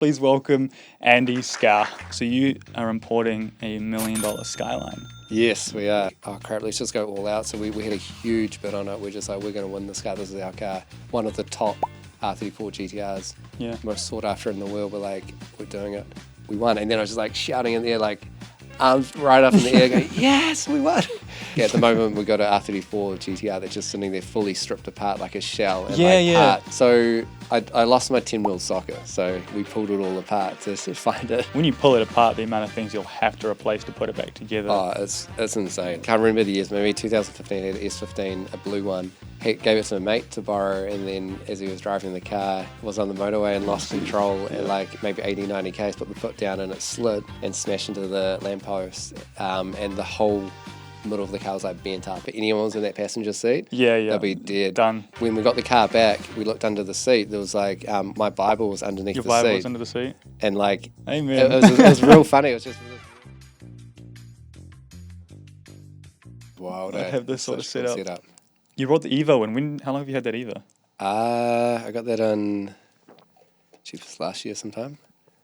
Please welcome Andy Scarr. So you are importing $1 million Skyline. Yes, we are. Oh crap, let's just go all out. So we had a huge bid on it. We're just like, we're going to win this car. This is our car. One of the top R34 GTRs. Yeah. Most sought after in the world. We're doing it. We won. And then I was just like shouting in the air, like arms right up in the air going, yes, we won. Yeah, at the moment we got an R34 GTR that's just sitting there fully stripped apart like a shell. And part. So I lost my 10 mil socket, so we pulled it all apart to find it. When you pull it apart, the amount of things you'll have to replace to put it back together. Oh, it's insane. Can't remember the years, maybe 2015 I had an S15, a blue one. He gave it to a mate to borrow, and then as he was driving the car, was on the motorway and lost control at like maybe 80, 90 k's, put the foot down and it slid and smashed into the lamppost, and the whole middle of the car was like bent up. If anyone was in that passenger seat, they'll be dead. Done. When we got the car back, we looked under the seat. There was like my Bible was underneath the seat. Your Bible was under the seat? And like, Amen. It was real funny. It was just wild. I have this sort of set setup. up. You brought the Evo in. How long have you had that Evo? I got that in last year sometime.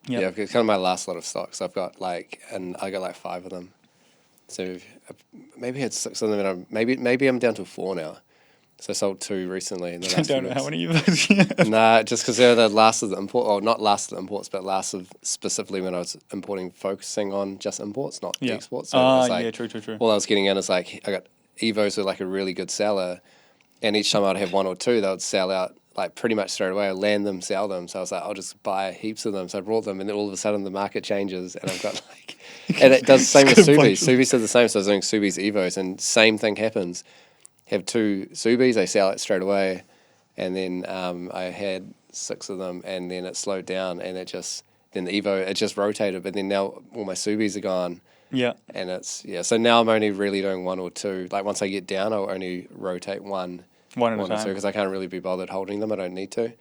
Yep. Yeah, it's kind of my last lot of stocks. I've got like, and I got like 5 of them. So maybe I had 6 of them, and maybe I'm down to 4 now. So I sold 2 recently. In the last I don't know how many Evos you have. Nah, just because they're the last of the import, or not last of the imports, but last of specifically when I was importing, focusing on just imports, not exports. So it was like, true. all I was getting in is like, I got Evos were like a really good seller, and each time I'd have 1 or 2, they would sell out like pretty much straight away. I'd land them, sell them. So I was like, I'll just buy heaps of them. So I brought them, and then all of a sudden the market changes, and I've got like, and it does the same with Subis. Subis did the same. So I was doing Subis Evos, and same thing happens. Have 2 Subis, they sell it straight away, and then I had 6 of them, and then it slowed down, and then the Evo, it just rotated, but then now all my Subis are gone. Yeah. And so now I'm only really doing 1 or 2. Like once I get down, I'll only rotate one at a or time. 2, because I can't really be bothered holding them. I don't need to.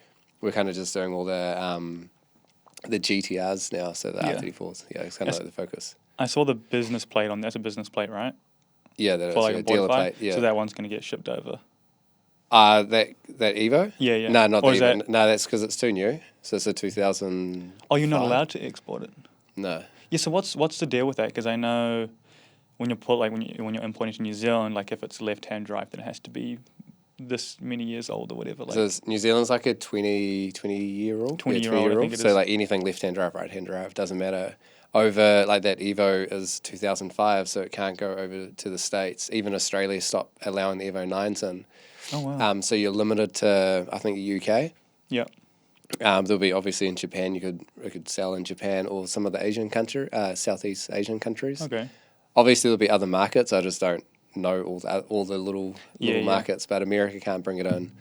We're kind of just doing all the GTRs now, so the R34s. Yeah, it's kind of like the focus. I saw the business plate on. That's a business plate, right? Yeah, that For is like a dealer plate. Yeah. So that one's going to get shipped over. That Evo? Yeah. No, not the Or is Evo. No, that's because it's too new. So it's a 2000. Oh, you're not allowed to export it. No. Yeah. So what's the deal with that? Because I know when you're importing to New Zealand, like if it's left-hand drive, then it has to be this many years old or whatever. Like, so New Zealand's like a 20-year-old. 20-year-old, I think it so is. like anything left-hand drive, right-hand drive, doesn't matter. Over, like that Evo is 2005, so it can't go over to the States. Even Australia stopped allowing the Evo 9s in. Oh, wow. So you're limited to, I think, the UK. Yeah. There'll be obviously in Japan, you could sell in Japan or some of the Asian Southeast Asian countries. Okay. Obviously there'll be other markets. I just don't know all the little markets, but America can't bring it in.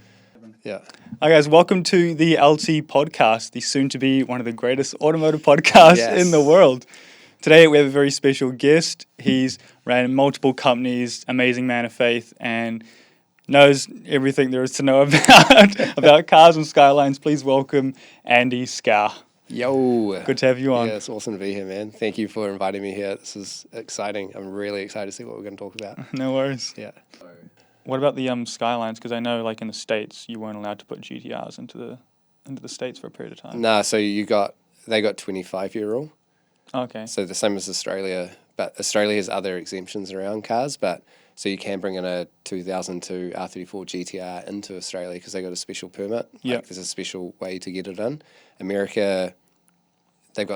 Yeah. Hi guys, welcome to the LT podcast, the soon to be one of the greatest automotive podcasts in the world. Today we have a very special guest. He's ran multiple companies, amazing man of faith, and knows everything there is to know about cars and skylines. Please welcome Andy Scarr. Yo. Good to have you on. Yeah, it's awesome to be here, man. Thank you for inviting me here. This is exciting. I'm really excited to see what we're going to talk about. No worries. Yeah. What about the skylines? Because I know, like in the States, you weren't allowed to put GTRs into the States for a period of time. Nah, so they got 25-year rule. Okay. So the same as Australia, but Australia has other exemptions around cars, but so you can bring in a 2002 R34 GTR into Australia because they got a special permit. Yeah. Like there's a special way to get it in. America, they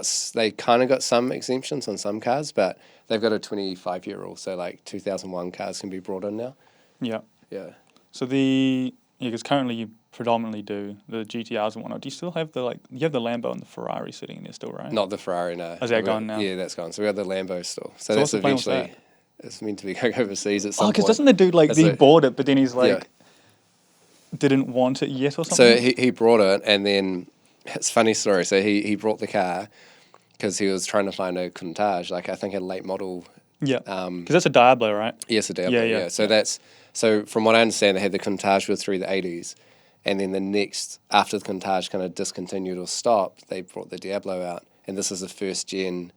kind of got some exemptions on some cars, but they've got a 25-year rule. So like 2001 cars can be brought in now. Yeah. Yeah. So because currently you predominantly do the GTRs and whatnot. Do you still have you have the Lambo and the Ferrari sitting in there still, right? Not the Ferrari, no. Oh, is that gone now? Yeah, that's gone. So we got the Lambo still. So what's that's the plan with eventually, it's meant to be going overseas at some point. Oh, because doesn't the dude he bought it, but then he's didn't want it yet or something? So he brought it, and then it's a funny story. So he brought the car because he was trying to find a Countach, like I think a late model. Yeah. Because that's a Diablo, right? Yes, a Diablo. Yeah. So from what I understand, they had the Countach through the 80s, and then after the Countach kind of discontinued or stopped, they brought the Diablo out, and this is the first gen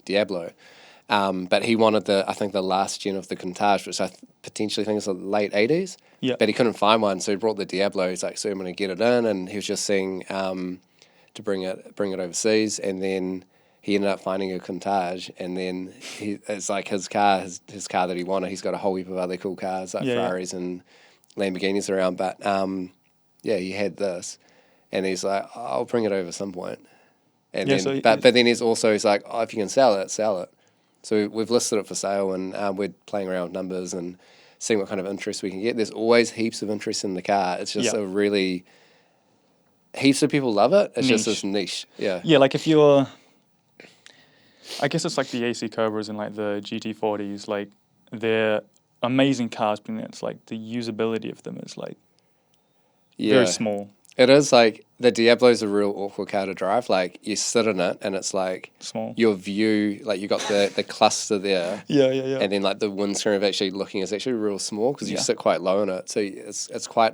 Diablo. But he wanted the last gen of the Countach, which I potentially think is the late 80s. Yeah. But he couldn't find one, so he brought the Diablo. He's like, so I'm going to get it in, and he was just seeing to bring it overseas, and then he ended up finding a Countach, and then it's like his car that he wanted. He's got a whole heap of other cool cars like Ferraris and Lamborghinis around, but he had this, and he's like, I'll bring it over some point, and then but then he's like, oh, if you can sell it, sell it. So we've listed it for sale, and we're playing around with numbers and seeing what kind of interest we can get. There's always heaps of interest in the car. It's just a really heaps of people love it. It's just this niche. Yeah. Yeah, like if you're, I guess it's like the AC Cobras and like the GT40s, like they're amazing cars, but it's like the usability of them is like very small. It is like the Diablo's a real awkward car to drive. Like you sit in it and it's like small. Your view, like you got the cluster there. Yeah. And then like the windscreen of actually looking is actually real small because you sit quite low in it. So it's quite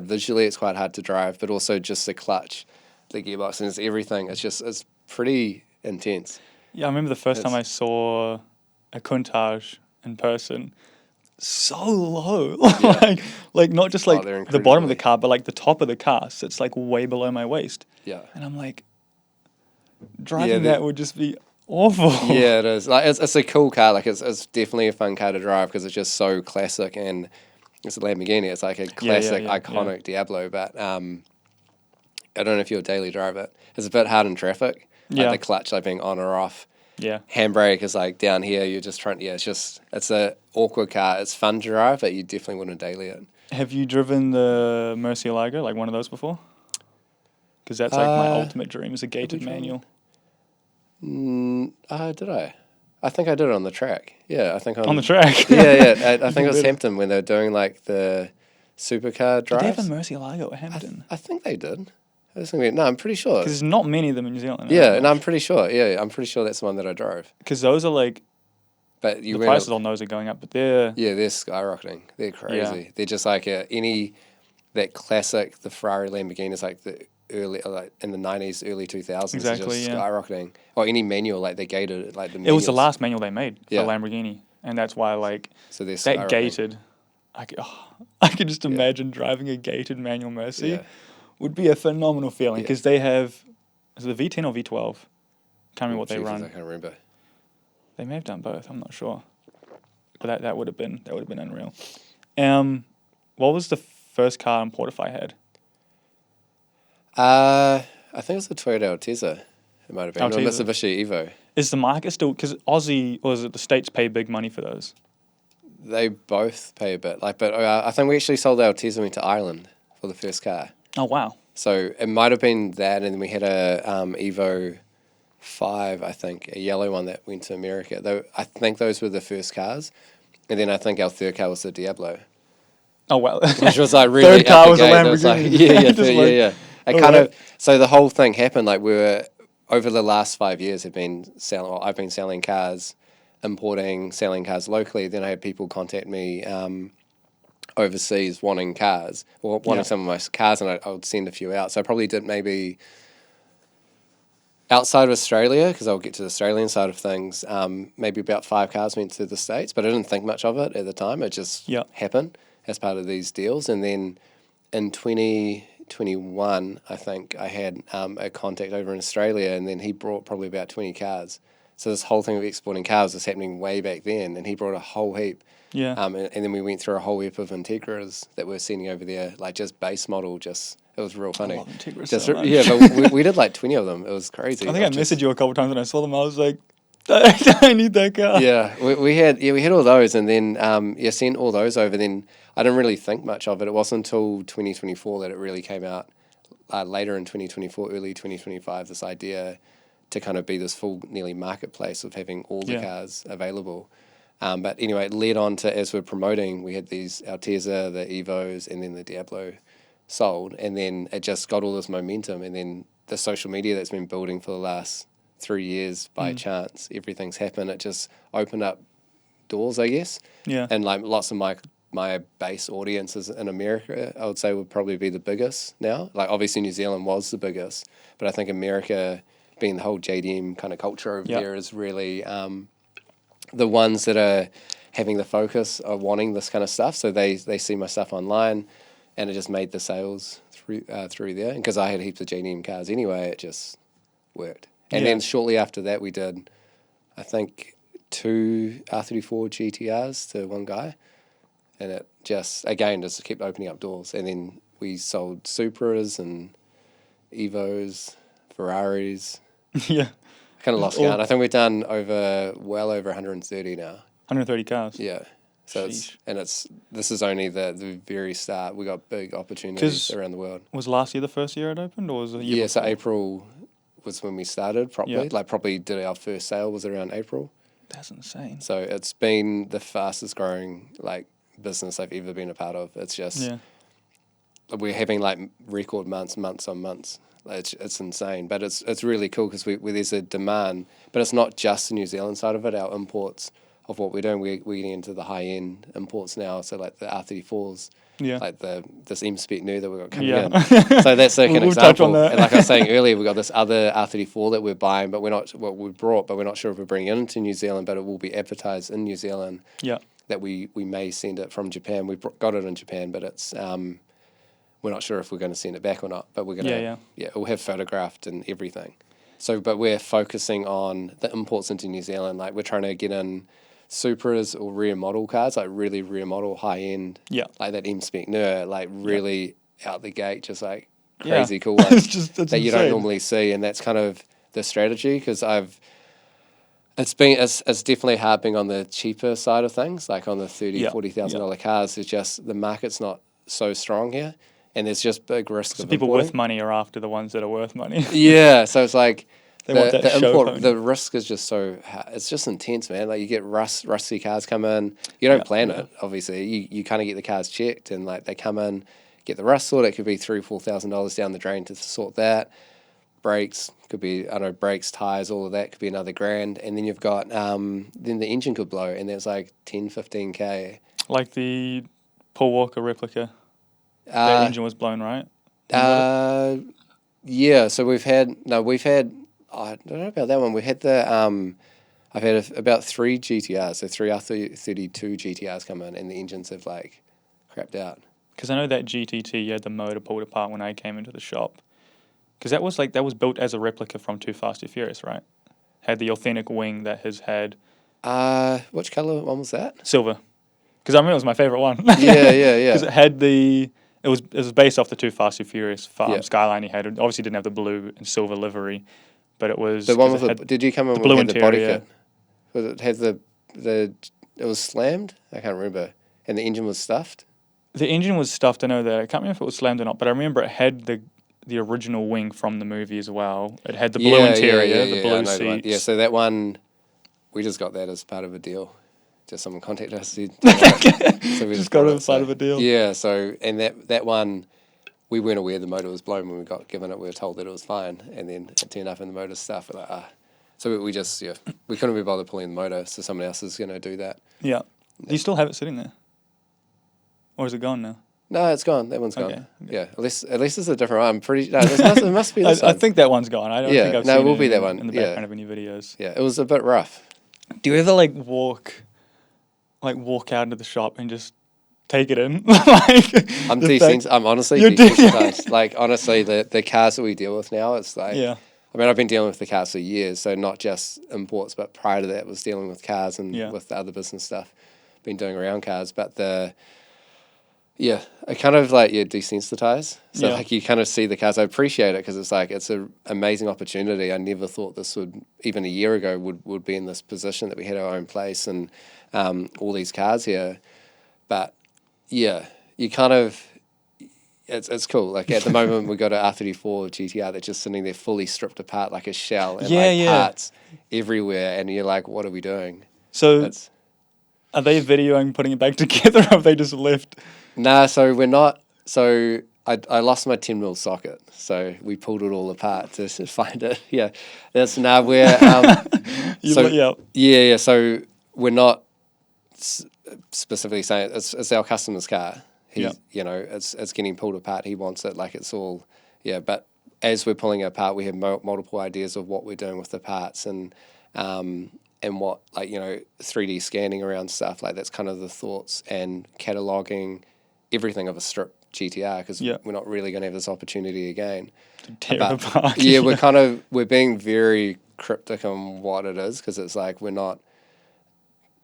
visually, it's quite hard to drive, but also just the clutch, the gearbox, and it's everything. It's pretty intense. Yeah, I remember the first time I saw a Countach in person. So low, like not just like the bottom of the car, but like the top of the car. So it's like way below my waist. Yeah, and I'm like, driving that would just be awful. Yeah, it is. Like it's a cool car. Like it's definitely a fun car to drive because it's just so classic, and it's a Lamborghini. It's like a classic, iconic Diablo. But I don't know if you'll daily drive it. It's a bit hard in traffic. Like the clutch, like being on or off. Yeah. Handbrake is like down here. You're just trying. Yeah, it's a awkward car. It's fun to drive, but you definitely wouldn't daily it. Have you driven the Murcielago, like one of those before? Because that's like my ultimate dream is a gated manual. Did I? I think I did it on the track. Yeah, I think on the track. Yeah. I think it was Hampton when they were doing like the supercar drives. Did they have a Murcielago at Hampton? I think they did. I'm pretty sure. Because there's not many of them in New Zealand. Yeah, and I'm pretty sure. Yeah, I'm pretty sure that's the one that I drove. Because those are like, but the prices on those are going up, but they're skyrocketing. They're crazy. Yeah. They're just like that classic, the Ferrari Lamborghini is like the early, like in the 90s, early 2000s, just skyrocketing. Or any manual, like they gated, like the manuals. It was the last manual they made for Lamborghini, and that's why like so that gated. I could just imagine driving a gated manual Mercy. Yeah. Would be a phenomenal feeling because they have, is it the V10 or V12? Can't remember what they run. I can't remember. They may have done both. I'm not sure, but that would have been unreal. What was the first car Importify had? I think it was the Toyota Altezza. It might have been. Or Mitsubishi Evo. Is the market still, because Aussie, or is it the States pay big money for those? They both pay a bit. But I think we actually sold our Altezza went to Ireland for the first car. Oh, wow. So it might have been that, and then we had a Evo 5, I think, a yellow one that went to America. Though I think those were the first cars, and then I think our third car was the Diablo. Oh, wow. Which was like really third car was a Lamborghini. Yeah. So the whole thing happened, like we were, over the last 5 years, I've been selling cars, importing, selling cars locally. Then I had people contact me overseas wanting cars, or wanting some of my cars, and I would send a few out. So I probably did maybe outside of Australia, because I'll get to the Australian side of things, maybe about 5 cars went to the States, but I didn't think much of it at the time. It just happened as part of these deals. And then in 2021, I think I had a contact over in Australia, and then he brought probably about 20 cars. So this whole thing of exporting cars was happening way back then, and he brought a whole heap. Yeah. And then we went through a whole heap of Integras that we're sending over there, like just base model, it was real funny. I love Integras so much. Yeah, but we did like 20 of them. It was crazy. I think I messaged you a couple times when I saw them. I was like, I need that car. Yeah, we had all those, and then sent all those over. Then I didn't really think much of it. It wasn't until 2024 that it really came out. Later in 2024, early 2025, this idea to kind of be this full nearly marketplace of having all the cars available. But anyway, it led on to, as we're promoting, we had these Altezza, the Evos, and then the Diablo sold, and then it just got all this momentum, and then the social media that's been building for the last 3 years by chance, everything's happened. It just opened up doors, I guess. Yeah. And like lots of my base audiences in America, I would say, would probably be the biggest now. Like obviously New Zealand was the biggest, but I think America, being the whole JDM kind of culture over there, is really the ones that are having the focus of wanting this kind of stuff. So they see my stuff online, and it just made the sales through there. And because I had heaps of JDM cars anyway, it just worked. And then shortly after that, we did, I think, 2 R34 GTRs to one guy. And it just kept opening up doors. And then we sold Supras and Evos, Ferraris. Yeah. I kind of lost count. I think we've done well over 130 now. 130 cars. Yeah. So this is only the very start. We got big opportunities around the world. Was last year the first year it opened, or was it a year before? So April was when we started properly. Yeah. Like probably did our first sale was around April. That's insane. So it's been the fastest growing like business I've ever been a part of. It's just we're having like record months on months. It's insane, but it's really cool because there's a demand, but it's not just the New Zealand side of it. Our imports of what we're doing, we're getting into the high end imports now. So like the R34s, like this M-Spec new that we've got coming in. So that's like an example. And like I was saying earlier, we've got this other R34 that we're buying, but we're not but we're not sure if we're bringing it into New Zealand, but it will be advertised in New Zealand. Yeah, that we may send it from Japan. We've got it in Japan, but it's we're not sure if we're going to send it back or not. But we're going to we'll have photographed and everything. So, but we're focusing on the imports into New Zealand. Like we're trying to get in Supras or rear model cars, like really rear model, high end, like that M-Spec Nur, like really out the gate, just like crazy cool ones that you don't normally see, and that's kind of the strategy. Because it's definitely hard being on the cheaper side of things, like on the $40,000 cars. It's just the market's not so strong here, and there's just big risk. So people with money are after the ones that are worth money. So it's like. The risk is just it's just intense, man. Like you get rusty cars come in. You don't plan it, obviously. You kind of get the cars checked and like they come in, get the rust sorted. It could be $3,000-4,000 down the drain to sort that. Brakes could be, brakes, tires, all of that could be another $1,000. And then you've got, then the engine could blow and that's like 10-15K. Like the Paul Walker replica. That engine was blown, right? Yeah. So we've had, I don't know about that one. We had I've had about 3 GTRs, so 3 R32 GTRs come in, and the engines have like crapped out. Because I know that GTT, you had the motor pulled apart when I came into the shop. Because that was built as a replica from Too Fast, Too Furious, right? Had the authentic wing that has had. Which colour one was that? Silver. Because I remember it was my favourite one. Yeah. Because it had it was based off the Too Fast, Too Furious Skyline he had. It obviously didn't have the blue and silver livery. But it was the one with did you come in with the body kit? Was it had it was slammed? I can't remember. And the engine was stuffed? The engine was stuffed, I know that. I can't remember if it was slammed or not, but I remember it had the original wing from the movie as well. It had the blue interior, the blue seats. Yeah, so that one, we just got that as part of a deal. Just someone contacted us. So we just got it as part of a deal. Yeah, so, and that one, we weren't aware the motor was blown when we got given it. We were told that it was fine, and then it turned up in the motor stuff. We're like, So we just, we couldn't be bothered pulling the motor, so someone else is going to do that. Yeah. Do you still have it sitting there? Or is it gone now? No, it's gone. That one's gone. Okay. Yeah, at least it's a different one. I'm pretty. No, it must be this one. I think that one's gone. I don't think I've seen it will be that one in the background of any videos. Yeah, it was a bit rough. Do you ever walk out into the shop and just take it in? I'm honestly desensitized. Like honestly, the cars that we deal with now, it's like I mean, I've been dealing with the cars for years, so not just imports, but prior to that was dealing with cars and with the other business stuff. Been doing around cars, but I kind of desensitize. So you kind of see the cars. I appreciate it because it's an amazing opportunity. I never thought this would, even a year ago, would be in this position that we had our own place and all these cars here. But you kind of, it's cool. Like at the moment we got an R34 GTR that's just sitting there fully stripped apart like a shell and parts everywhere. And you're like, what are we doing? So are they videoing putting it back together or have they just left? Nah, so we're not. So I lost my 10mm socket, so we pulled it all apart to find it. Yeah, we're So we're not specifically saying it's our customer's car. It's getting pulled apart. He wants it like it's all. Yeah, but as we're pulling it apart, we have multiple ideas of what we're doing with the parts and what 3D scanning around stuff like that's kind of the thoughts and cataloging everything of a strip GTR because we're not really going to have this opportunity again. To tear it apart. Yeah, we're being very cryptic on what it is because it's like we're not,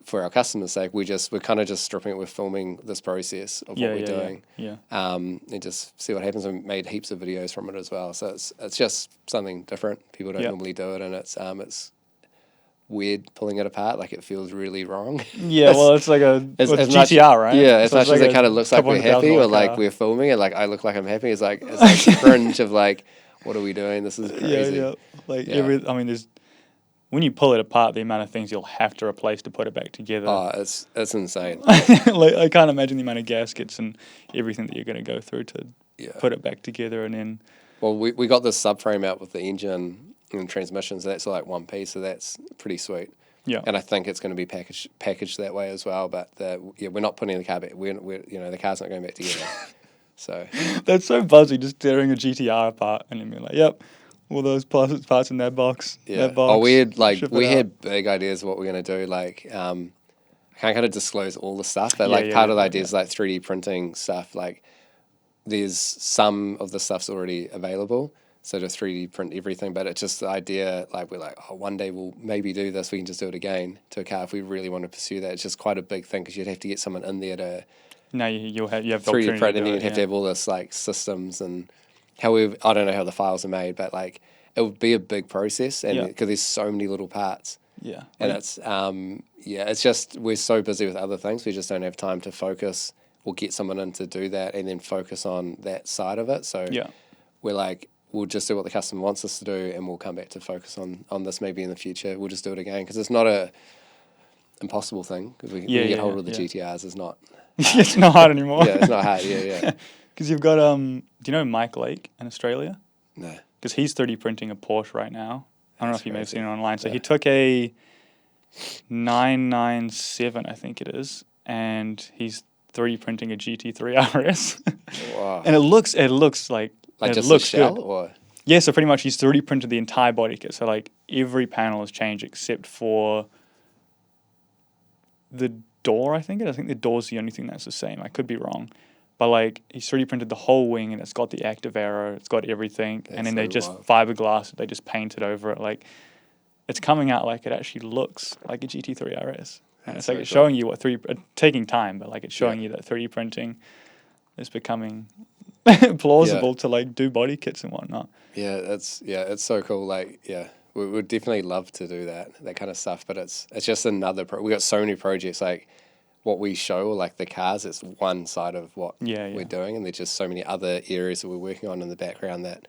for our customers' sake, we're kind of just stripping it. We're filming this process of what we're doing. And just see what happens. We made heaps of videos from it as well. So it's just something different. People don't normally do it, and it's weird pulling it apart. Like it feels really wrong. Yeah, well, it's like it's GTR, right? Yeah, as so much as it kind of looks like we're happy or like we're filming it, like I look like I'm happy. It's like the cringe of like, what are we doing? This is crazy. I mean, there's when you pull it apart, the amount of things you'll have to replace to put it back together. Oh, it's insane. Like I can't imagine the amount of gaskets and everything that you're going to go through to put it back together, and then. Well, we got this subframe out with the engine and transmissions. So that's like one piece, so that's pretty sweet. Yeah. And I think it's going to be packaged that way as well. But we're not putting the car back. We're the car's not going back together. So that's so buzzy, just tearing a GTR apart and then being like, yep. All those parts in that box. Yeah. That box, we had big ideas of what we're going to do. Like, I can't kind of disclose all the stuff, but part of the idea is like 3D printing stuff. Like, there's some of the stuff's already available, so to 3D print everything. But it's just the idea. Like, we're like, oh, one day we'll maybe do this. We can just do it again to a car if we really want to pursue that. It's just quite a big thing because you'd have to get someone in there to. No, you have 3D print, and you'd have to have all this like systems and. However, I don't know how the files are made, but like it would be a big process, and because there's so many little parts. Yeah, and it's just we're so busy with other things, we just don't have time to focus or get someone in to do that, and then focus on that side of it. So we're like, we'll just do what the customer wants us to do, and we'll come back to focus on this maybe in the future. We'll just do it again because it's not a impossible thing because we can get hold of the GTRs. It's not. It's not hard anymore. Yeah, it's not hard. Yeah. Because you've got, do you know Mike Lake in Australia? No. Because he's 3D printing a Porsche right now. I don't know if you may have seen it online. So he took a 997, I think it is, and he's 3D printing a GT3 RS. Wow. And it looks like it just looks a shell, good. or? Yeah, so pretty much he's 3D printed the entire body kit. So like every panel has changed except for the door, I think the door's the only thing that's the same. I could be wrong. But like he's 3D printed the whole wing, and it's got the active arrow, it's got everything, and then they just fiberglass it, they just painted over it. Like it's coming out like it actually looks like a GT3 RS, and it's like it's showing you what taking time, but like it's showing you that 3D printing is becoming plausible to like do body kits and whatnot. Yeah, it's so cool. Like we would definitely love to do that kind of stuff, but it's just another. We got so many projects like. What we show, like the cars, it's one side of what we're doing, and there's just so many other areas that we're working on in the background that,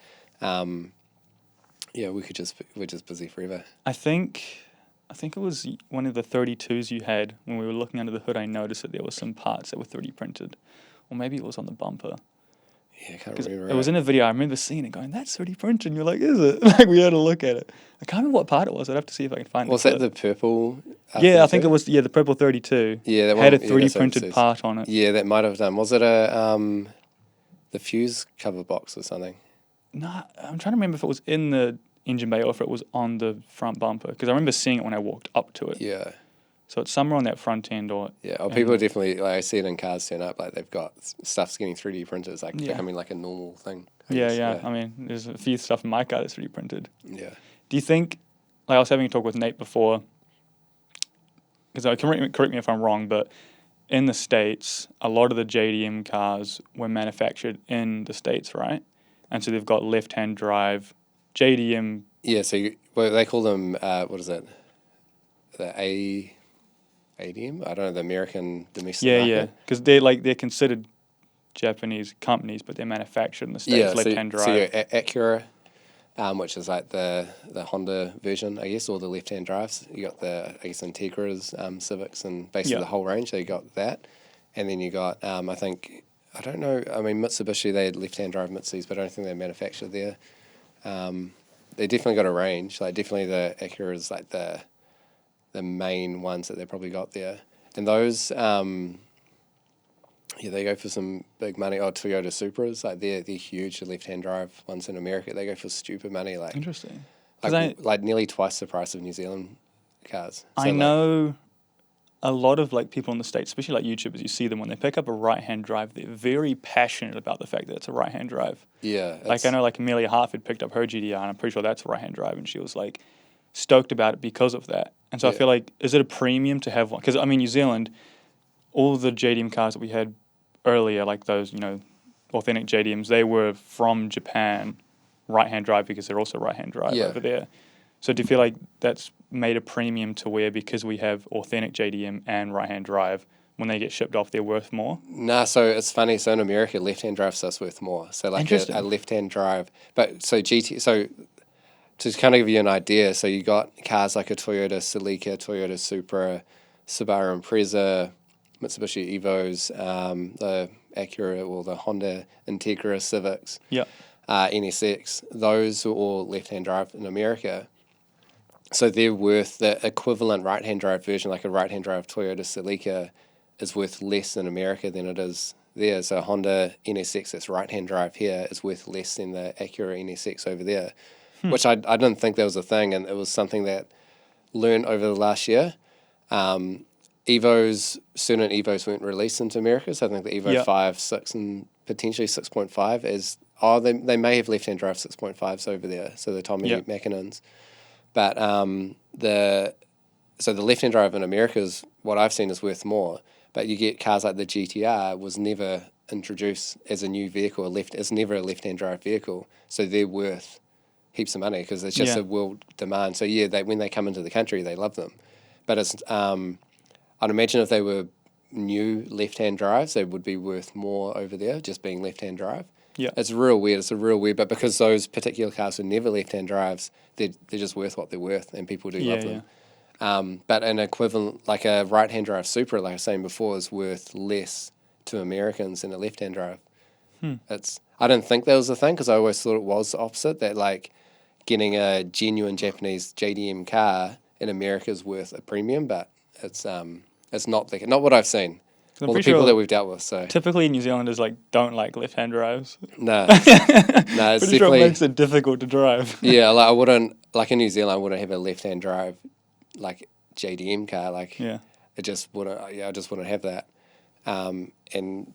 we're just busy forever. I think it was one of the 32s you had when we were looking under the hood. I noticed that there were some parts that were 3D printed, or maybe it was on the bumper. Yeah, I can't remember. It was in a video. I remember seeing it going, that's 3D printed. And you're like, is it? Like, we had to look at it. I can't remember what part it was. I'd have to see if I can find it. Was that the purple? I think it was, the purple 32. Yeah, that one. Had a 3D printed part on it. Yeah, that might have done. Was it the fuse cover box or something? No, I'm trying to remember if it was in the engine bay or if it was on the front bumper. Because I remember seeing it when I walked up to it. Yeah. So it's somewhere on that front end or... Yeah, people are definitely... Like, I see it in cars turn up, like they've got stuff's getting 3D printed. It's like becoming like a normal thing. Yeah. I mean, there's a few stuff in my car that's 3D printed. Yeah. Do you think... Like I was having a talk with Nate before, because correct me if I'm wrong, but in the States, a lot of the JDM cars were manufactured in the States, right? And so they've got left-hand drive, JDM... Yeah, so they call them... what is it? The ADM? I don't know, the American domestic market. Yeah, because they're considered Japanese companies, but they're manufactured in the States, left-hand drive. So you got Acura, which is like the Honda version, I guess, or the left-hand drives. You got the, I guess, Integras, Civics, and basically the whole range. So you got that. And then you got, I think, I don't know, I mean, Mitsubishi, they had left-hand drive Mitsubisis, but I don't think they manufactured there. They definitely got a range. Like, definitely the Acura is like the main ones that they probably got there. And those, they go for some big money. Oh, Toyota Supras, like they're huge, the left-hand drive ones in America. They go for stupid money. Like, interesting. Like nearly twice the price of New Zealand cars. So I know a lot of like people in the States, especially like YouTubers, you see them when they pick up a right-hand drive, they're very passionate about the fact that it's a right-hand drive. Yeah. Like I know like Amelia Hartford picked up her GDR, and I'm pretty sure that's a right-hand drive, and she was like stoked about it because of that. And so I feel like, is it a premium to have one? Because I mean, New Zealand, all the JDM cars that we had earlier, like those, authentic JDMs, they were from Japan, right-hand drive, because they're also right-hand drive over there. So do you feel like that's made a premium to where, because we have authentic JDM and right-hand drive, when they get shipped off, they're worth more? Nah, so it's funny. So in America, left-hand drive stuff's worth more. So like a left-hand drive. But so to kind of give you an idea, so you got cars like a Toyota Celica, Toyota Supra, Subaru Impreza, Mitsubishi Evos, the Acura or the Honda Integra Civics, NSX. Those are all left-hand drive in America. So they're worth, the equivalent right-hand drive version, like a right-hand drive Toyota Celica, is worth less in America than it is there. So Honda NSX, that's right-hand drive here, is worth less than the Acura NSX over there, which I didn't think that was a thing, and it was something that learned over the last year. Certain Evos weren't released into America, so I think the Evo 5, 6, and potentially 6.5 they may have left-hand drive 6.5s over there, so the Tommy Mackinnons. But the left-hand drive in America is what I've seen is worth more. But you get cars like the GTR was never introduced as a new vehicle. It's never a left-hand drive vehicle, so they're worth heaps of money because it's just a world demand. So when they come into the country, they love them. But it's I'd imagine if they were new left-hand drives, they would be worth more over there, just being left-hand drive. Yeah, it's real weird. It's a real weird, but because those particular cars are never left-hand drives, they're just worth what they're worth, and people do love them. But an equivalent, like a right-hand drive Supra, like I was saying before, is worth less to Americans than a left-hand drive. I didn't think that was a thing because I always thought it was the opposite. That like getting a genuine Japanese JDM car in America is worth a premium, but it's not what I've seen. All the people that we've dealt with. So typically New Zealanders don't like left-hand drives. No, it's definitely sure it makes it difficult to drive. Yeah, like I wouldn't, like in New Zealand, I wouldn't have a left-hand drive like JDM car. Like it just wouldn't. I just wouldn't have that. And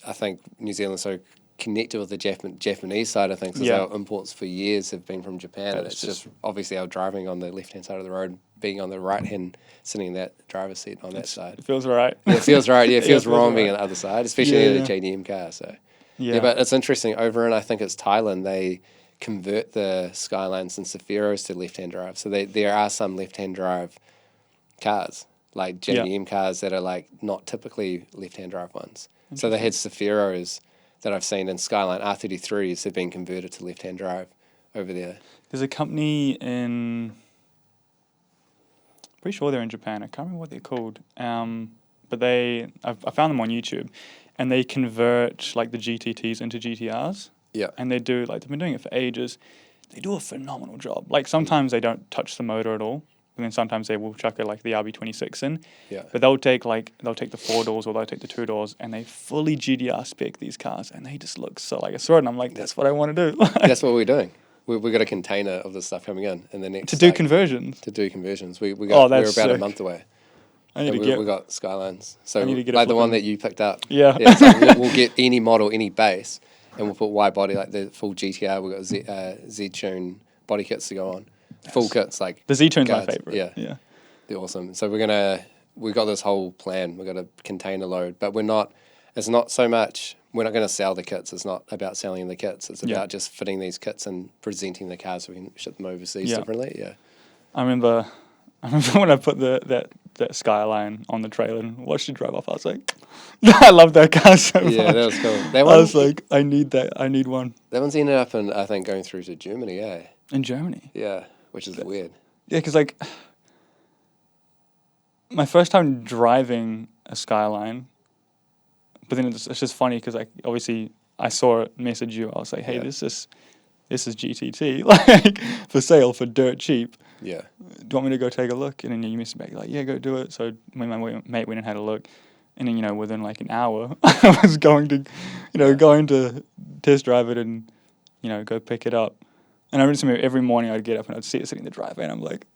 I think New Zealand's so connected with the Japanese side of things because our imports for years have been from Japan, and it's just obviously our driving on the left-hand side of the road, being on the right-hand, sitting in that driver's seat on that side. It feels right. Yeah, it feels right. Yeah, it feels wrong being on the other side, especially in a JDM car. So but it's interesting. Over in, I think it's Thailand, they convert the Skylines and Sephiros to left-hand drive. So there are some left-hand drive cars, like JDM cars that are like not typically left-hand drive ones. So they had Sephiros that I've seen in Skyline R33s have been converted to left-hand drive over there. There's a company in, pretty sure they're in Japan. I can't remember what they're called. But I found them on YouTube, and they convert like the GTTs into GTRs. Yeah. And they've been doing it for ages. They do a phenomenal job. Like sometimes they don't touch the motor at all. And then sometimes they will chuck the RB26 in. Yeah. But they'll take the 4 doors or they'll take the 2 doors, and they fully GDR spec these cars, and they just look so like a sword. And I'm like, that's what I want to do. That's what we're doing. We've got a container of this stuff coming in the next to do conversions. We're about sick. A month away. We got Skylines. So I need to get like the one that you picked up. Yeah. So we'll get any model, any base, and we'll put wide body like the full GTR. We've got Z-Tune body kits to go on. Full kits, like the Z-Tune's my favorite. Yeah, they're awesome. So we've got this whole plan. We've got a container load, but it's not so much. We're not going to sell the kits. It's not about selling the kits. It's about just fitting these kits and presenting the cars so we can ship them overseas differently. Yeah, I remember when I put that Skyline on the trailer and watched it drive off. I was like, I love that car so much. Yeah, that was cool. I was like, I need that. I need one. That one's ended up in, I think, going through to Germany. In Germany. Yeah. Which is weird. Yeah, because like my first time driving a Skyline, but then it's just funny because obviously I saw it message you. I was like, hey, this is GTT like for sale for dirt cheap. Yeah. Do you want me to go take a look? And then you messaged back like, yeah, go do it. So my mate went and had a look, and then within like an hour I was going to test drive it and go pick it up. And I remember every morning I'd get up and I'd see it sitting in the driveway, and I'm like,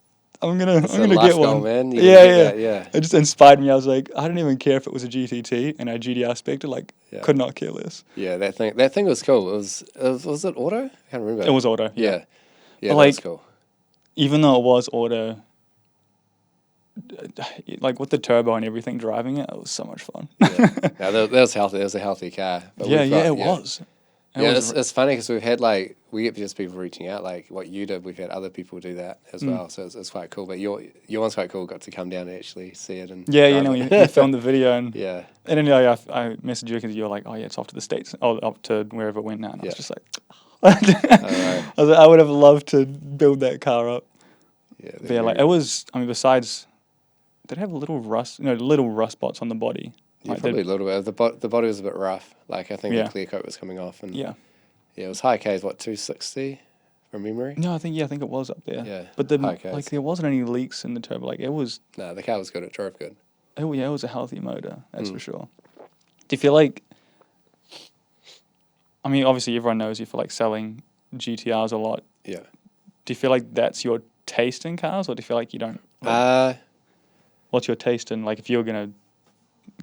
I'm gonna a get life one. goal, man. You Yeah, gotta yeah. get that, yeah. It just inspired me. I was like, I don't even care if it was a GTT and a GDR Spectre. Like, could not care less. Yeah, that thing was cool. Was it auto? I can't remember. It was auto. Yeah, but that like, was cool. Even though it was auto, like with the turbo and everything driving it, it was so much fun. Yeah, that was healthy. It was a healthy car. But It was. It's funny because we've had we get just people reaching out like what you did. We've had other people do that as well, so it's quite cool. But your one's quite cool. Got to come down and actually see it and we filmed the video and and then I messaged you because you're like, oh yeah, it's off to the States, up to wherever it went now. And I was just like, I was like, I would have loved to build that car up. Yeah, like it was. I mean, besides, did it have little rust spots on the body? Yeah, probably a little bit. The body was a bit rough. Like I think the clear coat was coming off, and it was high K's. What 260 from memory? No, I think it was up there. Yeah, but there wasn't any leaks in the turbo. Like it was. No, the car was good. It drove good. Oh yeah, it was a healthy motor. That's for sure. Do you feel like? I mean, obviously everyone knows you for like selling GTRs a lot. Yeah. Do you feel like that's your taste in cars, or do you feel like you don't? What's your taste in, like, if you're gonna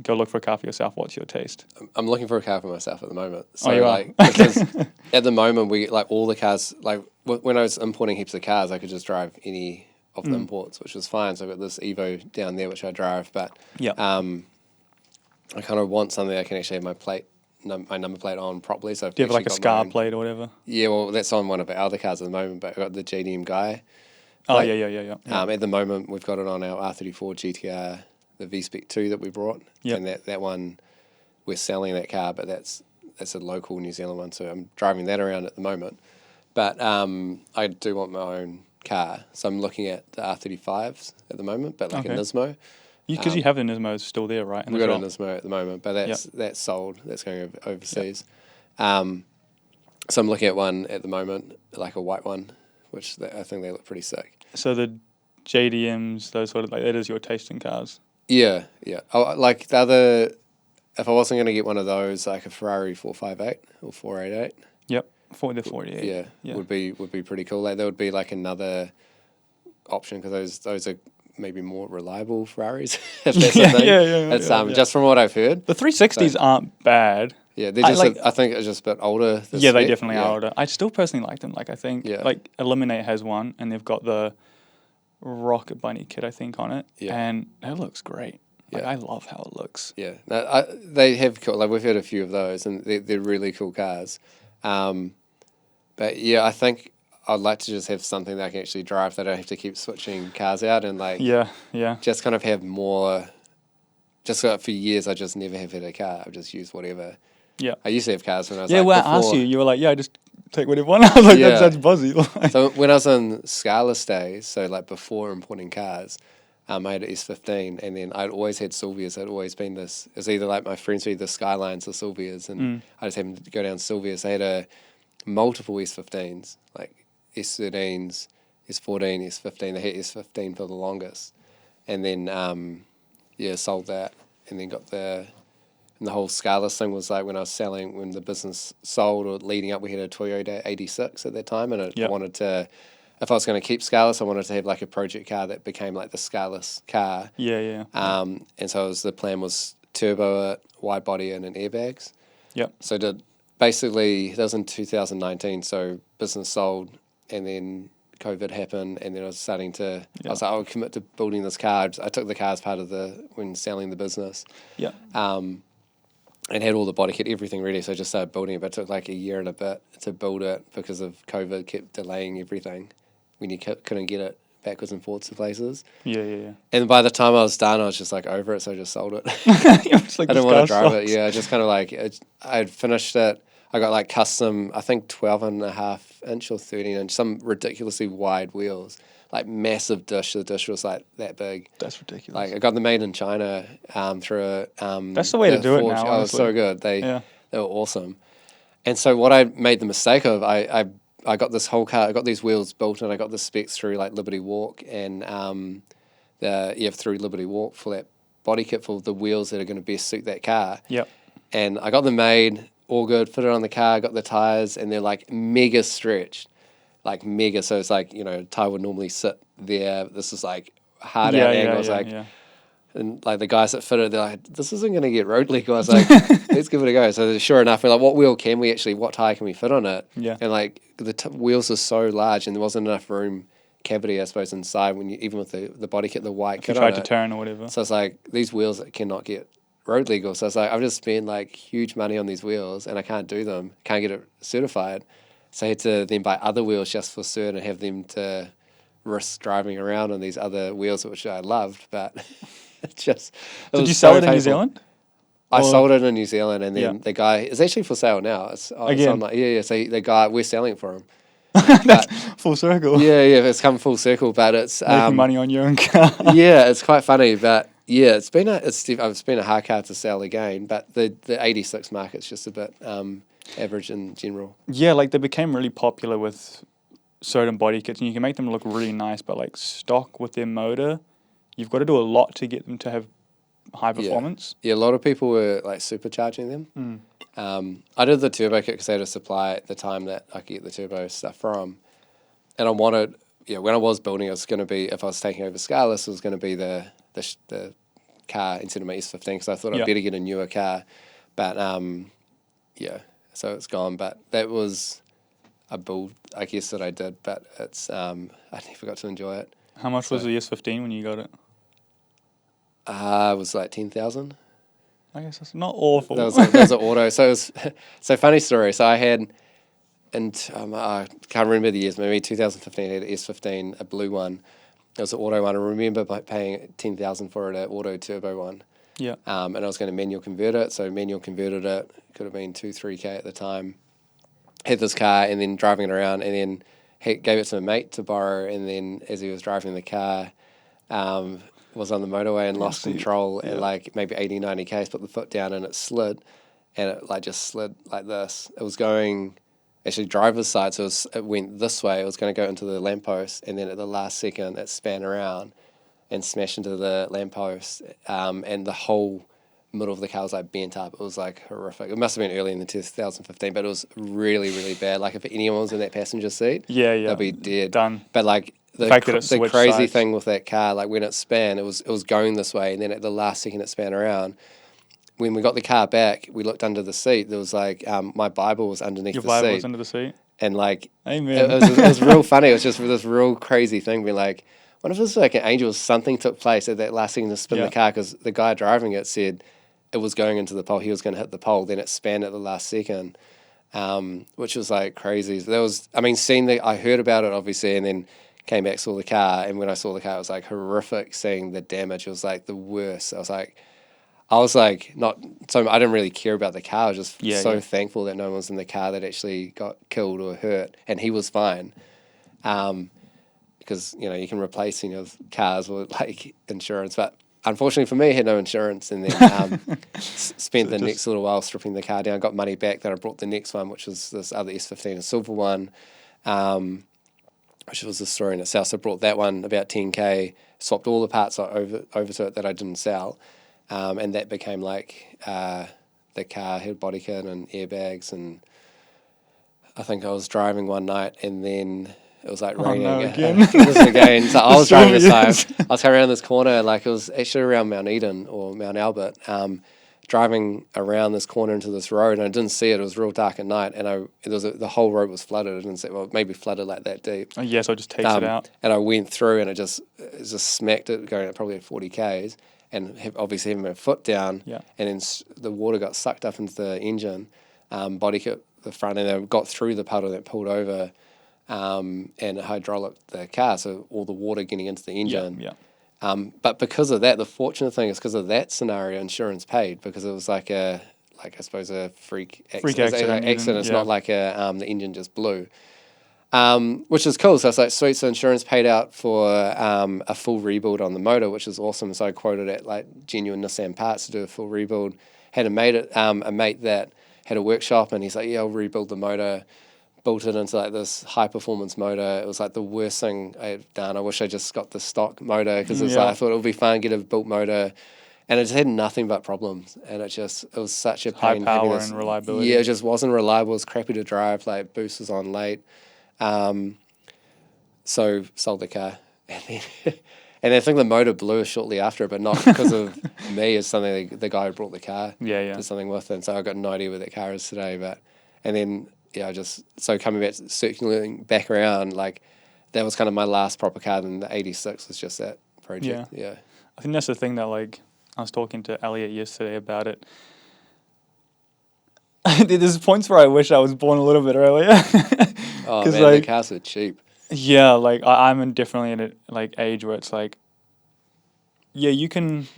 go look for a car for yourself, what's your taste? I'm looking for a car for myself at the moment. So you are? Because at the moment we like all the cars. Like when I was importing heaps of cars, I could just drive any of the imports, which was fine. So I've got this Evo down there which I drive, but I kind of want something I can actually have my number plate on properly. So do you have like a Scar plate or whatever? Yeah, well, that's on one of our other cars at the moment, but I've got the JDM Guy. Oh, yeah. At the moment, we've got it on our R34 GTR, the V-Spec 2 that we brought. Yep. And that one, we're selling that car, but that's a local New Zealand one, so I'm driving that around at the moment. But I do want my own car, so I'm looking at the R35s at the moment, but like a Nismo. Because you have the Nismo still there, right? We've got a Nismo at the moment, but that's sold. That's going overseas. Yep. So I'm looking at one at the moment, like a white one, which I think they look pretty sick. So the JDMs, those sort of, like, that is your taste in cars? Yeah. Like the other, if I wasn't going to get one of those, like a Ferrari 458 or 488. Yep, the 48. Yeah, would be pretty cool. Like that would be like another option because those are maybe more reliable Ferraris. If that's a thing. It's just from what I've heard. The 360s aren't bad. Yeah, they're just. I think it's just a bit older. Yeah, they definitely are older. I still personally like them. Like I think, like Eliminate has one, and they've got the Rocket Bunny kit, I think, on it, and it looks great. Like, I love how it looks. Yeah, no, they have cool. Like we've had a few of those, and they're really cool cars. But yeah, I think I'd like to just have something that I can actually drive. That I don't have to keep switching cars out, and like just kind of have more. Just for years, I just never have had a car. I've just used whatever. Yeah, I used to have cars when I was I asked you. You were like, I just take whatever one. I was like, that's buzzy. So when I was in Scarles days, so like before importing cars, I had an S15, and then I'd always had Silvias. I'd always been this. It was either like my friends were either Skylines or Silvias, and I just happened to go down Silvias. I had multiple S15s, like S13s, S14, S15. I had S15 for the longest, and then sold that, and then got and the whole Scarles thing was like when the business sold or leading up, we had a Toyota 86 at that time, and I wanted to, if I was going to keep Scarles, I wanted to have like a project car that became like the Scarles car. And so the plan was turbo it, wide body it, and airbags. Yep. So that was in 2019, so business sold, and then COVID happened, and then I was starting to. I was like, I'll commit to building this car. I took the car as part of when selling the business. Yeah. And had all the body kit, everything ready, so I just started building it. But it took like a year and a bit to build it because of COVID, kept delaying everything when you couldn't get it backwards and forwards to places. Yeah. And by the time I was done, I was just like over it, so I just sold it. Like, I didn't want to drive it. Yeah, I just kind of like I had finished it. I got like custom, I think 12.5-inch or 13-inch, some ridiculously wide wheels, like massive dish. The dish was like that big. That's ridiculous. Like I got them made in China through a. That's the way to do it now. Oh, it was so good. They were awesome. And so what I made the mistake of, I got this whole car. I got these wheels built, and I got the specs through like Liberty Walk and through Liberty Walk for that body kit for the wheels that are going to best suit that car. Yep. And I got them made. All good, put it on the car, got the tyres, and they're like mega stretched. like mega. So it's like, tire would normally sit there. This is like hard out angles, and like the guys that fit it, they're like, this isn't going to get road legal. I was like, let's give it a go. So sure enough, we're like, what tire can we fit on it? Yeah. And like the wheels are so large, and there wasn't enough cavity, I suppose, inside even with the body kit, the white kit on it. If you tried to turn or whatever. So it's like these wheels that cannot get road legal. So it's like I've just spent like huge money on these wheels, and I can't do them, can't get it certified. So I had to then buy other wheels just for cert and have them to risk driving around on these other wheels, which I loved, but Did you sell it in New Zealand? I sold it in New Zealand, and then the guy is actually for sale now. It's Again? So the guy, we're selling it for him. That's full circle. Yeah, it's come full circle, but it's making money on your own car. Yeah, it's quite funny, but yeah, it's been a hard car to sell again. But the 86 market's just a bit average in general. Yeah, like they became really popular with certain body kits, and you can make them look really nice, but like stock with their motor, you've got to do a lot to get them to have high performance. Yeah, a lot of people were like supercharging them. I did the turbo kit because they had a supply at the time that I could get the turbo stuff from. And I wanted, when I was building, it was going to be, if I was taking over Scarles, it was going to be the car instead of my S15, because I thought I'd better get a newer car. But so it's gone. But that was a build, I guess, that I did. But it's I never got to enjoy it. How much was the S15 when you got it? It was like 10,000. I guess that's not awful. That was an auto. So it was, funny story. So I had, and I can't remember the years, maybe 2015, I had an S15, a blue one. It was an auto one. I remember paying 10,000 for it, an auto turbo one. Yeah. And I was going to manual convert it. So manual converted it. Could have been 2-3K at the time. Had this car and then driving it around, and then gave it to my mate to borrow. And then as he was driving the car, was on the motorway and lost control at like maybe 80, 90 k's, put the foot down and it slid, and it like just slid like this. It was going actually driver's side, so it went this way. It was going to go into the lamppost, and then at the last second it span around and smashed into the lamppost, and the whole middle of the car was like bent up. It was like horrific. It must have been early in the 2015, but it was really, really bad. Like if anyone was in that passenger seat, they'd be dead. Done. But like the crazy thing with that car, like when it span, it was going this way, and then at the last second it span around. When we got the car back, we looked under the seat. There was like my Bible was underneath the seat. Your Bible was under the seat? And like, Amen. It was real funny. It was just this real crazy thing. We're like, what if it was like an angel? Something took place at that last second to spin the car, because the guy driving it said it was going into the pole. He was going to hit the pole. Then it spanned at the last second, which was like crazy. There was, I heard about it obviously, and then came back, saw the car, and when I saw the car, it was like horrific seeing the damage. It was like the worst. I was like, not so. I didn't really care about the car. I was just so thankful that no one was in the car that actually got killed or hurt, and he was fine. Because you can replace cars with like insurance, but unfortunately for me, I had no insurance, and then spent the next little while stripping the car down. Got money back. Then I brought the next one, which was this other S15, a silver one. Which was a story in itself. So I brought that one about 10K, swapped all the parts over to it that I didn't sell, and that became like the car had body kit and airbags. And I think I was driving one night, and then it was like raining again. So I was driving this time. I was coming around this corner, like it was actually around Mount Eden or Mount Albert. Driving around this corner into this road, and I didn't see it. It was real dark at night, and the whole road was flooded. I didn't see, well, maybe flooded like that deep. Oh, yeah, so it just takes it out. And I went through, and it just smacked it, going at probably 40 k's, and obviously having my foot down, and then the water got sucked up into the engine, body kit the front, and I got through the puddle that pulled over, and hydraulic the car, so all the water getting into the engine. But because of that, the fortunate thing is because of that scenario, insurance paid, because it was like I suppose a freak accident. It's not like the engine just blew, which is cool. So it's like sweet. So insurance paid out for a full rebuild on the motor, which is awesome. So I quoted at like genuine Nissan parts to do a full rebuild. Had a mate that had a workshop, and he's like, yeah, I'll rebuild the motor. Built it into like this high performance motor. It was like the worst thing I had done. I wish I just got the stock motor, because it's like I thought it would be fun, get a built motor, and it just had nothing but problems. And it was such a pain. High power and reliability. Yeah, it just wasn't reliable. It was crappy to drive. Like boost was on late. so sold the car, and then and I think the motor blew shortly after, but not because of me. It's something the guy who brought the car did something with, and so I got no idea where that car is today. But and then so coming back, circulating back around, like that was kind of my last proper car. And the '86 was just that project. Yeah. I think that's the thing that, like, I was talking to Elliot yesterday about it. There's points where I wish I was born a little bit earlier. Oh man, the cars are cheap. Yeah, like I'm definitely in a like age where it's like, yeah, you can,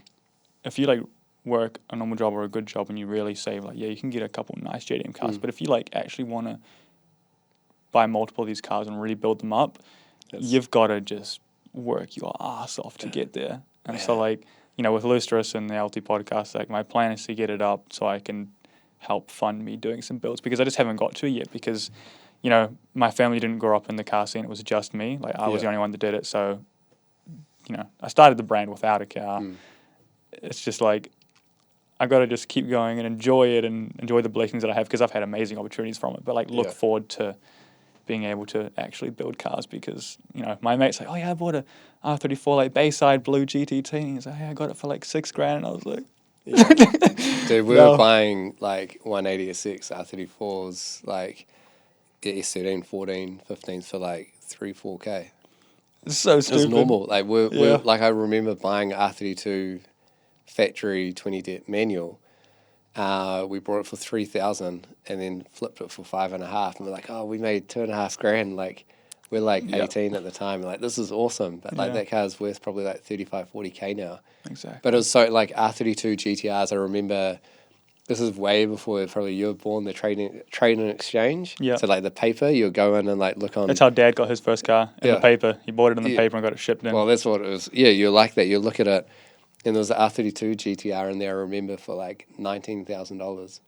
if you like work a normal job or a good job and you really save, like, yeah, you can get a couple nice JDM cars. But if you like actually want to buy multiple of these cars and really build them up, you've got to just work your ass off to get there. And so, like, you know, with Liustrous and the LT podcast, like, my plan is to get it up so I can help fund me doing some builds, because I just haven't got to yet, because, you know, my family didn't grow up in the car scene. It was just me. Like, I was the only one that did it. So, you know, I started the brand without a car. It's just like, I got to just keep going and enjoy it and enjoy the blessings that I have, because I've had amazing opportunities from it. But, like, look forward to being able to actually build cars, because, you know, my mate's like, oh yeah, I bought a R34 like Bayside blue GTT, and he's like, hey, I got it for like $6,000, and I was like, dude, we were buying like 180SX R34s, like S13, 14, 15s for like 3-4K. It's so stupid. It was normal. Like we're like, I remember buying R32 factory 20-depth manual. We bought it for 3,000 and then flipped it for 5.5, and we're like, oh, we made $2,500. Like, we're like 18 at the time, and like, this is awesome. But like, that car's worth probably like 35, 40K now. Exactly. But it was so like R32 GTRs. I remember this is way before probably you were born. The trade and exchange. Yeah. So like the paper, you'll go in and like look on. That's how Dad got his first car in the paper. He bought it in the paper and got it shipped in. Well, that's what it was. Yeah, you like that. You look at it. And there was an R32 GTR in there, I remember, for like $19,000.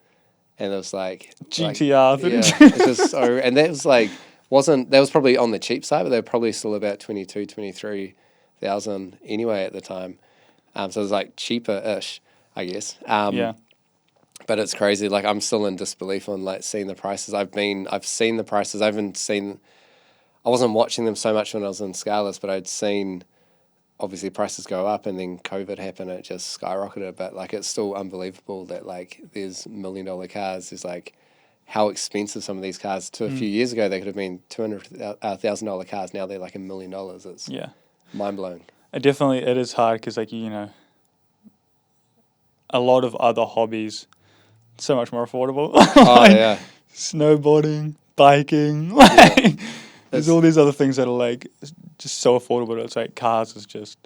And it was like... GTR. Like, yeah, it's just so... And that was like... That was probably on the cheap side, but they were probably still about 23,000 anyway at the time. So it was like cheaper-ish, I guess. But it's crazy. Like, I'm still in disbelief on like seeing the prices. I've seen the prices. I wasn't watching them so much when I was in Scarles, but I'd seen... Obviously prices go up, and then COVID happened, it just skyrocketed. But like, it's still unbelievable that like there's $1 million cars. There's like how expensive some of these cars. A few years ago, they could have been $200,000 cars. Now they're like $1 million. It's mind blowing. It is hard, because like, you know, a lot of other hobbies so much more affordable. Like, snowboarding, biking, like. There's all these other things that are like just so affordable. It's like cars is just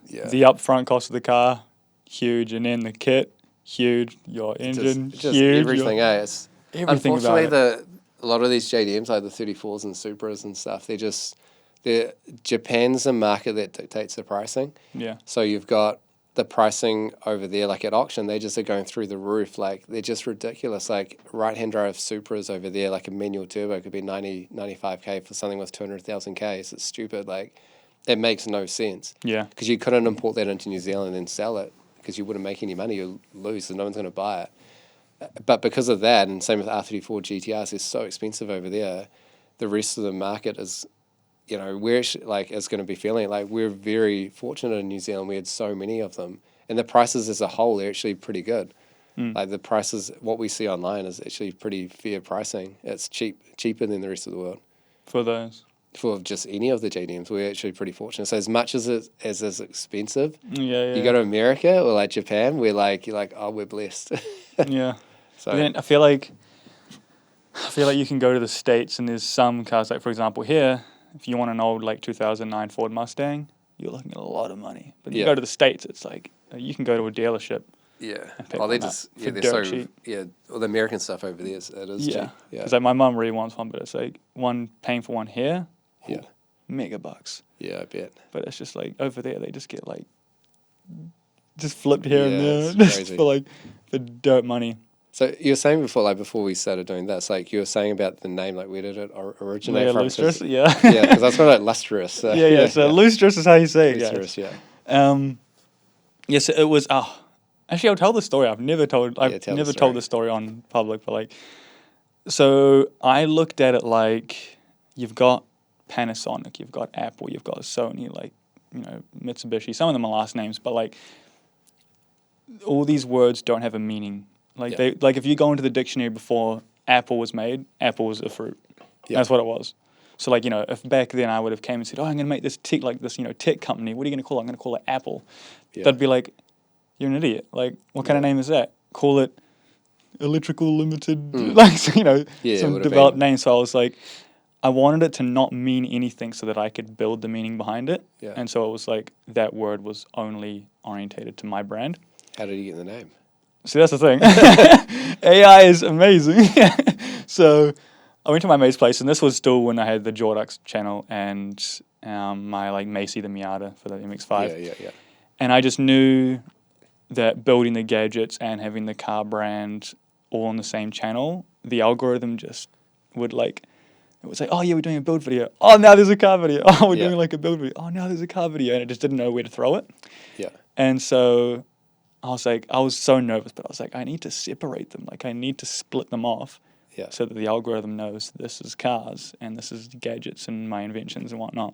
the upfront cost of the car, huge, and then the kit, huge. Your engine, just huge. Everything. Everything. Unfortunately, a lot of these JDMs, like the 34s and Supras and stuff, Japan's a market that dictates the pricing. Yeah. So you've got the pricing over there, like at auction, they just are going through the roof. Like, they're just ridiculous. Like, right-hand drive Supras over there, like a manual turbo could be 90, 95K for something with 200,000 Ks. It's stupid. Like, it makes no sense. Yeah. Because you couldn't import that into New Zealand and then sell it, because you wouldn't make any money. You'll lose, so no one's going to buy it. But because of that, and same with R34 GTRs, it's so expensive over there, the rest of the market is... You know, we're like, is going to be feeling like we're very fortunate in New Zealand. We had so many of them, and the prices as a whole, they're actually pretty good. Like, the prices, what we see online is actually pretty fair pricing. It's cheaper than the rest of the world. For those? For just any of the JDMs, we're actually pretty fortunate. So as much as it's expensive, you go to America or like Japan, you're like, oh, we're blessed. Yeah. So then I feel like you can go to the States, and there's some cars, like for example here. If you want an old, like, 2009 Ford Mustang, you're looking at a lot of money. But you go to the States, it's like, you can go to a dealership. Yeah. Oh, they're so cheap. Yeah, well, the American stuff over there, it is cheap. Yeah. Because like, my mum really wants one, but it's like paying for one here, mega bucks. Yeah, I bet. But it's just like, over there, they just get like, just flipped here and there. Just for dirt money. So you were saying before we started doing this, like you were saying about the name, like where did it originate from? Liustrous, because that's what Liustrous. So Liustrous is how you say it. Liustrous, Yes, it was. Actually, I'll tell the story. I've never told the story on public, but like, so I looked at it like you've got Panasonic, you've got Apple, you've got Sony, like, you know, Mitsubishi. Some of them are last names, but like all these words don't have a meaning. Like like if you go into the dictionary before Apple was made, apple was a fruit. That's what it was. So like, you know, if back then I would have came and said, oh, I'm going to make this tech, like this, you know, tech company. What are you going to call it? I'm going to call it Apple. They'd be like, you're an idiot. Like, what kind of name is that? Call it Electrical Limited. Like, so, you know, some developed name. So I was like, I wanted it to not mean anything so that I could build the meaning behind it. And so it was like that word was only orientated to my brand. How did you get the name? See, that's the thing. AI is amazing. So I went to my mate's place, and this was still when I had the Jordux channel and my like Macy the Miata for the MX-5. And I just knew that building the gadgets and having the car brand all on the same channel, the algorithm just would like, it was like, oh yeah, we're doing a build video. Oh, now there's a car video. Oh, we're doing like a build video. Oh, now there's a car video. And it just didn't know where to throw it. And so I was like, I was so nervous, but I was like, I need to separate them. Like I need to split them off. So that the algorithm knows this is cars and this is gadgets and my inventions and whatnot.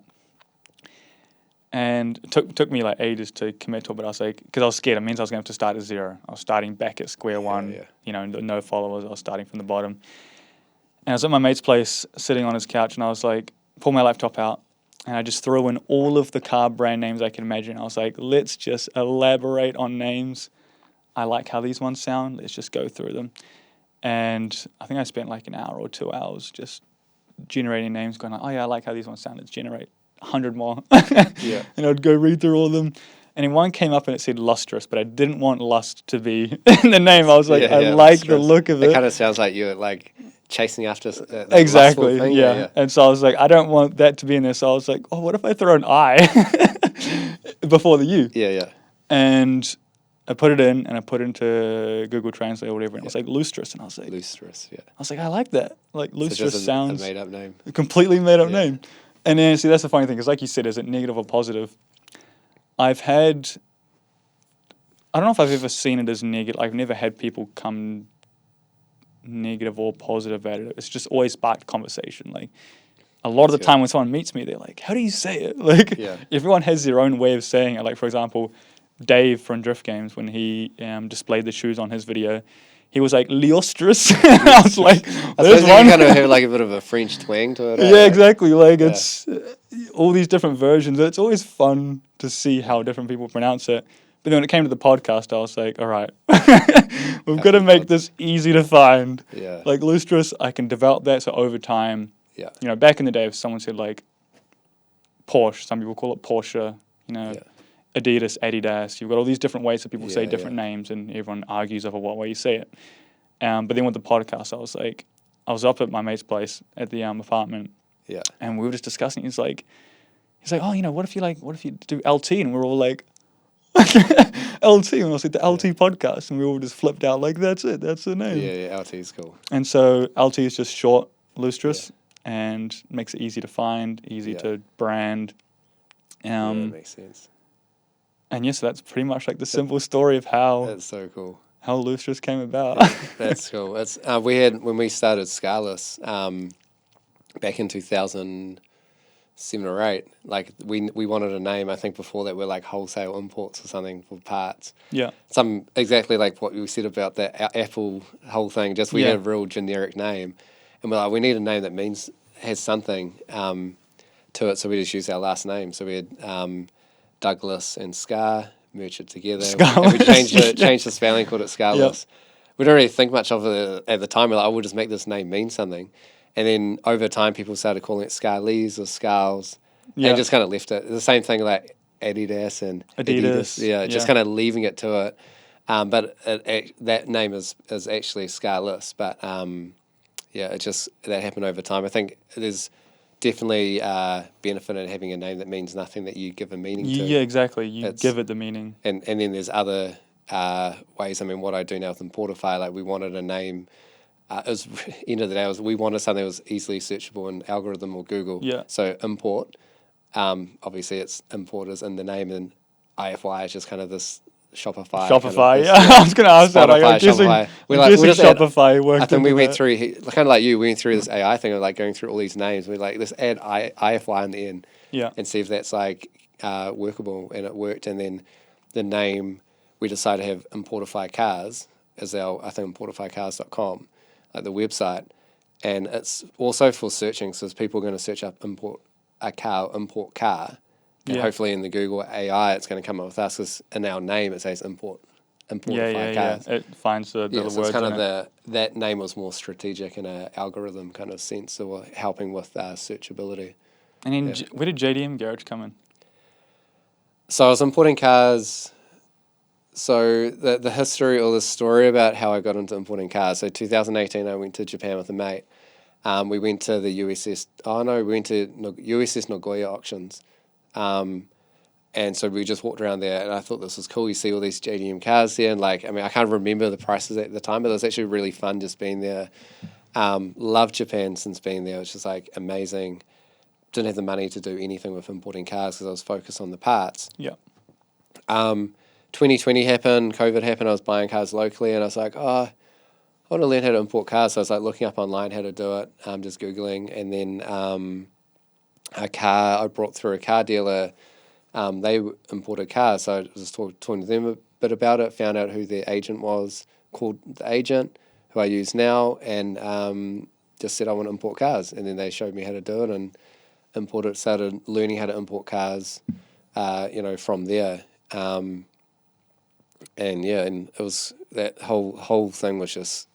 And it took me like ages to commit to it, but I was like, because I was scared. It means I was going to have to start at zero. I was starting back at square one, you know, no followers. I was starting from the bottom. And I was at my mate's place sitting on his couch, and I was like, pull my laptop out, and I just threw in all of the car brand names I could imagine. I was like, let's just elaborate on names. I like how these ones sound. Let's just go through them. And I think I spent like an hour or 2 hours just generating names, going like, oh yeah, I like how these ones sound. Let's generate 100 more. And I'd go read through all of them. And then one came up and it said Liustrous, but I didn't want lust to be in the name. I was like, I like the look of it. It kind of sounds like you're like chasing after that exactly thing. And so I was like, I don't want that to be in there. So I was like, oh, what if I throw an I before the U? And I put it in, and I put it into Google Translate or whatever, and it was like Liustrous, and I was like, Liustrous, I was like, I like that. Like Liustrous so sounds a made up name, a completely made up name. And then see, that's the funny thing, because like you said, is it negative or positive? I've had, I don't know if I've ever seen it as negative. I've never had people come negative or positive at it. It's just always sparked conversation. Like a lot of the time when someone meets me, they're like, how do you say it? Like everyone has their own way of saying it. Like for example, Dave from Drift Games, when he displayed the shoes on his video, he was like Liustrous. I was like, there's one. You kind of have like a bit of a French twang to it. Exactly. Like it's all these different versions. It's always fun to see how different people pronounce it. But then when it came to the podcast, I was like, all right, we've got to make this easy to find. Like Liustrous, I can develop that. So over time, you know, back in the day, if someone said like Porsche, some people call it Porsche, you know, Adidas, you've got all these different ways that people say different names, and everyone argues over what way you say it. But then with the podcast, I was like, I was up at my mate's place at the apartment, and we were just discussing. He's like, oh, you know, what if you do LT? And we're all like, LT, and I was like, the LT podcast, and we all just flipped out like, that's it, that's the name. LT is cool. And so LT is just short, Liustrous, and makes it easy to find, easy to brand. That makes sense. And yes, that's pretty much like the simple story of how that's so cool. How Liustrous came about. That's cool. It's we had when we started Scarles back in 2007 or 8. Like we wanted a name. I think before that we're like Wholesale Imports or something for parts. Some exactly like what you said about that Apple whole thing. Just we had a real generic name, and we're like, we need a name that has something to it. So we just used our last name. So we had Douglas and Scarr, merged it together. And we changed the spelling, called it Scarles. We don't really think much of it at the time. We're like, we'll just make this name mean something. And then over time, people started calling it Scarles or Scarles, and just kind of left it. The same thing like Adidas and Adidas. Just kind of leaving it to it. But that name is actually Scarless. But that happened over time. I think there's definitely benefit in having a name that means nothing, that you give a meaning to. Yeah, exactly. You give it the meaning. And then there's other ways. I mean, what I do now with Importify, like we wanted a name. It was end of the day, we wanted something that was easily searchable in algorithm or Google. So import, obviously it's importers in the name, and IFY is just kind of this Shopify. Shopify, yeah. I was going to ask that. Like, I'm guessing Shopify worked. I think we went through, kind of like you, we went through this AI thing of like going through all these names. We like, let's add IFY in the end. Yeah. And see if that's like workable. And it worked. And then the name, we decided to have Importify Cars as our, I think, importifycars.com, like the website. And it's also for searching. So people are going to search up import car. And hopefully in the Google AI, it's going to come up with us because in our name it says Importify Cars. Yeah. It finds the little so words. It's kind of that name was more strategic in an algorithm kind of sense, so helping with searchability. And then where did JDM Garage come in? So I was importing cars. So the history or the story about how I got into importing cars. So 2018, I went to Japan with a mate. We went to the USS Nagoya auctions. And so we just walked around there, and I thought this was cool. You see all these JDM cars there, and like, I mean, I can't remember the prices at the time, but it was actually really fun just being there. Loved Japan since being there. It was just like amazing. Didn't have the money to do anything with importing cars because I was focused on the parts. Yeah. 2020 happened, COVID happened. I was buying cars locally, and I was like, I want to learn how to import cars. So I was like looking up online how to do it, just Googling, and then a car, I brought through a car dealer. They imported cars, so I was talking to them a bit about it, found out who their agent was, called the agent, who I use now, and just said I want to import cars. And then they showed me how to do it and started learning how to import cars, from there. And it was, that whole thing was just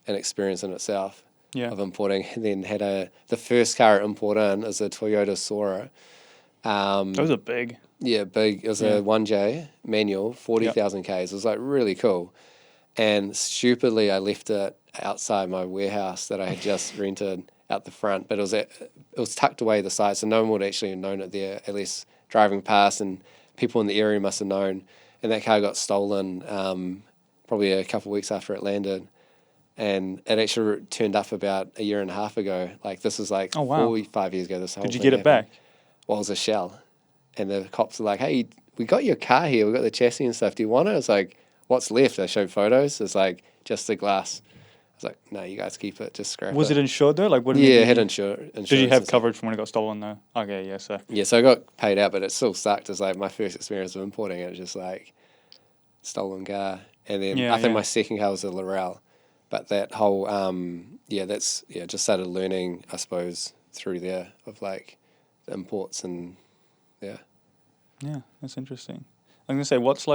an experience in itself. Yeah. Of importing, and then had the first car I import in is a Toyota Sora. Those are big. Yeah, big. It was a 1J manual, 40,000 Ks. It was like really cool. And stupidly, I left it outside my warehouse that I had just rented out the front, but it was tucked away the side, so no one would actually have known it there, at least driving past, and people in the area must have known. And that car got stolen probably a couple of weeks after it landed. And it actually turned up about a year and a half ago. Like, this was like 5 years ago. Did you get it back? Well, it was a shell. And the cops were like, hey, we got your car here. We got the chassis and stuff. Do you want it? It's like, what's left? I showed photos. It's like, just the glass. I was like, no, you guys keep it. Just scrap it. Was it insured though? Like, what? Yeah, it had insurance. Did you have coverage from when it got stolen though? Okay, yeah, so. Yeah, so I got paid out, but it still sucked. It's like my first experience of importing it. It was just like, stolen car. And then I think my second car was a Laurel. But that whole, just started learning, I suppose, through there of like imports and, yeah. Yeah, that's interesting. I'm going to say, what's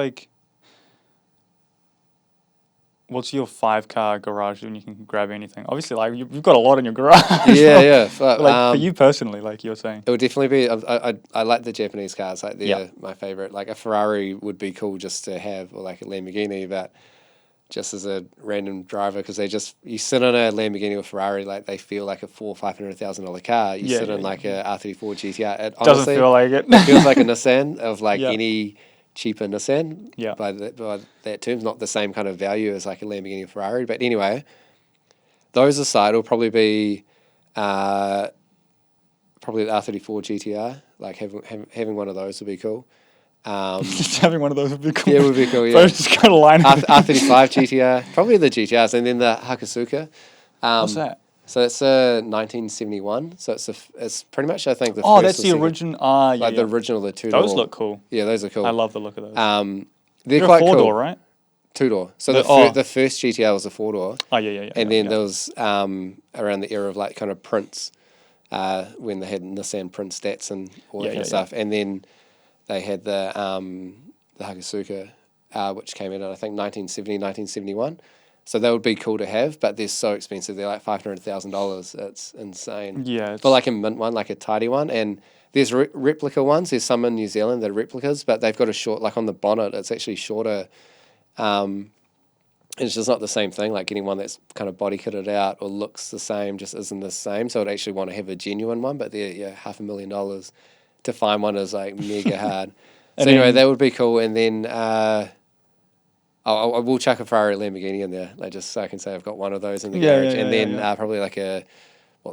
your 5-car garage when you can grab anything? Obviously, like, you've got a lot in your garage. Yeah. But like, for you personally, like you're saying. It would definitely be, I like the Japanese cars, like they're my favorite. Like a Ferrari would be cool just to have, or like a Lamborghini, but just as a random driver, because you sit in a Lamborghini or Ferrari, like they feel like a $400,000 or $500,000 car. You sit in like a R34 GTR. It doesn't feel like it. It feels like a Nissan of like any cheaper Nissan. Yeah. By that term, not the same kind of value as like a Lamborghini or Ferrari. But anyway, those aside, it'll probably be probably the R34 GTR. Like having one of those would be cool. Just having one of those would be cool. Yeah, it would be cool, yeah. First, just kind of line R35 GTR, probably the GTRs, and then the Hakusuka. What's that? So it's a 1971. So it's pretty much, I think, the first. Oh, that's the original. The original, the two-door. Those look cool. Yeah, those are cool. I love the look of those. They're quite cool. 4-door, right? 2-door. So the first GTR was a 4-door. Oh, yeah. And then there was around the era of like kind of Prince, when they had Nissan Prince stats and all that kind of stuff. And then they had the Hakusuka, which came in, I think, 1970, 1971. So that would be cool to have, but they're so expensive. They're like $500,000. It's insane. Yeah. But like a mint one, like a tidy one. And there's replica ones. There's some in New Zealand that are replicas, but they've got a short, like on the bonnet, it's actually shorter. It's just not the same thing, like getting one that's kind of body kitted out or looks the same just isn't the same. So I'd actually want to have a genuine one, but they're $500,000. To find one is like mega hard. So anyway, that would be cool. And then I will chuck a Ferrari Lamborghini in there, like just so I can say I've got one of those in the garage. And then probably like the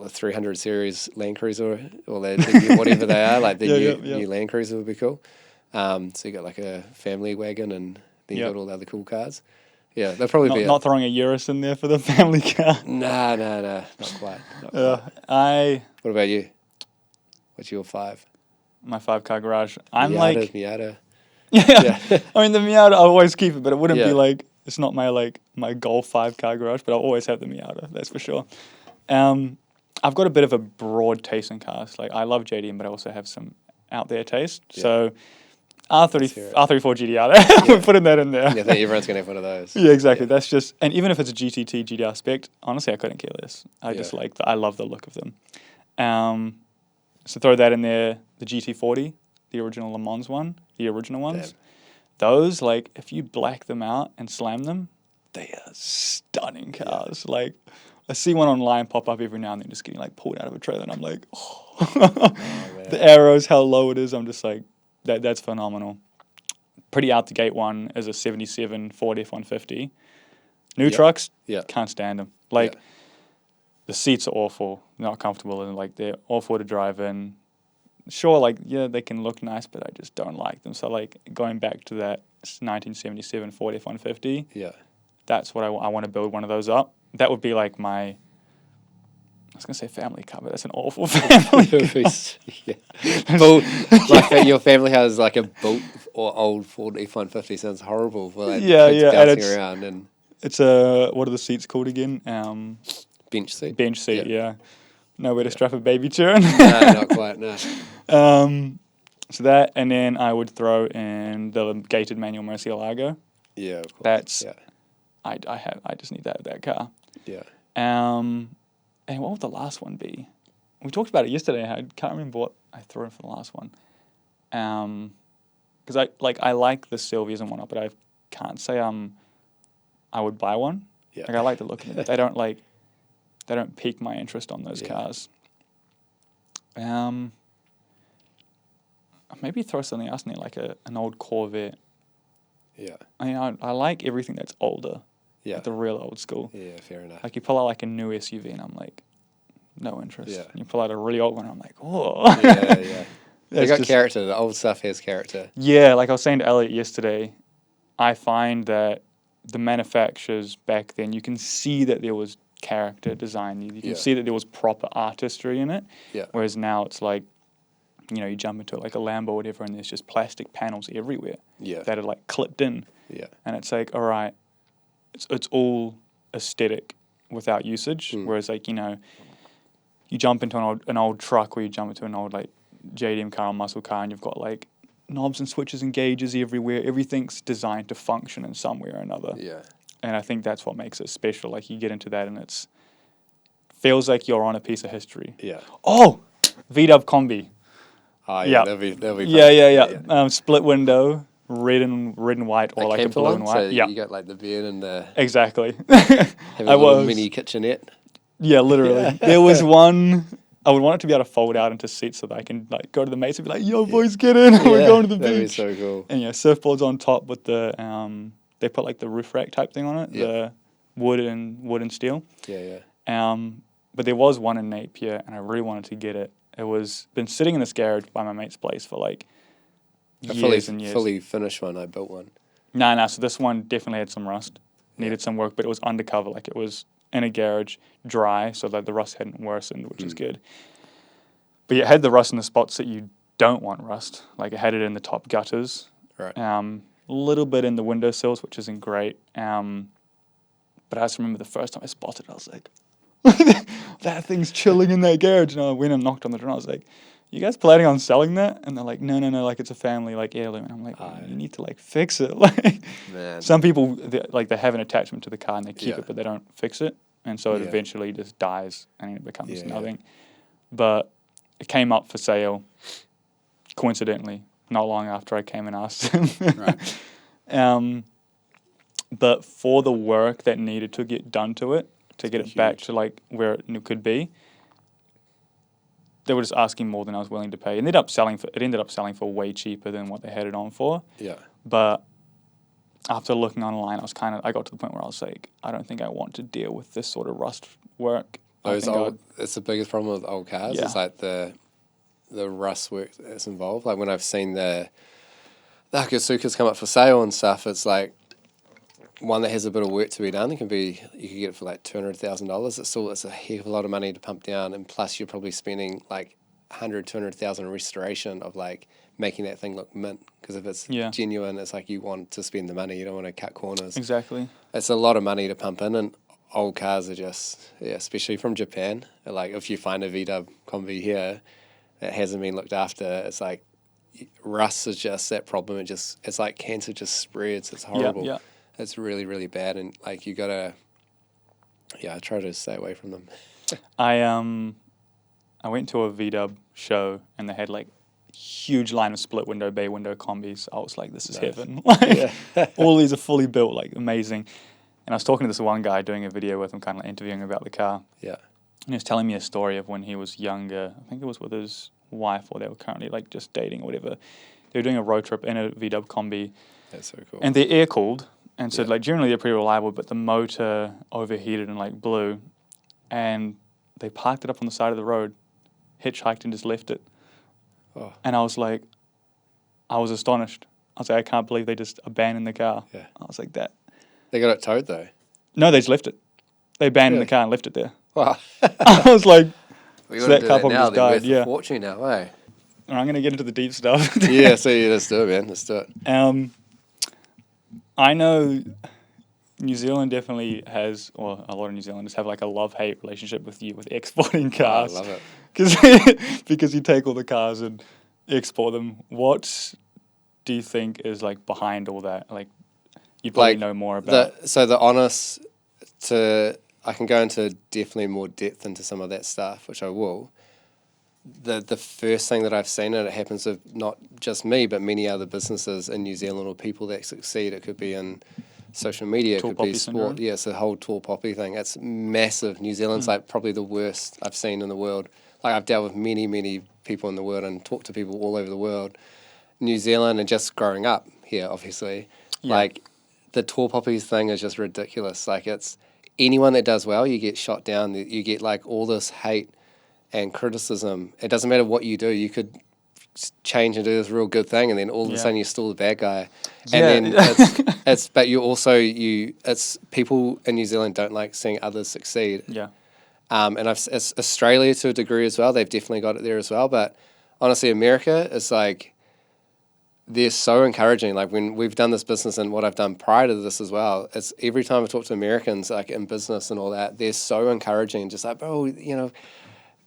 300 series Land Cruiser or whatever they are, like the new Land Cruiser would be cool. So you got like a family wagon and Then you got all the other cool cars. Yeah, they'll probably be not throwing a Urus in there for the family car. Nah, not quite. Not quite. What about you? What's your 5? My 5-car garage. I'm Miata. Yeah. I mean, the Miata, I'll always keep it, but it wouldn't be like, it's not my goal 5-car garage, but I'll always have the Miata, that's for sure. I've got a bit of a broad taste in cars. Like, I love JDM, but I also have some out there taste. Yeah. So, R34 GTR, we're putting that in there. Yeah, I think everyone's going to have one of those. Yeah, exactly. That's just, and even if it's a GTT, GTR spec, honestly, I couldn't care less. I just I love the look of them. So throw that in there, the GT40, the original Le Mans one, the original ones. Damn. Those, like, if you black them out and slam them, they are stunning cars. Yeah. Like, I see one online pop up every now and then just getting, like, pulled out of a trailer, and I'm like, the arrows, how low it is, I'm just like, that's phenomenal. Pretty out the gate one is a 77 Ford F-150. New trucks, can't stand them. Like, the seats are awful, not comfortable, and, like, they're awful to drive in. Sure, like, they can look nice, but I just don't like them. So, like, going back to that 1977 Ford F-150, that's what I want to build one of those up. That would be, like, I was going to say family car, but that's an awful family car. Your family has, like, a built or old Ford F-150. Sounds horrible for, like, kids bouncing around. And it's a, what are the seats called again? Bench seat. Bench seat, Nowhere to strap a baby chair in. No, not quite, no. So that, and then I would throw in the gated manual Murcielago. Yeah, of course. That's, I just need that car. Yeah. And what would the last one be? We talked about it yesterday. I can't remember what I threw in for the last one. Because I like the Silvias and whatnot, but I can't say I would buy one. Yeah. Like, I like the look of them. They don't pique my interest on those cars. Maybe throw something else in there, like an old Corvette. Yeah. I mean, I like everything that's older. Yeah. Like the real old school. Yeah, fair enough. Like, you pull out, like, a new SUV, and I'm like, no interest. Yeah. And you pull out a really old one, and I'm like, oh. Yeah. They got character. The old stuff has character. Yeah, like I was saying to Elliot yesterday, I find that the manufacturers back then, you can see that there was character design. You can see that there was proper artistry in it. Yeah. Whereas now it's like, you jump into like a Lambo or whatever, and there's just plastic panels everywhere that are like clipped in. Yeah. And it's like, all right, it's all aesthetic without usage. Whereas, like, you jump into an old truck, or you jump into an old like JDM car or muscle car, and you've got like knobs and switches and gauges everywhere. Everything's designed to function in some way or another. Yeah. And I think that's what makes it special. Like, you get into that, and it's feels like you're on a piece of history. Yeah. Oh, VW Combi. Oh yeah, that'll be fun. Yeah. Split window, red and white, or like a blue and white. So you got like the bed and the exactly. Have a little mini kitchenette. Yeah, literally. Yeah. There was one. I would want it to be able to fold out into seats so that I can like go to the mates and be like, "Yo, boys, get in! We're going to the beach." That'd be so cool. And surfboards on top with the they put like the roof rack type thing on it, the wood and steel. Yeah. But there was one in Napier, and I really wanted to get it. It was been sitting in this garage by my mate's place for like years and years. Fully finished one. I built one. No. So this one definitely had some rust, needed some work, but it was undercover. Like, it was in a garage, dry, so that the rust hadn't worsened, which is good. But it had the rust in the spots that you don't want rust. Like, it had it in the top gutters. Right. A little bit in the windowsills, which isn't great. But I just remember the first time I spotted it, I was like, that thing's chilling in that garage. And I went and knocked on the door, and I was like, you guys planning on selling that? And they're like, no, like, it's a family, like, heirloom. And I'm like, you need to, like, fix it. Like, some people, they have an attachment to the car and they keep it, but they don't fix it. And so it eventually just dies and it becomes nothing. But it came up for sale, coincidentally, not long after I came and asked him. Right. But for the work that needed to get done to it, to get it back to like where it could be, they were just asking more than I was willing to pay. It ended up selling for way cheaper than what they had it on for. Yeah. But after looking online, I got to the point where I was like, I don't think I want to deal with this sort of rust work. It's the biggest problem with old cars. Yeah. It's like the rust work that's involved. Like, when I've seen the the Hakusukas come up for sale and stuff, it's like one that has a bit of work to be done. You could get it for like $200,000. It's a heck of a lot of money to pump down, and plus you're probably spending like 200,000 restoration of like making that thing look mint. Because if it's genuine, it's like you want to spend the money. You don't want to cut corners. Exactly. It's a lot of money to pump in, and old cars are just, especially from Japan. Like if you find a VW Combi here that hasn't been looked after, it's like rust is just that problem. It's like cancer just spreads. It's horrible. Yeah. It's really, really bad, and like you gotta, I try to stay away from them. I went to a VW show and they had like huge line of split window, bay window combis. I was like, this is heaven. Like all these are fully built, like amazing. And I was talking to this one guy doing a video with him, kind of like interviewing about the car. Yeah. And he was telling me a story of when he was younger. I think it was with his wife, or they were currently like just dating or whatever. They were doing a road trip in a VW combi. That's so cool. And they're air cooled. And so like generally they're pretty reliable, but the motor overheated and like blew. And they parked it up on the side of the road, hitchhiked and just left it. Oh. And I was astonished. I was like, I can't believe they just abandoned the car. Yeah. I was like, that. They got it towed though? No, they just left it. They abandoned the car and left it there. Wow. I was like, so that car probably just died. Yeah. A fortune now, eh? I'm going to get into the deep stuff. Let's do it, man. Let's do it. I know New Zealand definitely has, or a lot of New Zealanders have like a love-hate relationship with you with exporting cars. I love it. Because you take all the cars and export them. What do you think is like behind all that? Like you probably know more about. I can go into definitely more depth into some of that stuff, which I will. The first thing that I've seen, and it happens with not just me, but many other businesses in New Zealand or people that succeed. It could be in social media, it could be sport. Syndrome. Yeah, it's the whole tall poppy thing. It's massive. New Zealand's like probably the worst I've seen in the world. Like I've dealt with many, many people in the world and talked to people all over the world. New Zealand, and just growing up here, obviously, like the tall poppies thing is just ridiculous. Like it's anyone that does well, you get shot down. You get like all this hate and criticism. It doesn't matter what you do. You could change and do this real good thing, and then all of a sudden you're still the bad guy. And then it's people in New Zealand don't like seeing others succeed. Yeah. And it's Australia to a degree as well. They've definitely got it there as well. But honestly, America is like, they're so encouraging. Like when we've done this business and what I've done prior to this as well, it's every time I talk to Americans like in business and all that, they're so encouraging. Just like, bro,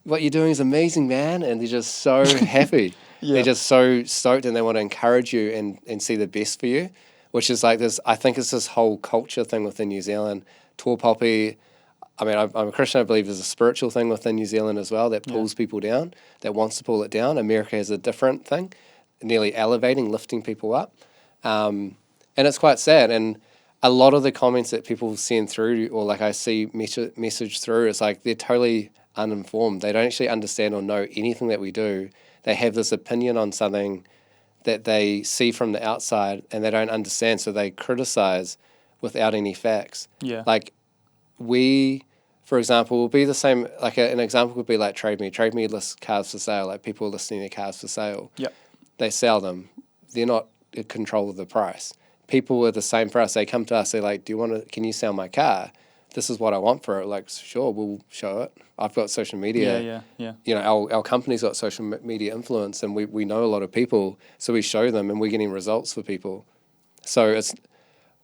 what you're doing is amazing, man. And they're just so happy. They're just so stoked, and they want to encourage you and see the best for you, which is like this. I think it's this whole culture thing within New Zealand. Tall poppy. I mean, I'm a Christian. I believe there's a spiritual thing within New Zealand as well that pulls people down, that wants to pull it down. America has a different thing, nearly elevating, lifting people up. And it's quite sad. And a lot of the comments that people send through, or like I see message through, it's like they're totally uninformed. They don't actually understand or know anything that we do. They have this opinion on something that they see from the outside and they don't understand, so they criticize without any facts. Yeah. Like we, for example, will be the same, like an example would be like Trade Me. Trade Me lists cars for sale, like people listing their cars for sale. Yep. They sell them. They're not in control of the price. People are the same for us. They come to us, they're like, can you sell my car? This is what I want for it. Like, sure, we'll show it. I've got social media. Yeah. Our company's got social media influence, and we know a lot of people, so we show them, and we're getting results for people. So if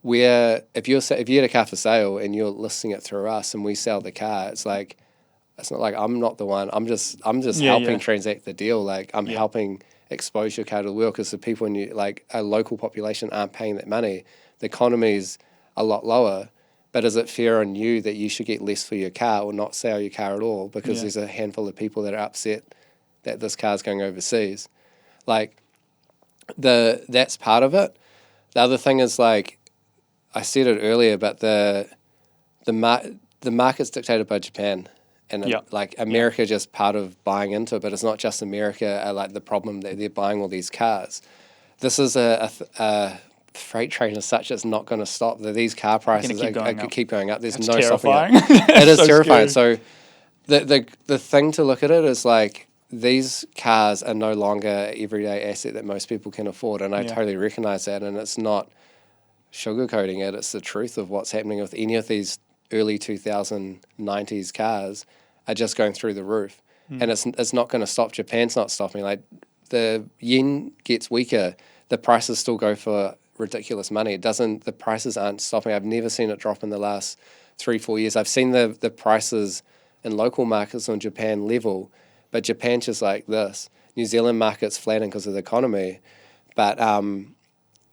you had a car for sale and you're listing it through us, and we sell the car, it's like, it's not like I'm not the one. I'm just helping transact the deal. Like I'm helping expose your car to the world, because the people in a local population aren't paying that money. The economy's a lot lower. But is it fair on you that you should get less for your car or not sell your car at all because there's a handful of people that are upset that this car's going overseas? Like, that's part of it. The other thing is, like, I said it earlier, but the market's dictated by Japan. And America just part of buying into it, but it's not just America like the problem that they're buying all these cars. This is a freight train as such. It's not going to stop. These car prices keep going up. There's no stopping it. It is so terrifying. Scary. So the thing to look at it is like, these cars are no longer an everyday asset that most people can afford, and I totally recognize that, and it's not sugarcoating it, it's the truth of what's happening with any of these early 2090s cars are just going through the roof. And it's not going to stop. Japan's not stopping. Like, the yen gets weaker, the prices still go for ridiculous money. The prices aren't stopping. I've never seen it drop in the last 3-4 years. I've seen the prices in local markets on Japan level, but Japan's just like this. New Zealand market's flattening because of the economy, but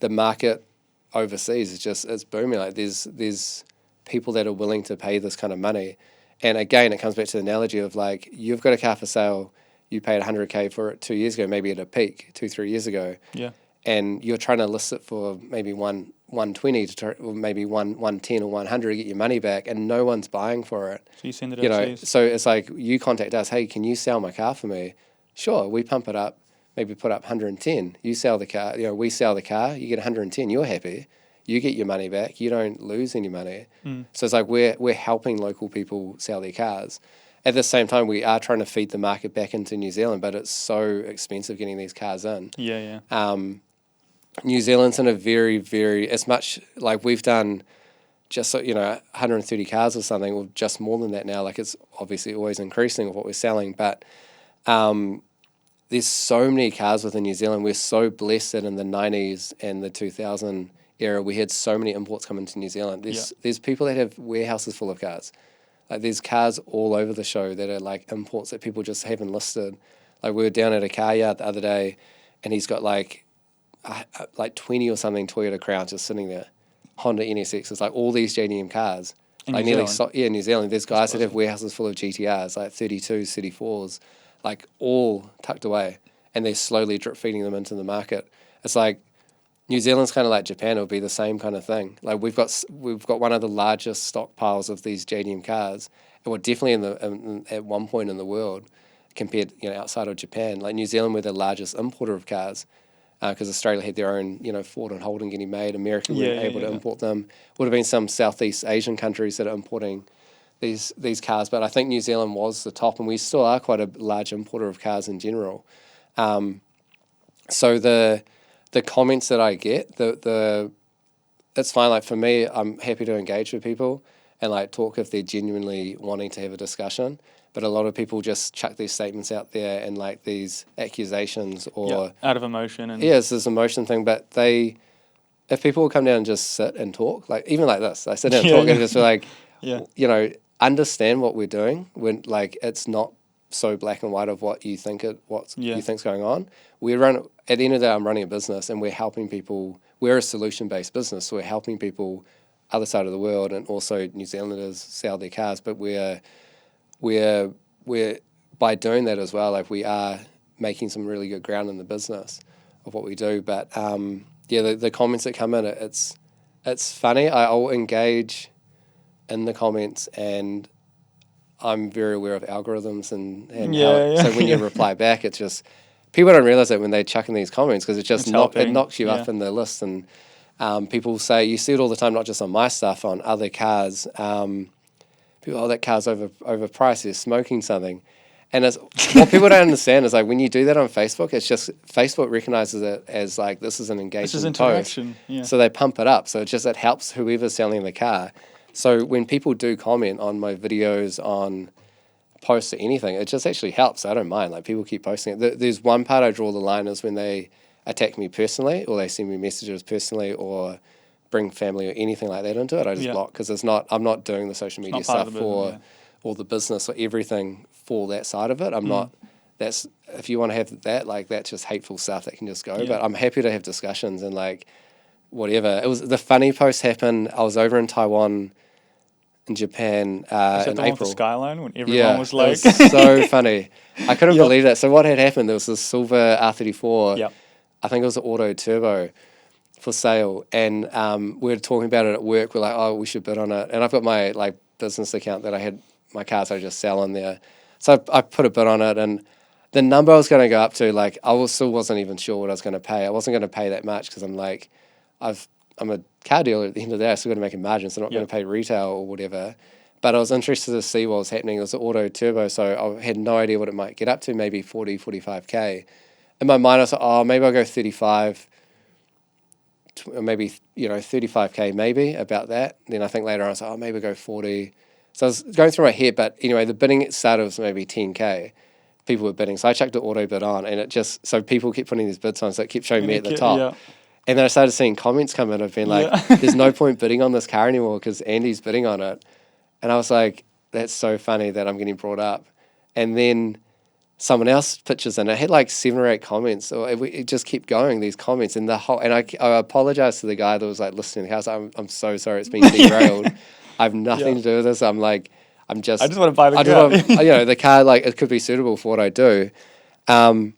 the market overseas it's booming. Like, there's people that are willing to pay this kind of money. And again, it comes back to the analogy of, like, you've got a car for sale, you paid $100K for it 2 years ago, maybe at a peak 2-3 years ago. Yeah. And you're trying to list it for maybe 120 or maybe 110 or 100 to get your money back, and no one's buying for it. So you send it overseas. So it's like, you contact us, hey, can you sell my car for me? Sure, we pump it up, maybe put up 110. You sell the car, we sell the car, you get 110, you're happy. You get your money back. You don't lose any money. So it's like we're helping local people sell their cars. At the same time, we are trying to feed the market back into New Zealand, but it's so expensive getting these cars in. New Zealand's in a very, very, as much, like, we've done just 130 cars or something, or just more than that now. Like, it's obviously always increasing of what we're selling, but there's so many cars within New Zealand. We're so blessed that in the 90s and the 2000 era, we had so many imports come into New Zealand. There's people that have warehouses full of cars. Like, there's cars all over the show that are like imports that people just haven't listed. Like, we were down at a car yard the other day, and he's got like 20 or something Toyota Crowns just sitting there. Honda NSXs, like all these JDM cars. In like New Zealand? New Zealand. There's guys that have warehouses full of GTRs, like 32s, 34s, like all tucked away, and they're slowly drip feeding them into the market. It's like, New Zealand's kind of like Japan. It'll be the same kind of thing. Like, we've got one of the largest stockpiles of these JDM cars, and we're definitely at one point in the world, compared outside of Japan. Like, New Zealand, we're the largest importer of cars, because Australia had their own Ford and Holden getting made. America weren't able to import them. Would have been some Southeast Asian countries that are importing these cars, but I think New Zealand was the top, and we still are quite a large importer of cars in general. So the comments that I get, it's fine. Like, for me, I'm happy to engage with people and like talk if they're genuinely wanting to have a discussion. But a lot of people just chuck these statements out there and like these accusations or out of emotion. And it's this emotion thing. But if people will come down and just sit and talk, like even like this, I sit down and talk and just be like, understand what we're doing when like it's not so black and white of what you think you think's going on. At the end of the day, I'm running a business, and we're helping people. We're a solution-based business, so we're helping people other side of the world, and also New Zealanders sell their cars. But we're by doing that as well, like, we are making some really good ground in the business of what we do. But the comments that come in, it's funny. I'll engage in the comments, and I'm very aware of algorithms and how so when you reply back, it's just, people don't realize that when they chuck in these comments, because it just it knocks you up in the list. And people say, you see it all the time, not just on my stuff, on other cars. People, that car's overpriced, they're smoking something. And what people don't understand is, like, when you do that on Facebook, it's just Facebook recognizes it as like, this is an engagement this is interaction. post. So they pump it up. So it helps whoever's selling the car. So when people do comment on my videos, on posts or anything, it just actually helps. I don't mind. Like, people keep posting it. There's one part I draw the line is when they attack me personally, or they send me messages personally, or bring family or anything like that into it. I just block, because I'm not doing the social media stuff for all the business or everything for that side of it. I'm not. That's, if you want to have that, like, that's just hateful stuff that can just go. But I'm happy to have discussions and like whatever. It was the funny post happened. I was over in Taiwan, in Japan, in the April. The Skyline, when everyone was like, it was so funny. I couldn't believe that. So what had happened? There was this silver R34. I think it was an auto turbo for sale, and we were talking about it at work. We're like, oh, we should bid on it. And I've got my like business account that I had my cars I just sell on there. So I put a bid on it, and the number I was going to go up to, like, still wasn't even sure what I was going to pay. I wasn't going to pay that much, because I'm like, I'm a car dealer at the end of the day. I still got to make a margin, so I'm not going to pay retail or whatever. But I was interested to see what was happening. It was an auto turbo, so I had no idea what it might get up to, maybe 40, 45K. In my mind, I was like, oh, maybe I'll go 35, maybe, 35K, maybe, about that. Then I think later on, I was like, oh, maybe I'll go 40. So I was going through my head, but anyway, the bidding started was maybe 10K. People were bidding. So I chucked the auto bid on, and so people kept putting these bids on, so it kept showing me at the top. Yeah. And then I started seeing comments come in of being like, there's no point bidding on this car anymore because Andy's bidding on it. And I was like, that's so funny that I'm getting brought up. And then someone else pitches in. It had like 7 or 8 comments. So it just kept going, these comments. And I apologized to the guy that was like listening to the house. I'm so sorry it's been derailed. I have nothing to do with this. I just want to buy the car. The car, like, it could be suitable for what I do. And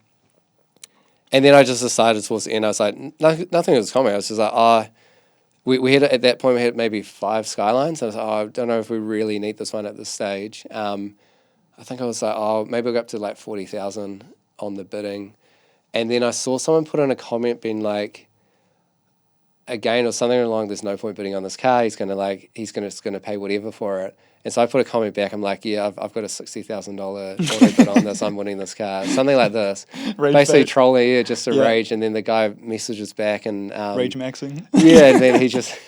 then I just decided towards the end, I was like, nothing was coming. I was just like, we had, at that point, we had maybe 5 Skylines. I was like, I don't know if we really need this one at this stage. I think I was like, maybe I'll go up to like 40,000 on the bidding. And then I saw someone put in a comment being like, again, or something along, there's no point bidding on this car. He's gonna pay whatever for it. And so I put a comment back. I'm like, yeah, I've got a $60,000 auto bid on this. I'm winning this car. Something like this. Basically trolling, just a rage. And then the guy messages back and rage maxing. Yeah, and then he just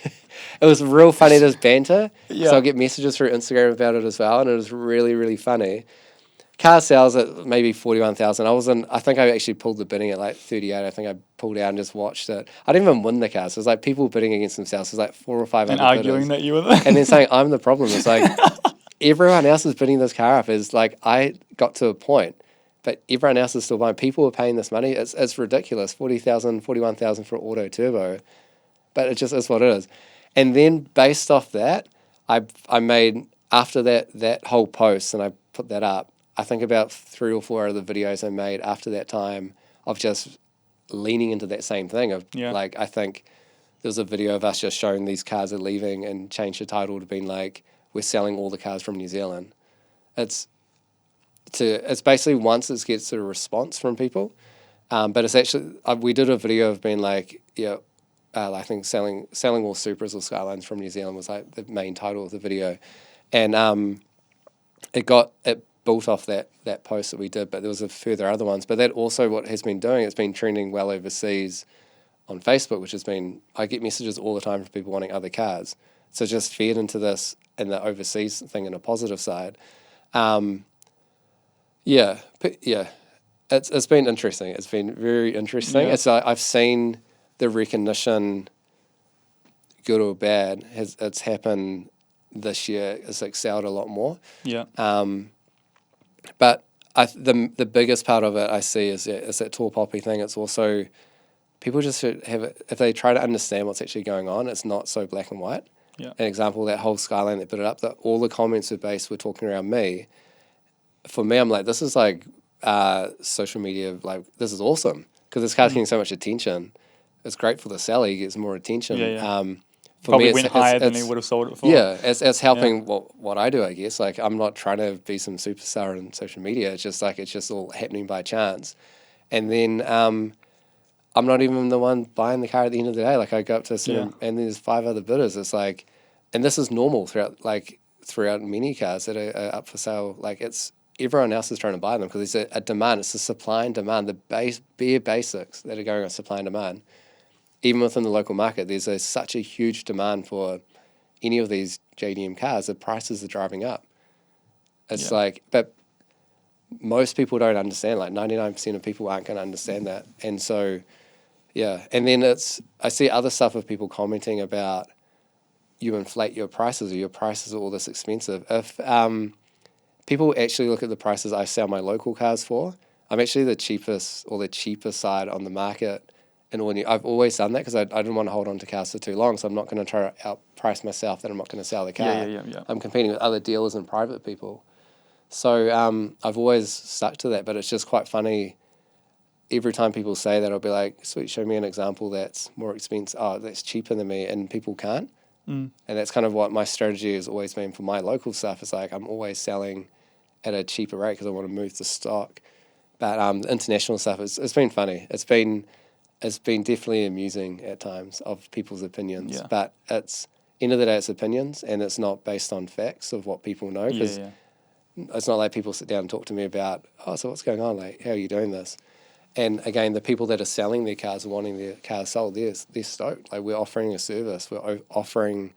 it was real funny, this banter. Yeah. So I get messages through Instagram about it as well, and it was really, really funny. Car sales at maybe 41,000. I think I actually pulled the bidding at like 38. I think I pulled out and just watched it. I didn't even win the car. So it was like people bidding against themselves. It was like 4 or 5 and other arguing bidders. That you were there. And then saying I'm the problem. It's like everyone else is bidding this car up. Is like I got to a point, but everyone else is still buying. People are paying this money. It's ridiculous. 40,000, 41,000 for an auto turbo, but it just is what it is. And then based off that, I made, after that whole post, and I put that up, I think about 3 or 4 other videos I made after that time of just leaning into that same thing of like, I think there was a video of us just showing these cars are leaving and changed the title to being like, we're selling all the cars from New Zealand. It's basically once it gets a response from people, but it's actually, we did a video of being like, I think selling all Supras or Skylines from New Zealand was like the main title of the video. And it built off that post that we did, but there was a further other ones. But that also what has been doing, it's been trending well overseas on Facebook, which has been, I get messages all the time from people wanting other cars. So just fed into this and the overseas thing in a positive side. It's been interesting. It's been very interesting. It's I've seen the recognition, good or bad, it's happened this year. It's excelled a lot more. Yeah. But the biggest part of it I see is that tall poppy thing. It's also people just have it, if they try to understand what's actually going on, it's not so black and white. Yeah. An example, that whole Skyline that put it up, that all the comments were talking around me. For me, I'm like, this is like social media, like this is awesome because this car's getting so much attention. It's great for the seller; he gets more attention. For probably me, went higher than he would have sold it for. Yeah, it's helping what I do, I guess. Like, I'm not trying to be some superstar on social media. It's just all happening by chance. And then I'm not even the one buying the car at the end of the day. Like, I go up to and there's 5 other bidders. It's like, and this is normal throughout many cars that are up for sale. Like, it's everyone else is trying to buy them because there's a demand. It's a supply and demand. The bare basics that are going on supply and demand. Even within the local market, there's such a huge demand for any of these JDM cars. The prices are driving up. It's like, but most people don't understand. Like 99% of people aren't going to understand that. And so, and then I see other stuff of people commenting about you inflate your prices or your prices are all this expensive. If people actually look at the prices I sell my local cars for, I'm actually the cheapest or the cheaper side on the market. And I've always done that because I didn't want to hold on to cars for too long, so I'm not going to try to outprice myself that I'm not going to sell the car. Yeah. I'm competing with other dealers and private people. So I've always stuck to that, but it's just quite funny. Every time people say that, I'll be like, sweet, show me an example that's more expensive, that's cheaper than me, and people can't. And that's kind of what my strategy has always been for my local stuff. It's like I'm always selling at a cheaper rate because I want to move the stock. But the international stuff, it's been funny. It's been definitely amusing at times of people's opinions, but end of the day, it's opinions, and it's not based on facts of what people know. Because it's not like people sit down and talk to me about, oh, so what's going on? Like, how are you doing this? And again, the people that are selling their cars and wanting their cars sold, they're stoked. Like, we're offering a service. We're offering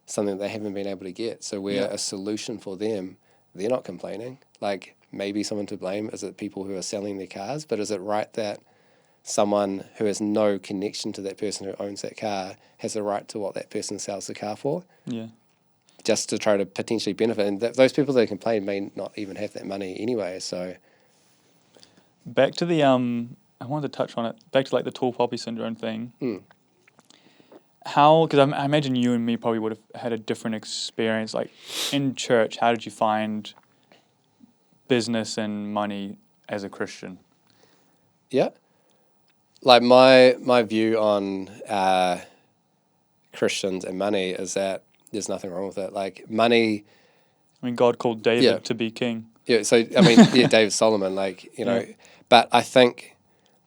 something they haven't been able to get. So we're a solution for them. They're not complaining. Like, maybe someone to blame is it people who are selling their cars, but is it right that someone who has no connection to that person who owns that car has a right to what that person sells the car for? Yeah. Just to try to potentially benefit. And those people that complain may not even have that money anyway, so... Back to the, I wanted to touch on it, back to like the tall poppy syndrome thing. How, because I imagine you and me probably would have had a different experience. Like, in church, how did you find business and money as a Christian? Yeah. Like, my view on Christians and money is that there's nothing wrong with it. Like, money... I mean, God called David to be king. Yeah, so, I mean, David Solomon, like, you know... Yeah. But I think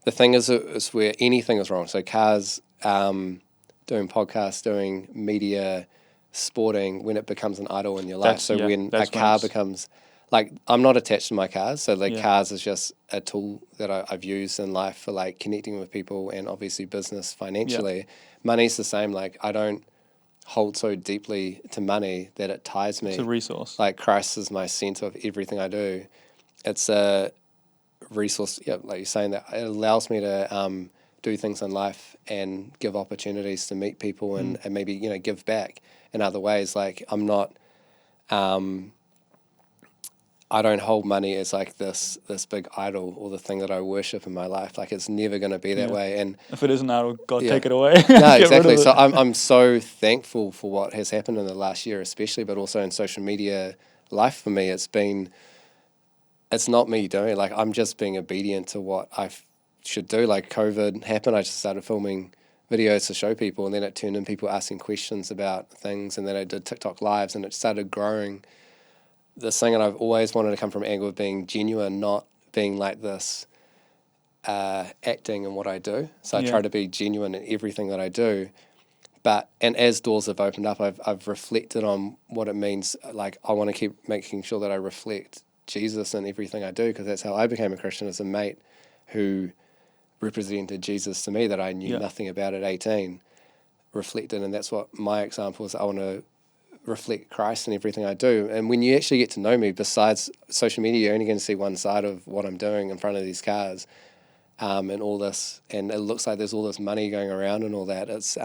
the thing is where anything is wrong. So cars, doing podcasts, doing media, sporting, when it becomes an idol in your life. When a car becomes... Like, I'm not attached to my cars, so like cars is just a tool that I've used in life for like connecting with people and obviously business financially. Yeah. Money's the same. Like, I don't hold so deeply to money that it ties me. It's a resource. Like, Christ is my center of everything I do. It's a resource, like you're saying, that it allows me to do things in life and give opportunities to meet people and maybe, you know, give back in other ways. Like, I'm not, I don't hold money as like this big idol or the thing that I worship in my life. Like, it's never going to be that way. And if it is an idol, God, take it away. No, exactly. So I'm so thankful for what has happened in the last year, especially, but also in social media life for me. It's not me doing it. Like, I'm just being obedient to what I should do. Like, COVID happened, I just started filming videos to show people, and then it turned into people asking questions about things, and then I did TikTok lives, and it started growing. This thing, and I've always wanted to come from an angle of being genuine, not being like this acting in what I do. So I try to be genuine in everything that I do. And as doors have opened up, I've reflected on what it means. Like, I want to keep making sure that I reflect Jesus in everything I do, because that's how I became a Christian, as a mate who represented Jesus to me that I knew nothing about at 18, reflected, and that's what my example is. I want to reflect Christ in everything I do. And when you actually get to know me, besides social media, you're only going to see one side of what I'm doing in front of these cars, and all this, and it looks like there's all this money going around and all that. It's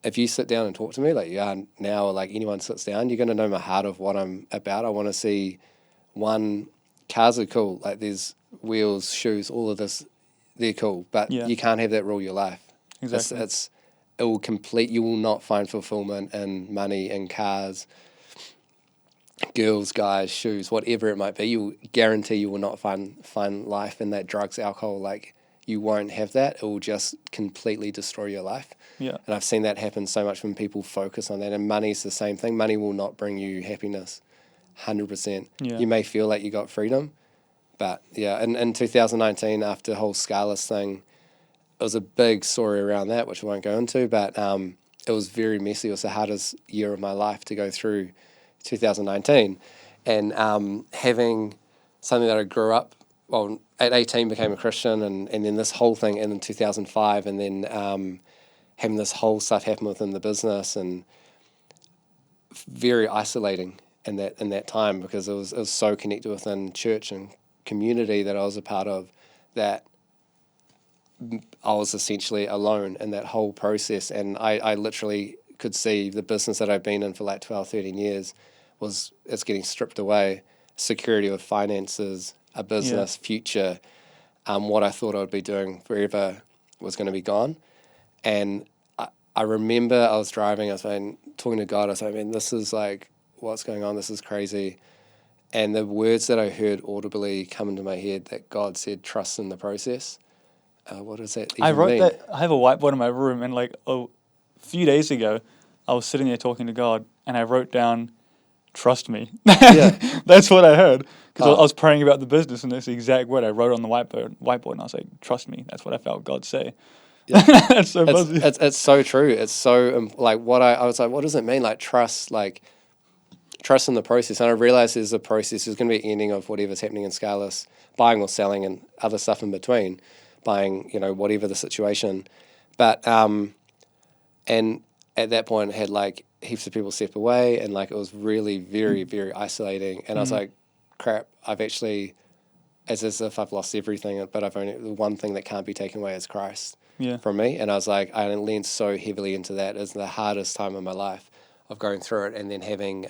if you sit down and talk to me like you are now, or like anyone sits down, you're going to know my heart of what I'm about. I want to see, cars are cool. Like, there's wheels, shoes, all of this, they're cool. But you can't have that rule your life. Exactly. You will not find fulfillment in money, in cars, girls, guys, shoes, whatever it might be. You guarantee you will not find life in that. Drugs, alcohol, like, you won't have that. It will just completely destroy your life. Yeah. And I've seen that happen so much when people focus on that. And money's the same thing. Money will not bring you happiness, 100%. Yeah. You may feel like you got freedom, but in 2019, after the whole Scarles thing, it was a big story around that, which I won't go into, but it was very messy. It was the hardest year of my life to go through 2019. And having something that I grew up, well, at 18 became a Christian, and then this whole thing in 2005, and then having this whole stuff happen within the business, and very isolating in that time, because it was so connected within church and community that I was a part of, that I was essentially alone in that whole process. And I literally could see the business that I've been in for like 12, 13 years it's getting stripped away. Security of finances, a business, future, what I thought I would be doing forever was going to be gone. And I remember I was driving, I was talking to God, I was like, man, this is like, what's going on? This is crazy. And the words that I heard audibly come into my head, that God said, trust in the process. What does that even I wrote mean? that. I have a whiteboard in my room, and like a few days ago, I was sitting there talking to God, and I wrote down, trust me. Yeah. That's what I heard. Because I was praying about the business, and that's the exact word I wrote on the whiteboard, and I was like, trust me. That's what I felt God say. That's so buzzy. It's so true. It's so like I was like, what does it mean? Like trust in the process. And I realized there's a process. There's going to be an ending of whatever's happening in Scarles, buying or selling, and other stuff in between, buying, whatever the situation. But and at that point, I had like heaps of people step away, and like it was really very, very isolating. And I was like, crap, I've actually, as if I've lost everything, but the one thing that can't be taken away is Christ from me. And I was like, I leaned so heavily into that. It's the hardest time of my life of going through it, and then having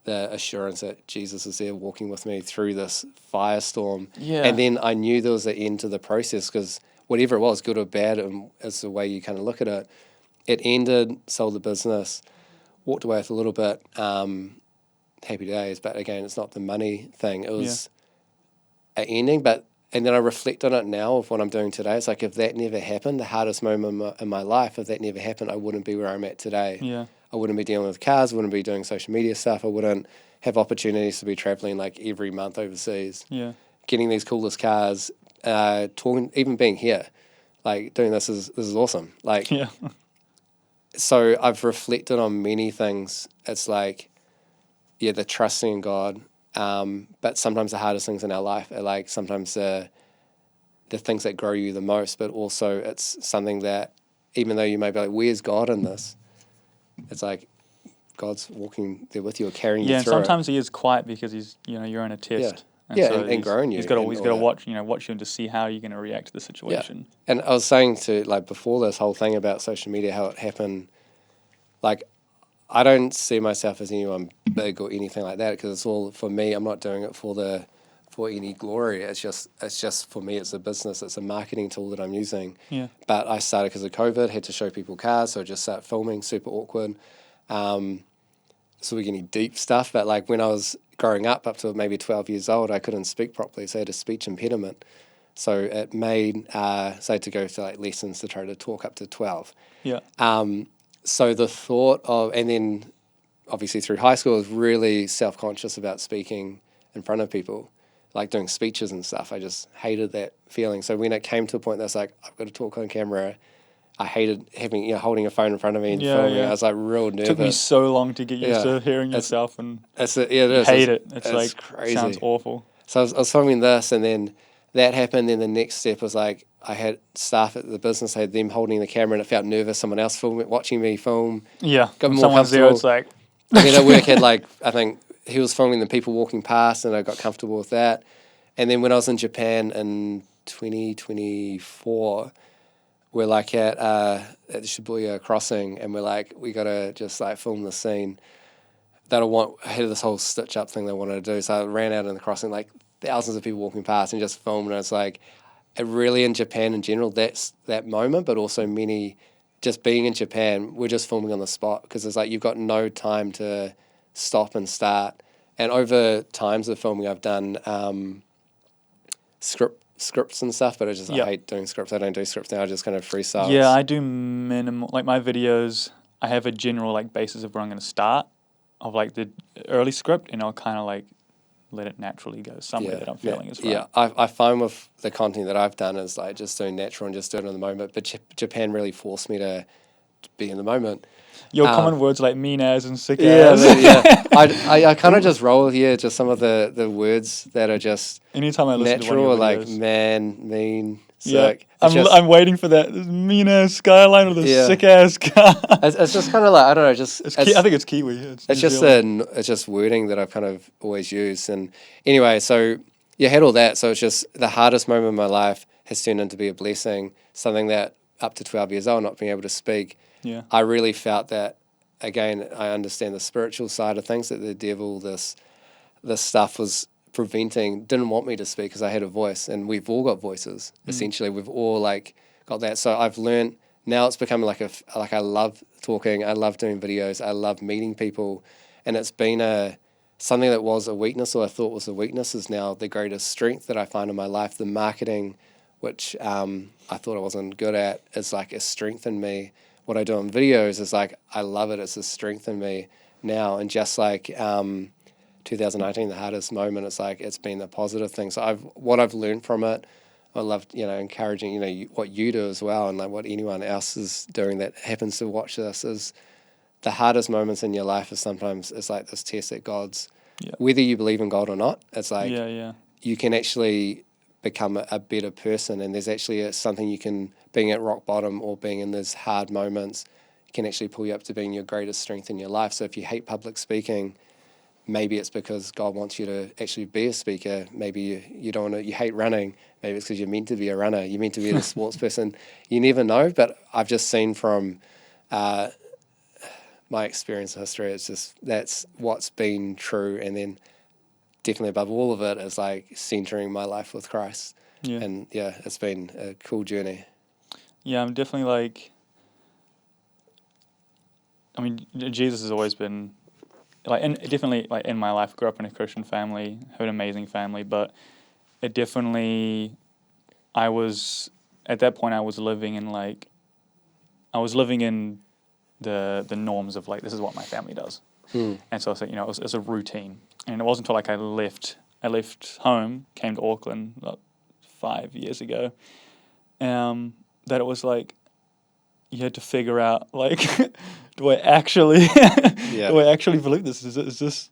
the assurance that Jesus is there walking with me through this firestorm. Yeah. And then I knew there was an end to the process, because whatever it was, good or bad, is the way you kind of look at it. It ended, sold the business, walked away with a little bit happy days, but again, it's not the money thing. It was an ending, and then I reflect on it now of what I'm doing today. It's like, if that never happened, the hardest moment in my life, if that never happened, I wouldn't be where I'm at today. Yeah. I wouldn't be dealing with cars, I wouldn't be doing social media stuff, I wouldn't have opportunities to be traveling like every month overseas. Yeah. Getting these coolest cars, talking, even being here, like doing this is awesome. Like, yeah. So I've reflected on many things. It's like, the trusting in God, but sometimes the hardest things in our life are like sometimes the things that grow you the most, but also it's something that, even though you may be like, where's God in this? It's like God's walking there with you or carrying you through. Yeah, and sometimes He is quiet because He's, you're in a test. And growing you. He's got to watch you to see how you're going to react to the situation. Yeah. And I was saying to, like, before this whole thing about social media, how it happened, like, I don't see myself as anyone big or anything like that, because it's all for me. I'm not doing it for any glory. It's just for me. It's a business. It's a marketing tool that I'm using. Yeah. But I started because of COVID. Had to show people cars, so I just started filming. Super awkward. So we're getting deep stuff. But like when I was growing up to maybe 12 years old, I couldn't speak properly, so I had a speech impediment. So it made so I had to go to like lessons to try to talk up to 12. Yeah. So the thought of, and then obviously through high school, I was really self-conscious about speaking in front of people, like doing speeches and stuff. I just hated that feeling. So when it came to a point that I was like, I've got to talk on camera, I hated having, holding a phone in front of me and filming. I was like real nervous. It took me so long to get used to hearing yourself, and it is. Hate it. It's like, crazy. Sounds awful. So I was filming this, and then that happened. Then the next step was like, I had staff at the business, I had them holding the camera, and it felt nervous. Someone else watching me film. Yeah. Got more someone's there, it's like. I mean, at work had like, I think he was filming the people walking past, and I got comfortable with that. And then when I was in Japan in 2024, we're like at the Shibuya crossing, and we're like, we got to just like film the scene. I had this whole stitch up thing they wanted to do. So I ran out in the crossing, like thousands of people walking past, and just filmed. And it's like, it really in Japan in general, that's that moment, but also many, just being in Japan, we're just filming on the spot, because it's like you've got no time to stop and start. And over times of filming, I've done scripts and stuff, but I hate doing scripts. I don't do scripts now. I just kind of freestyle. Yeah, I do minimal. Like my videos, I have a general like basis of where I'm going to start, of like the early script, and I'll kind of like let it naturally go somewhere that I'm feeling as well. Yeah, I find with the content that I've done is like just doing natural and just doing it in the moment. But Japan really forced me to be in the moment. Your common words like mean as and sick as. Yeah. I kind of just roll here, just some of the words that are just anytime I listen natural, to one of like man, mean, sick. I'm waiting for that mean ass Skyline or the sick ass car. It's just kind of like, I don't know, I think it's Kiwi. It's just wording that I've kind of always used. And anyway, so you had all that. So it's just the hardest moment of my life has turned into be a blessing. Something that up to 12 years old, not being able to speak. Yeah. I really felt that, again, I understand the spiritual side of things, that the devil, this stuff was didn't want me to speak because I had a voice, and we've all got voices, essentially. We've all like got that. So I've learned, now it's become like I love talking, I love doing videos, I love meeting people, and it's been something that was a weakness, or I thought was a weakness, is now the greatest strength that I find in my life. The marketing, which I thought I wasn't good at, is like a strength in me. What I do on videos is like, I love it. It's a strength in me now. And just like 2019, the hardest moment, it's like, it's been a positive thing. So what I've learned from it, I love, encouraging, what you do as well, and like what anyone else is doing that happens to watch this is the hardest moments in your life is sometimes it's like this test that God's, whether you believe in God or not, it's like you can actually become a better person, and there's actually something you can, being at rock bottom or being in those hard moments, can actually pull you up to being your greatest strength in your life. So if you hate public speaking, maybe it's because God wants you to actually be a speaker. Maybe you don't want to, you hate running. Maybe it's because you're meant to be a runner. You're meant to be a sports person. You never know, but I've just seen from my experience in history, it's just, that's what's been true. And then definitely above all of it is like centering my life with Christ. Yeah. And it's been a cool journey. Yeah, I'm definitely like, I mean, Jesus has always been, definitely in my life, grew up in a Christian family, have an amazing family, but it definitely, at that point I was living in the norms of like, this is what my family does. And so it was a routine. And it wasn't until I left home, came to Auckland about 5 years ago, that it was like, you had to figure out like, do I actually believe this? Is this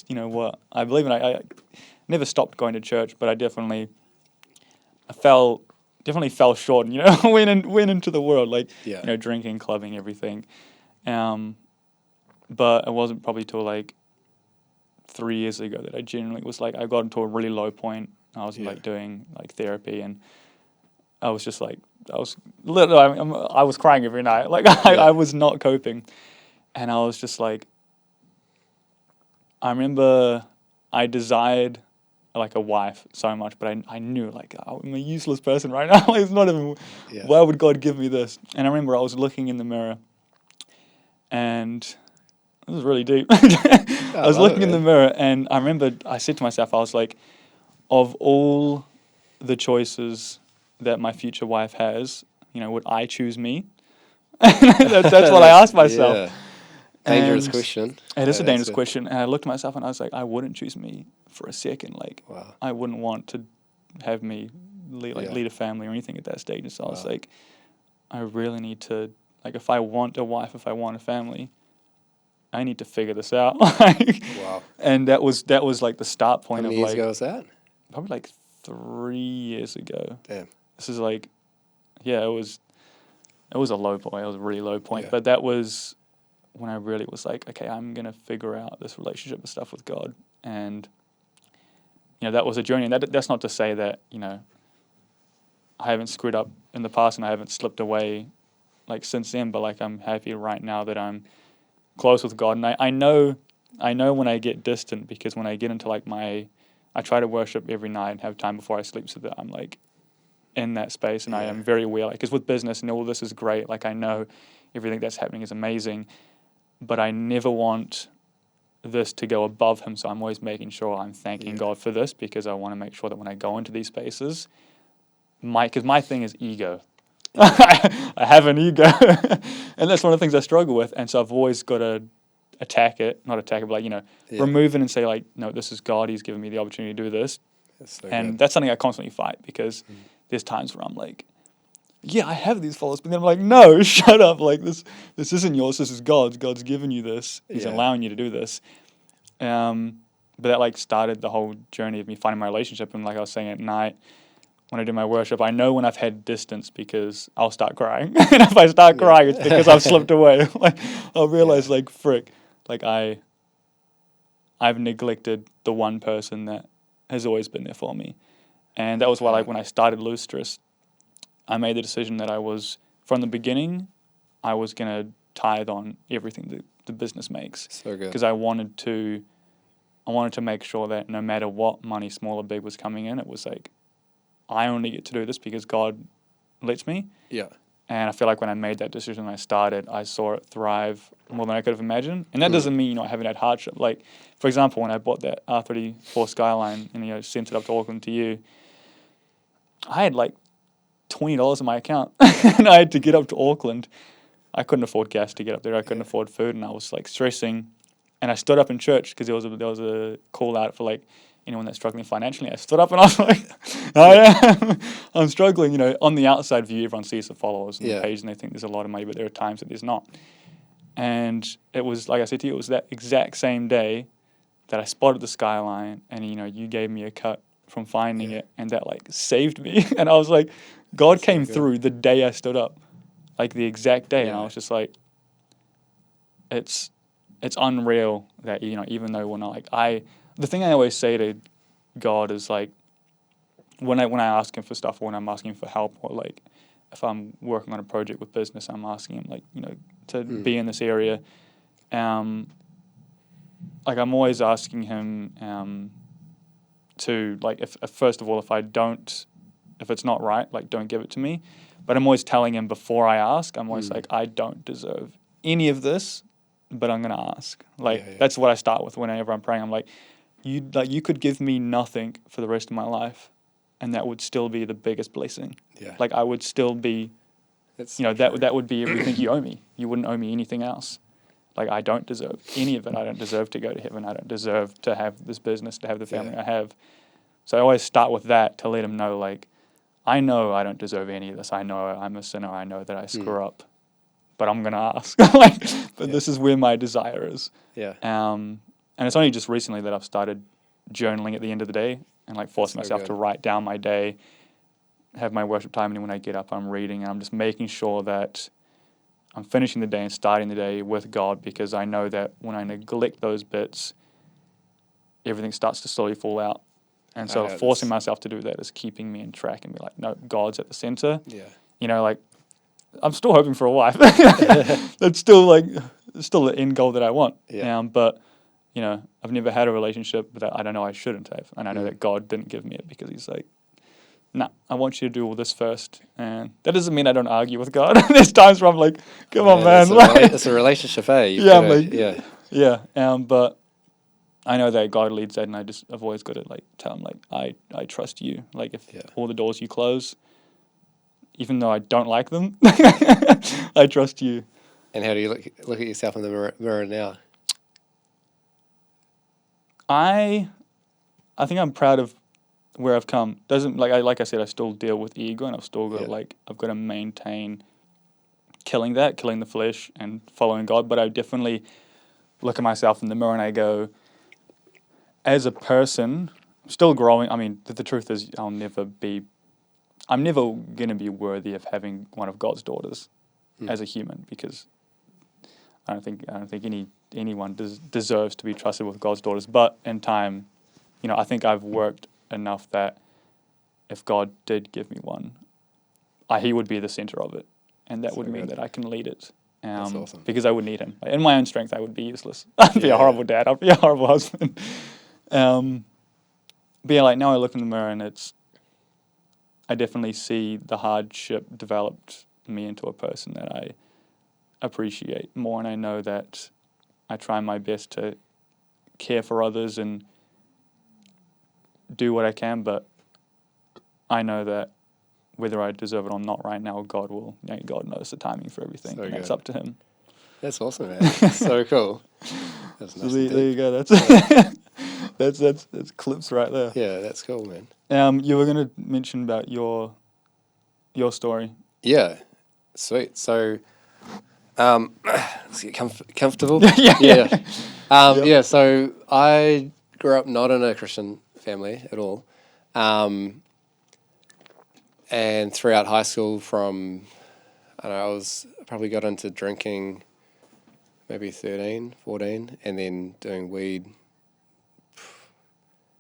what I believe in? I never stopped going to church, but I definitely fell short. Went into the world drinking, clubbing, everything. But it wasn't probably till like 3 years ago that I genuinely was like, I got into a really low point. I was like doing like therapy, and I was just like, I was crying every night. Like I was not coping. And I was just like, I remember I desired like a wife so much, but I knew like, I'm a useless person right now. Like, it's not even, why would God give me this? And I remember I was looking in the mirror, and this was really deep. I was looking in the mirror, and I remember I said to myself, I was like, of all the choices that my future wife has, would I choose me? That's what I asked myself. Yeah. Dangerous question. It is a dangerous question. And I looked at myself and I was like, I wouldn't choose me for a second. Like, I wouldn't want to have me lead a family or anything at that stage. And so I was like, I really need to, like, if I want a wife, if I want a family, I need to figure this out. And that was like the start point. How many years ago was that? Probably like 3 years ago. Damn. This is like, it was a low point. It was a really low point. But that was when I really was like, okay, I'm going to figure out this relationship and stuff with God. And, that was a journey. And that's not to say that, I haven't screwed up in the past and I haven't slipped away like since then, but like I'm happy right now that I'm close with God. And I know when I get distant, because when I get into like I try to worship every night and have time before I sleep so that I'm like in that space, and I am very aware, like, because with business and all this is great, like I know everything that's happening is amazing, but I never want this to go above him, so I'm always making sure I'm thanking God for this, because I want to make sure that when I go into these spaces, because my thing is ego. I have an ego, and that's one of the things I struggle with, and so I've always got to but like, remove it and say like, no, this is God, he's given me the opportunity to do this. That's so good. That's something I constantly fight, because there's times where I'm like, I have these followers, but then I'm like, no, shut up, like this isn't yours, this is God's. God's given you this, he's allowing you to do this. But that like started the whole journey of me finding my relationship. And like I was saying, at night when I do my worship, I know when I've had distance, because I'll start crying. And if I start crying, it's because I've slipped away. Like I'll realize like, frick, like I've neglected the one person that has always been there for me. And that was why, like, when I started Liustrous, I made the decision that from the beginning, I was going to tithe on everything that the business makes. So good. Because I wanted to make sure that no matter what money, small or big, was coming in, it was like, I only get to do this because God lets me. Yeah. And I feel like when I made that decision when I started, I saw it thrive more than I could have imagined. And that doesn't mean, I haven't had hardship. Like, for example, when I bought that R34 Skyline and, sent it up to Auckland to you, I had like $20 in my account. And I had to get up to Auckland. I couldn't afford gas to get up there. I couldn't afford food. And I was like stressing. And I stood up in church because there was a call out for like, anyone that's struggling financially. I stood up and I was like, I'm struggling. You know, on the outside view, everyone sees the followers on the page and they think there's a lot of money, but there are times that there's not. And it was, like I said to you, it was that exact same day that I spotted the Skyline, and you know, you gave me a cut from finding it, and that like saved me. And I was like, God came through the day I stood up, like the exact day, and I was just like, it's unreal that, you know, even though we're not like, the thing I always say to God is like, when I ask him for stuff, or when I'm asking him for help, or like if I'm working on a project with business, I'm asking him like, you know, to be in this area. Like I'm always asking him to like, if first of all, if it's not right, like don't give it to me. But I'm always telling him before I ask, I'm always like, I don't deserve any of this, but I'm gonna ask. Like that's what I start with whenever I'm praying. I'm like, you could give me nothing for the rest of my life, and that would still be the biggest blessing. Yeah. Like I would still be, that would be everything you owe me. You wouldn't owe me anything else. Like I don't deserve any of it. I don't deserve to go to heaven. I don't deserve to have this business, to have the family I have. So I always start with that to let him know, like, I know I don't deserve any of this. I know I'm a sinner. I know that I screw up, but I'm gonna ask. This is where my desire is. Yeah. And it's only just recently that I've started journaling at the end of the day and like forcing myself to write down my day, have my worship time, and when I get up, I'm reading, and I'm just making sure that I'm finishing the day and starting the day with God, because I know that when I neglect those bits, everything starts to slowly fall out. And so forcing myself to do that is keeping me in track and be like, no, God's at the center. Yeah. You know, like, I'm still hoping for a wife. That's still the end goal that I want. Yeah. But, you know, I've never had a relationship that I don't know I shouldn't have. And I know that God didn't give me it because he's like, nah, I want you to do all this first. And that doesn't mean I don't argue with God. There's times where I'm like, come on, man. It's a relationship, eh? But I know that God leads that, and I've always got to like tell him, like, I trust you. Like, if all the doors you close, even though I don't like them, I trust you. And how do you look at yourself in the mirror now? I think I'm proud of where I've come. Doesn't like I said, I still deal with ego, and I've still got I've got to maintain killing the flesh and following God. But I definitely look at myself in the mirror and I go, as a person, I'm still growing. I mean, the truth is, I'm never going to be worthy of having one of God's daughters as a human, because I don't think anyone deserves to be trusted with God's daughters. But in time, you know, I think I've worked enough that if God did give me one, he would be the center of it, and that would mean that I can lead it. That's awesome. Because I would need him. In my own strength, I would be useless. I'd be a horrible dad. I'd be a horrible husband. But yeah, like now I look in the mirror and I definitely see the hardship developed me into a person that I appreciate more, and I know that I try my best to care for others and do what I can, but I know that whether I deserve it or not right now, God knows the timing for everything, and it's up to him. That's awesome, man. So cool. That's nice. So there you go. That's clips right there. Yeah, that's cool, man. You were going to mention about your story. Yeah, sweet. So, let's get comfortable. Yeah. So I grew up not in a Christian family at all, and throughout high school, I probably got into drinking maybe 13, 14, and then doing weed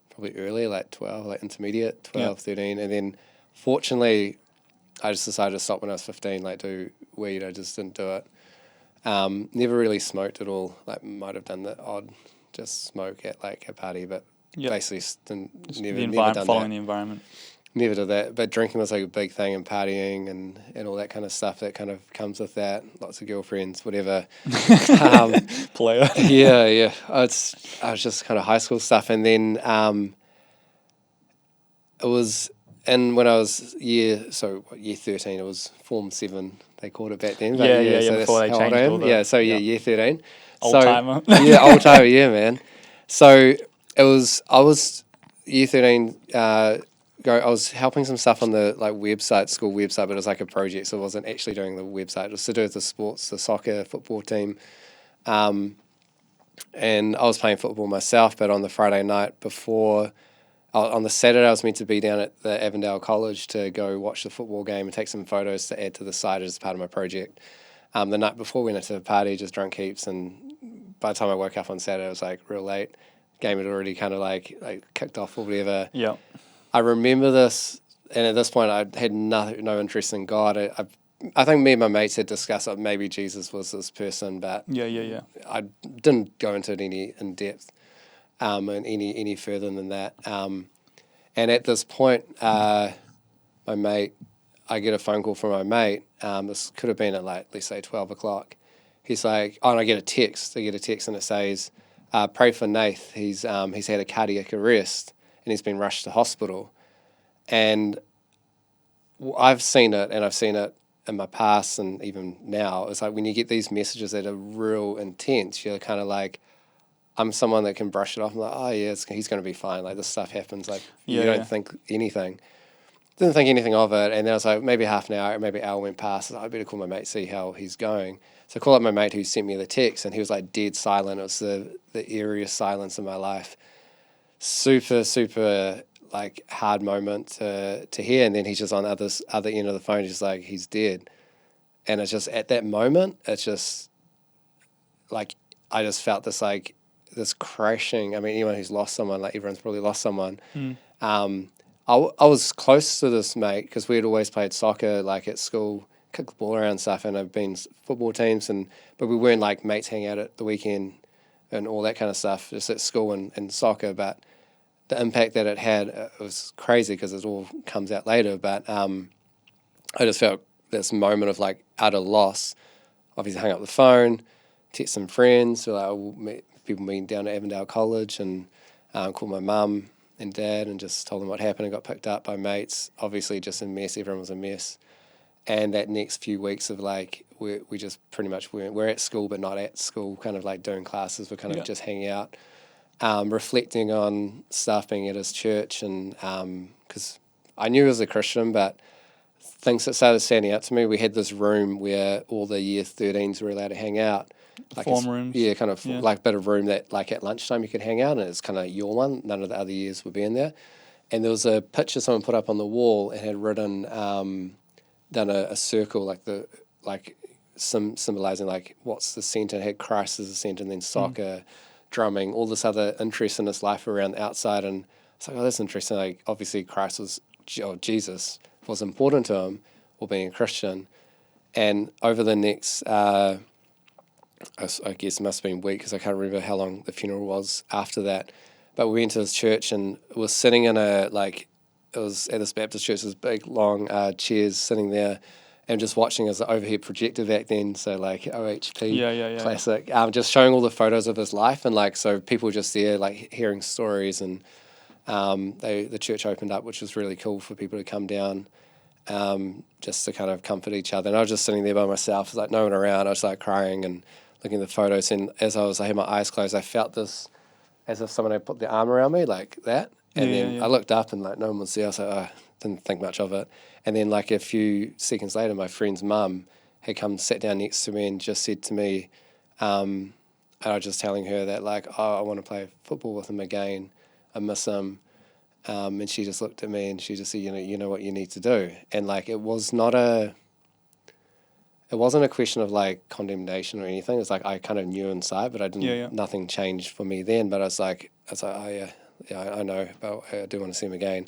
probably early, like 12, like intermediate, 12, 13. And then fortunately, I just decided to stop when I was 15, like do weed. I just didn't do it. Never really smoked at all. Like might have done the odd just smoke at like a party, but basically never done following that. The environment. Never did that, but drinking was like a big thing, and partying and all that kind of stuff that kind of comes with that. Lots of girlfriends, whatever. Player. Yeah. I was just kind of high school stuff, and then it was, and when I was year 13, it was Form 7. They called it back then. So before they changed all the... year 13. Old timer. Old timer, yeah, man. So I was year 13, I was helping some stuff on the like website, school website, but it was like a project, so I wasn't actually doing the website. It was to do with the sports, the soccer, football team. And I was playing football myself, but on the Friday night before, on the Saturday I was meant to be down at the Avondale College to go watch the football game and take some photos to add to the site as part of my project. The night before we went to a party, just drunk heaps, and by the time I woke up on Saturday it was like real late. Game had already kind of like kicked off or whatever. Yeah. I remember this, and at this point I had no interest in God. I think me and my mates had discussed that maybe Jesus was this person, but Yeah. I didn't go into it in depth, and any further than that. And at this point, I get a phone call from my mate. This could have been at like, let's say 12 o'clock. He's like, and I get a text. And it says, pray for Nath. He's had a cardiac arrest and he's been rushed to hospital. And I've seen it, and I've seen it in my past and even now. It's like when you get these messages that are real intense, you're kind of like, I'm someone that can brush it off. I'm like, oh yeah, he's going to be fine. Like this stuff happens. Like you don't think anything. Didn't think anything of it. And then I was like, maybe half an hour, maybe an hour went past. I better call my mate, see how he's going. So I call up my mate who sent me the text, and he was like dead silent. It was the eeriest silence in my life. Super, super like hard moment to hear. And then he's just on the other end of the phone, just like, he's dead. And it's just at that moment, it's just like, I just felt this like, this crashing. I mean, anyone who's lost someone, like everyone's probably lost someone. I was close to this mate because we had always played soccer like at school, kicked the ball around and stuff, and I've been football teams, but we weren't like mates hanging out at the weekend and all that kind of stuff, just at school and soccer. But the impact that it had, it was crazy because it all comes out later. But I just felt this moment of like utter loss. Obviously hung up the phone, text some friends, people meeting down at Avondale College, and called my mum and dad and just told them what happened, and got picked up by mates. Obviously just a mess, everyone was a mess. And that next few weeks of like, we just pretty much we're at school but not at school, kind of like doing classes, we're kind of just hanging out, reflecting on stuff, being at his church, and because I knew he was a Christian, but things that started standing out to me, we had this room where all the year 13s were allowed to hang out. Like form rooms. Yeah, kind of like a bit of room that like at lunchtime you could hang out, and it's kind of your one. None of the other years would be in there. And there was a picture someone put up on the wall and had written, done a circle symbolizing like what's the centre. It had Christ as the centre, and then soccer, drumming, all this other interest in his life around the outside. And it's like, oh, that's interesting. Like obviously Christ Jesus was important to him, or being a Christian. And over the next, I guess it must have been a week because I can't remember how long the funeral was after that. But we went to this church and was sitting in it was at this Baptist church, this big long chairs sitting there, and just watching as an overhead projector back then, so like OHP, classic, just showing all the photos of his life, and like so people were just there like hearing stories, and the church opened up, which was really cool for people to come down, just to kind of comfort each other. And I was just sitting there by myself, like no one around. I was like crying and looking at the photos, and as I had my eyes closed, I felt this as if someone had put their arm around me like that. And then I looked up and like no one was there. I was like, I didn't think much of it. And then like a few seconds later, my friend's mum had come, sat down next to me, and just said to me, and I was just telling her that like, oh, I want to play football with him again. I miss him. And she just looked at me and she just said, you know what you need to do. And like, it wasn't a question of like condemnation or anything. It's like I kind of knew inside, but I didn't. Nothing changed for me then. But I was like, oh yeah, I know, but I do want to see him again.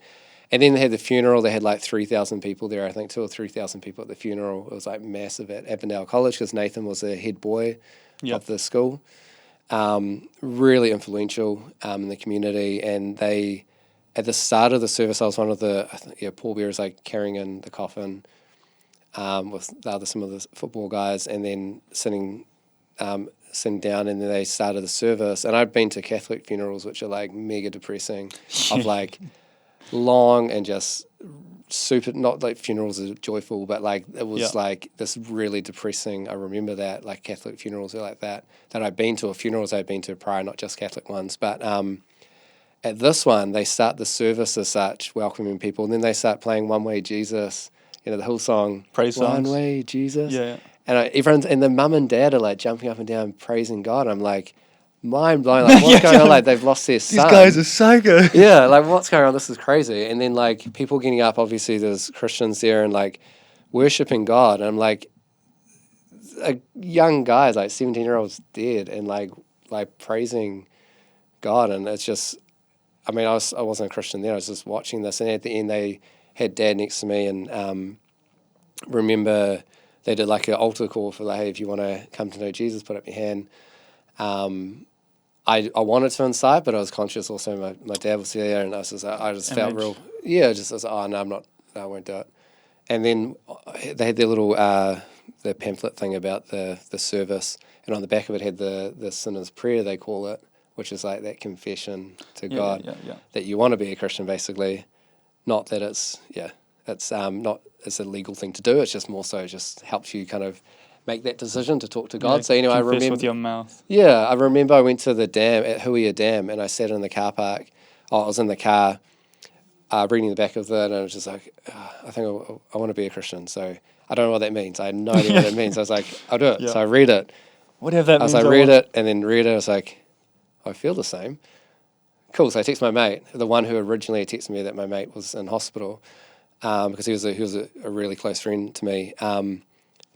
And then they had the funeral. They had like 3,000 people there. I think 2,000 or 3,000 people at the funeral. It was like massive at Avondale College because Nathan was the head boy of the school. Really influential in the community, and they. At the start of the service, I was one of the pallbearers, like carrying in the coffin with some of the football guys, and then sitting down, and then they started the service. And I'd been to Catholic funerals, which are like mega depressing, of like long and just super, not like funerals are joyful, but like it was like this really depressing. I remember that, like Catholic funerals are like that I'd been to, or funerals I'd been to prior, not just Catholic ones, but at this one, they start the service as such, welcoming people, and then they start playing One Way Jesus, the whole song, Praise songs. One Way Jesus. Yeah. And and the mum and dad are like jumping up and down, praising God. I'm like, mind blowing, like what's going on? Like they've lost their son. These guys are psycho. Yeah, like what's going on? This is crazy. And then like people getting up, obviously there's Christians there and like worshiping God. And I'm like, a young guy, like 17-year-olds dead and like praising God. And it's just, I mean, I wasn't a Christian then. I was just watching this. And at the end, they had Dad next to me and remember they did like an altar call for like, hey, if you want to come to know Jesus, put up your hand. I wanted to inside, but I was conscious also my dad was there, and I just felt real, I was like, oh, no, I won't do it. And then they had their little, the pamphlet thing about the service, and on the back of it had the sinner's prayer, they call it, which is like that confession to God that you want to be a Christian, basically. Not that it's not, it's a legal thing to do, it's just more so just helps you kind of make that decision to talk to God. So anyway, I remember with your mouth. Yeah, I remember I went to the dam at Huia Dam, and I sat in the car park. I was in the car, reading the back of it, and I was just like, I think I want to be a Christian. So I don't know what that means. I had no idea what it means. I was like, I'll do it. Yeah. So I read it. Whatever that means. I read it, and then read it. I was like, I feel the same. Cool. So I text my mate, the one who originally texted me that my mate was in hospital, because he was a really close friend to me.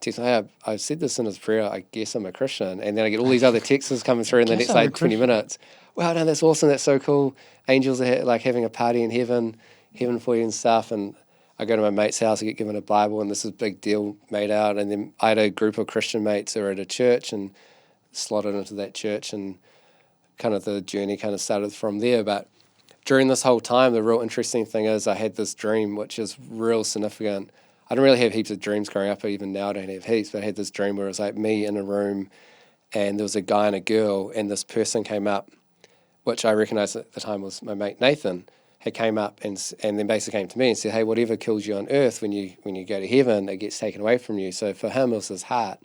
Text me, hey, I said this in his prayer, I guess I'm a Christian. And then I get all these other texts coming through in the next like 20 minutes. Wow, no, that's awesome, that's so cool. Angels are like having a party in heaven for you and stuff. And I go to my mate's house, I get given a Bible, and this is a big deal made out. And then I had a group of Christian mates who were at a church and slotted into that church, and kind of the journey kind of started from there. But during this whole time, the real interesting thing is I had this dream, which is real significant. I don't really have heaps of dreams growing up, even now I don't have heaps, but I had this dream where it was like me in a room and there was a guy and a girl, and this person came up, which I recognised at the time was my mate Nathan, had came up and then basically came to me and said, hey, whatever kills you on earth, when you go to heaven, it gets taken away from you. So for him, it was his heart.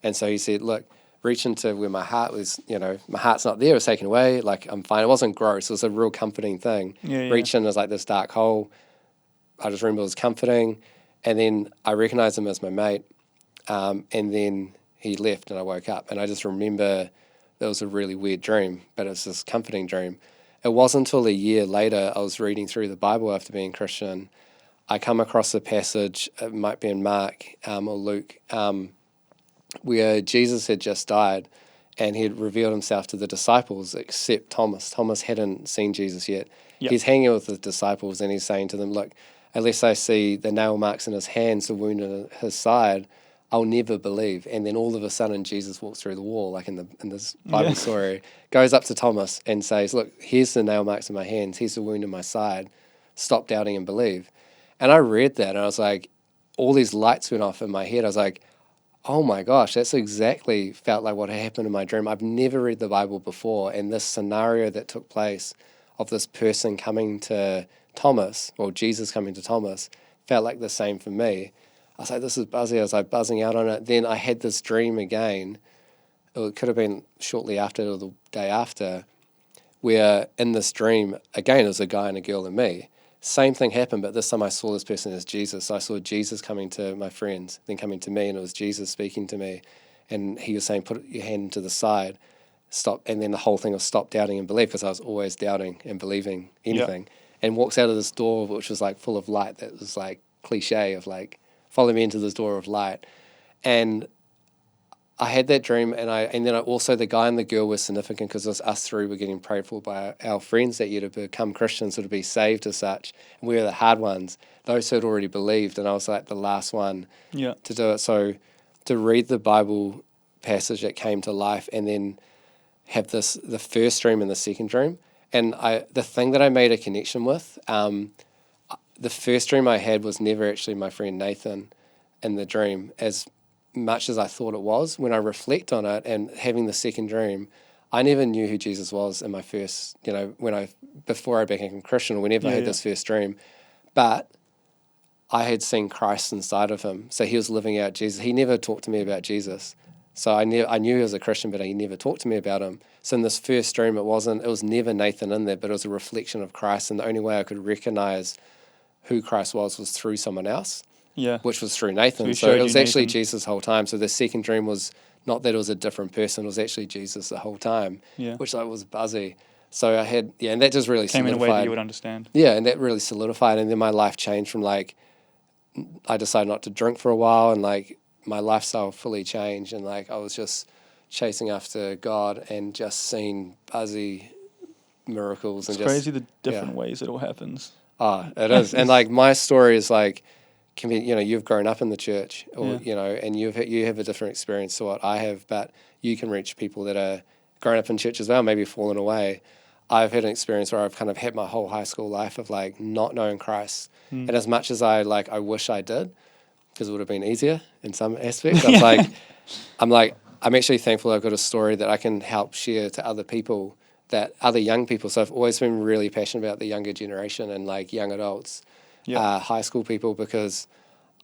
And so he said, look, reach into where my heart was, my heart's not there, it was taken away, like I'm fine. It wasn't gross, it was a real comforting thing. Reach in as like this dark hole. I just remember it was comforting. And then I recognised him as my mate, and then he left and I woke up. And I just remember that was a really weird dream, but it's this comforting dream. It wasn't until a year later I was reading through the Bible after being Christian. I come across a passage, it might be in Mark or Luke, where Jesus had just died and he had revealed himself to the disciples except Thomas. Thomas hadn't seen Jesus yet. Yep. He's hanging with the disciples and he's saying to them, look, unless I see the nail marks in his hands, the wound in his side, I'll never believe. And then all of a sudden, Jesus walks through the wall, like in this Bible story, goes up to Thomas and says, look, here's the nail marks in my hands, here's the wound in my side, stop doubting and believe. And I read that and I was like, all these lights went off in my head. I was like, oh my gosh, that's exactly felt like what happened in my dream. I've never read the Bible before, and this scenario that took place of this person coming to Thomas, or Jesus coming to Thomas, felt like the same for me. I was like, this is buzzy. I was like buzzing out on it. Then I had this dream again. It could have been shortly after or the day after, where in this dream, again, it was a guy and a girl and me. Same thing happened, but this time I saw this person as Jesus. So I saw Jesus coming to my friends, then coming to me, and it was Jesus speaking to me. And he was saying, put your hand to the side, stop. And then the whole thing of stop doubting and believe, because I was always doubting and believing anything. Yep. And walks out of this door, which was like full of light. That was like cliche of like, follow me into this door of light. And I had that dream, and then also the guy and the girl were significant because us three were getting prayed for by our friends that year to become Christians or to be saved as such. And we were the hard ones, those who had already believed, and I was like the last one to do it. So to read the Bible passage that came to life and then have the first dream and the second dream. And the thing that I made a connection with, the first dream I had was never actually my friend Nathan in the dream, as much as I thought it was. When I reflect on it and having the second dream, I never knew who Jesus was in my first, before I became a Christian or whenever I had this first dream. But I had seen Christ inside of him. So he was living out Jesus. He never talked to me about Jesus. So I knew he was a Christian, but he never talked to me about him. So in this first dream, it was never Nathan in there, but it was a reflection of Christ. And the only way I could recognize who Christ was through someone else, which was through Nathan. So it was actually Jesus the whole time. So the second dream was not that it was a different person, it was actually Jesus the whole time, which was buzzy. So I had, and that just really came solidified. in a way that you would understand. Yeah, and that really solidified. And then my life changed from like, I decided not to drink for a while, and like my lifestyle fully changed, and like I was just chasing after God and just seeing buzzy miracles. It's crazy the different ways it all happens. It is. And like my story is like, can be, you've grown up in the church, or and you have a different experience to what I have, but you can reach people that are grown up in church as well, maybe fallen away. I've had an experience where I've kind of had my whole high school life of like not knowing Christ, and as much as I wish I did, because it would have been easier in some aspects. I'm actually thankful I've got a story that I can help share to other people, that other young people. So I've always been really passionate about the younger generation and like young adults, high school people, because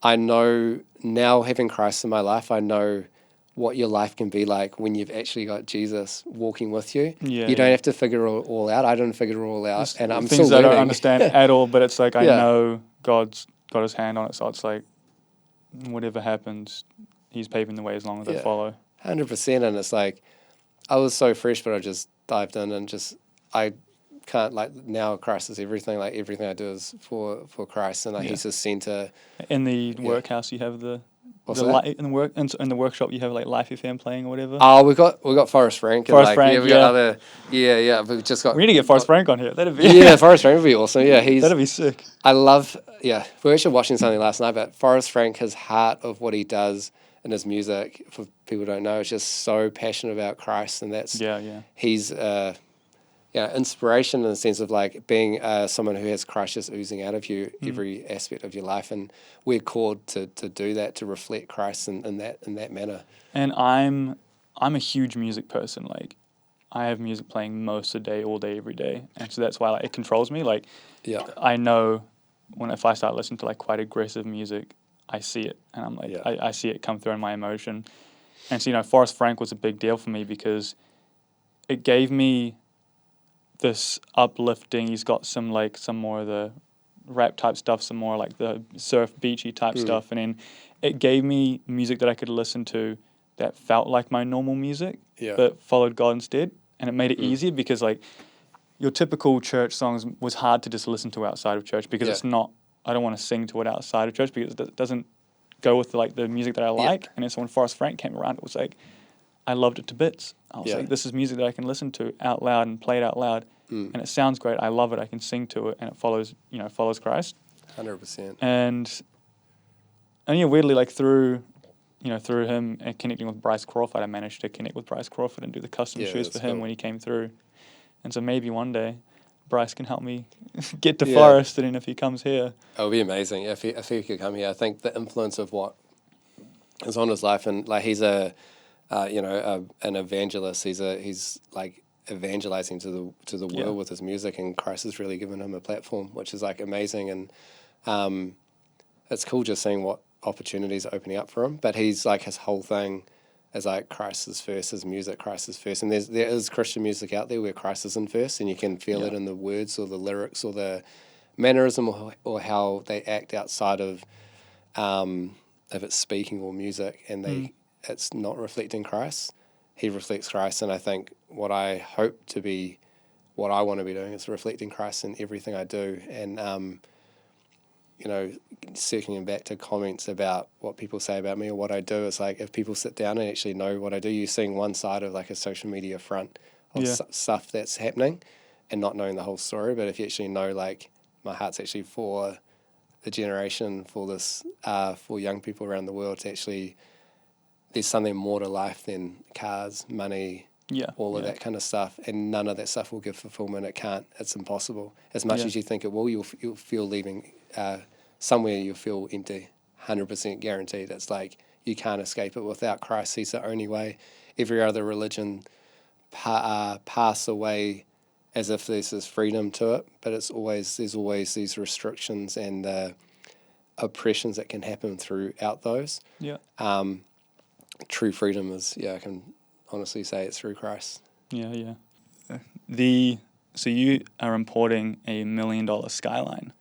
I know now, having Christ in my life, I know what your life can be like when you've actually got Jesus walking with you. You don't have to figure it all out. I didn't figure it all out, and I'm things still that I learning. don't understand at all, but it's like I know God's got his hand on it, so it's like whatever happens, he's paving the way as long as I follow. 100%, and it's like I was so fresh, but I just dived in and I can't, like, now Christ is everything. Like everything I do is for Christ, and like he's the center. In the workhouse, you have the What's that? In the workshop, you have like Life FM playing or whatever. Oh, we got Forrest Frank. And Forrest Frank, we got other. We've just got. We need to get Forrest Frank on here. That'd be Forrest Frank would be awesome. Yeah, that'd be sick. I love. Yeah, we were actually watching something last night, but Forrest Frank, his heart of what he does in his music, for people who don't know, is just so passionate about Christ, and that's he's inspiration in the sense of like being someone who has Christ just oozing out of you every aspect of your life, and we're called to do that, to reflect Christ in that manner. And I'm a huge music person. Like I have music playing most of the day, all day, every day, and so that's why it controls me. Like I know if I start listening to like quite aggressive music, I see it, and I'm like I see it come through in my emotion. And so Forrest Frank was a big deal for me because it gave me this uplifting. He's got some more of the rap type stuff, some more like the surf beachy type stuff, and then it gave me music that I could listen to that felt like my normal music, but followed God instead, and it made it easier because like your typical church songs was hard to just listen to outside of church because it's not. I don't want to sing to it outside of church because it doesn't go with like the music that I like, and then so when Forrest Frank came around, it was like I loved it to bits. I was like, this is music that I can listen to out loud and play it out loud, and it sounds great. I love it. I can sing to it, and it follows Christ. 100%. And weirdly, like through him and connecting with Bryce Crawford, I managed to connect with Bryce Crawford and do the custom shoes for him when he came through. And so maybe one day Bryce can help me get to Forrest, and if he comes here. It would be amazing if he could come here. I think the influence of what is on his life, and like he's an evangelist. He's like evangelizing to the world with his music, and Christ has really given him a platform, which is like amazing. And it's cool just seeing what opportunities are opening up for him. But he's like, his whole thing is like Christ is first, his music, Christ is first. And there is Christian music out there where Christ isn't first, and you can feel it in the words or the lyrics or the mannerism or how they act outside of if it's speaking or music, and it's not reflecting Christ. He reflects Christ, and I think what I hope to be, what I want to be doing is reflecting Christ in everything I do. And circling back to comments about what people say about me or what I do, is like if people sit down and actually know what I do, you're seeing one side of like a social media front of stuff that's happening and not knowing the whole story. But if you actually know, like, my heart's actually for the generation, for this, for young people around the world, to actually, there's something more to life than cars, money, all of that kind of stuff, and none of that stuff will give fulfillment. It can't. It's impossible. As much as you think it will, you'll feel leaving somewhere. You'll feel empty, 100% guaranteed. It's like you can't escape it. Without Christ, He's the only way. Every other religion pass away as if there's this freedom to it, but there's always these restrictions and oppressions that can happen throughout those. true freedom is, I can honestly say it's through Christ. Yeah. So you are importing a $1 million Skyline.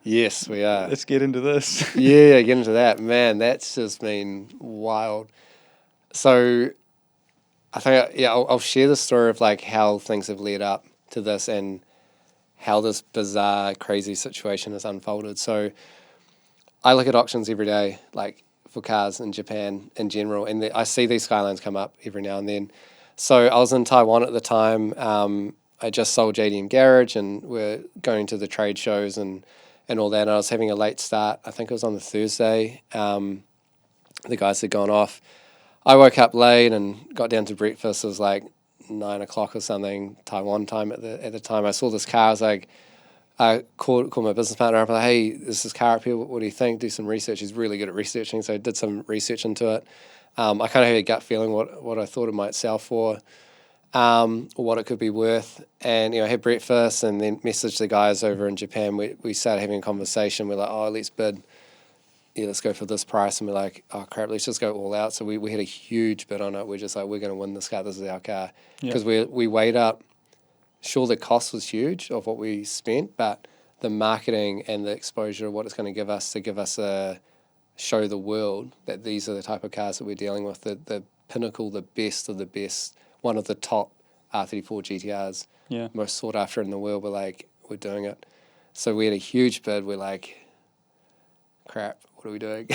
Yes, we are. Let's get into this. Yeah, get into that. Man, that's just been wild. So I think, I'll share the story of like how things have led up to this and how this bizarre, crazy situation has unfolded. So I look at auctions every day, like for cars in Japan in general, and I see these Skylines come up every now and then. So I was in Taiwan at the time. I just sold JDM Garage, and we're going to the trade shows and all that. And I was having a late start. I think it was on the Thursday. The guys had gone off. I woke up late and got down to breakfast. It was like 9 o'clock or something, Taiwan time at the time. I saw this car. I was like, I called my business partner up. I'm like, hey, there's this car up here. What do you think? Do some research. He's really good at researching, so I did some research into it. I kind of had a gut feeling what I thought it might sell for, or what it could be worth. And I had breakfast and then messaged the guys over in Japan. We started having a conversation. We're like, oh, let's bid. Yeah, let's go for this price. And we're like, oh crap, let's just go all out. So we had a huge bid on it. We're just like, we're going to win this car. This is our car. Because we weighed up. Sure, the cost was huge of what we spent, but the marketing and the exposure of what it's going to give us show the world that these are the type of cars that we're dealing with, the pinnacle, the best of the best, one of the top R34 GTRs, most sought after in the world. We're doing it. So we had a huge bid. We're like, crap, what are we doing?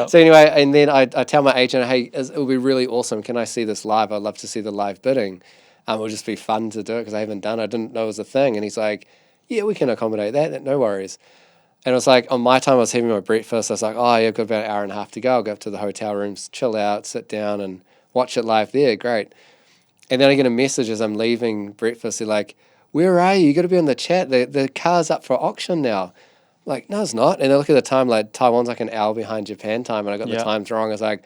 So anyway, and then I tell my agent, hey, it would be really awesome. Can I see this live? I'd love to see the live bidding. It would just be fun to do it because I haven't done it. I didn't know it was a thing. And he's like, yeah, we can accommodate that. No worries. And it was like, on my time, I was having my breakfast. I was like, oh, yeah, I've got about an hour and a half to go. I'll go up to the hotel rooms, chill out, sit down and watch it live there. Great. And then I get a message as I'm leaving breakfast. They're like, where are you? You got to be on the chat. The car's up for auction now. I'm like, no, it's not. And I look at the time, like Taiwan's like an hour behind Japan time. And I got the times wrong. I was like,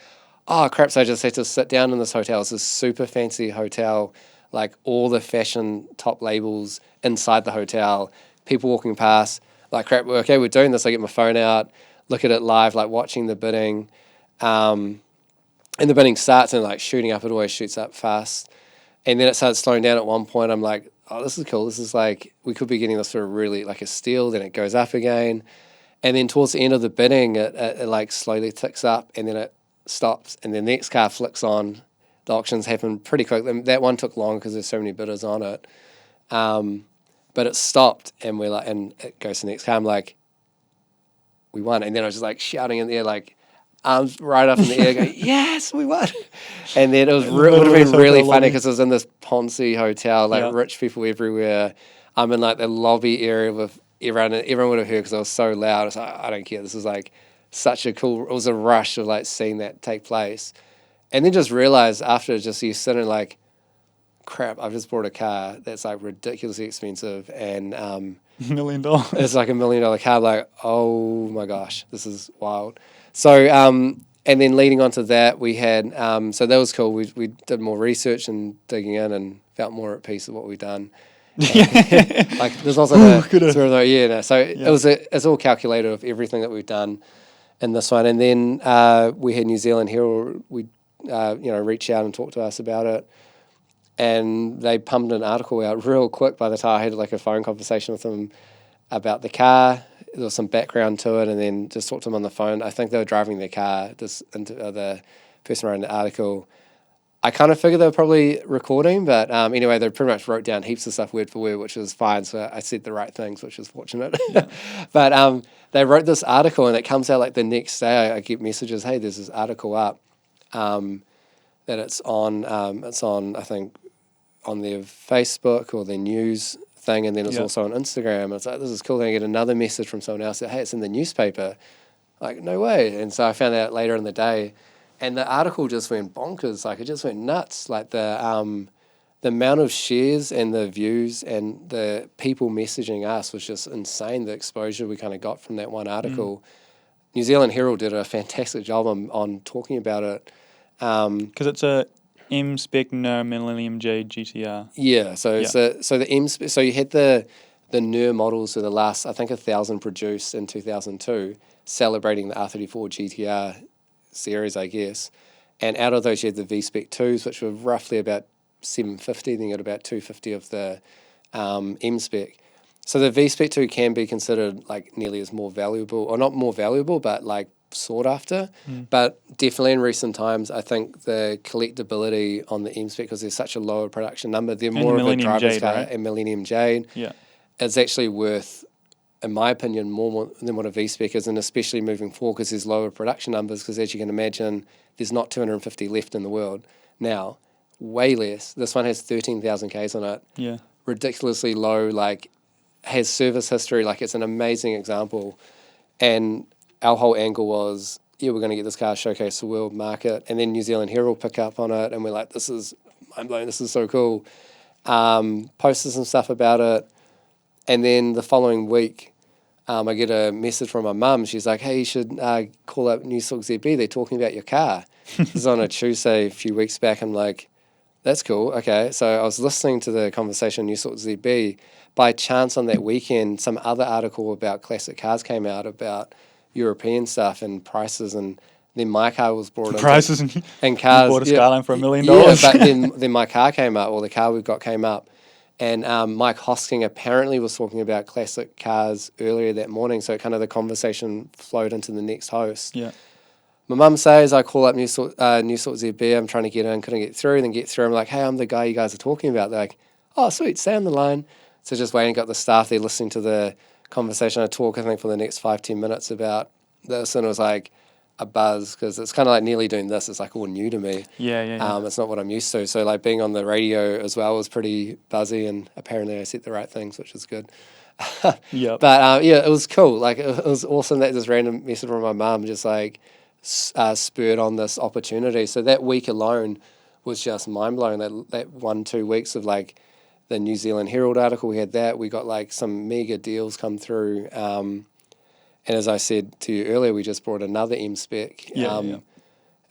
oh, crap. So I just had to sit down in this hotel. It's this super fancy hotel, like all the fashion top labels inside the hotel, people walking past, like, crap, okay, we're doing this. I get my phone out, look at it live, like watching the bidding. And the bidding starts and like shooting up, it always shoots up fast. And then it starts slowing down at one point. I'm like, oh, this is cool. This is like, we could be getting this for really like a steal. Then it goes up again. And then towards the end of the bidding, it like slowly ticks up and then it stops. And the next car flicks on. The auctions happen pretty quickly. That one took long because there's so many bidders on it. But it stopped and we're like, and it goes to the next car. I'm like, we won. And then I was just like shouting in the air, like arms right up in the air going, yes, we won. And then it would have been really funny because it was in this Ponzi hotel, like rich people everywhere. I'm in like the lobby area with everyone, and everyone would have heard because I was so loud. I was like, I don't care. This is like such a cool, it was a rush of like seeing that take place. And then just realize after just you sitting like, crap, I've just bought a car that's like ridiculously expensive and $1 million. It's like $1 million car. Like, oh my gosh, this is wild. So, and then leading on to that, we had, so that was cool. We did more research and digging in and felt more at peace with what we've done. Like there's also it's all calculated of everything that we've done in this one. And then we had New Zealand Herald, reach out and talk to us about it. And they pumped an article out real quick. By the time I had like a phone conversation with them about the car, there was some background to it, and then just talked to them on the phone. I think they were driving their car. The person writing the article, I kind of figured they were probably recording, but anyway, they pretty much wrote down heaps of stuff word for word, which was fine. So I said the right things, which was fortunate. But they wrote this article, and it comes out like the next day. I get messages, hey, there's this article up that it's on I think on their Facebook or their news thing, and then it's also on Instagram. It's like, this is cool. Then I get another message from someone else that, hey, it's in the newspaper. Like, no way. And so I found out later in the day, and the article just went bonkers. Like, it just went nuts. Like the amount of shares and the views and the people messaging us was just insane. The exposure we kind of got from that one article. New Zealand Herald did a fantastic job on talking about it. Because it's a M-Spec NER Millennium J GTR. Yeah, so the M-Spec, so you had the NER models of the last, I think 1,000 produced in 2002, celebrating the R34 GTR series, I guess. And out of those, you had the V-Spec 2s, which were roughly about $750. Then you got about $250 of the M-Spec. So the V-Spec 2 can be considered like nearly as more valuable, or not more valuable, but like sought after. But definitely in recent times, I think the collectability on the M-Spec, because there's such a lower production number, they're more of a driver's car, and Millennium Jade. Yeah, it's actually worth, in my opinion, more than what a V-Spec is, and especially moving forward because there's lower production numbers, because as you can imagine, there's not 250 left in the world now, way less. This one has 13,000 Ks on it. Yeah. Ridiculously low, like, has service history, like it's an amazing example. And our whole angle was, yeah, we're going to get this car showcased to the world market, and then New Zealand Herald pick up on it, and we're like, this is mind-blowing, this is so cool. Posted some stuff about it, and then the following week, I get a message from my mum. She's like, hey, you should call up New Silk ZB. They're talking about your car. This is on a Tuesday a few weeks back. I'm like, that's cool. Okay. So I was listening to the conversation on New Silk ZB. By chance on that weekend, some other article about classic cars came out about European stuff and prices, and then my car was brought in. Prices and cars. You bought a Skyline for $1 million. Yeah, but then my car came up, or the car we got came up. And Mike Hosking apparently was talking about classic cars earlier that morning, so kind of the conversation flowed into the next host. Yeah. My mum says, I call up New Sort ZB, I'm trying to get in, couldn't get through, then get through. I'm like, hey, I'm the guy you guys are talking about. They're like, oh, sweet, stay on the line. So just waiting, got the staff there listening to the conversation. I talk, I think, for the next 5-10 minutes about this, and it was like a buzz, because it's kind of like nearly doing this. It's like all new to me. Yeah. It's not what I'm used to. So like being on the radio as well was pretty buzzy, and apparently I said the right things, which is good. Yeah. But yeah, it was cool. Like it was awesome that this random message from my mum just like spurred on this opportunity. So that week alone was just mind blowing. That 1-2 weeks of like the New Zealand Herald article, we had that. We got like some mega deals come through. And as I said to you earlier, we just brought another M-Spec yesterday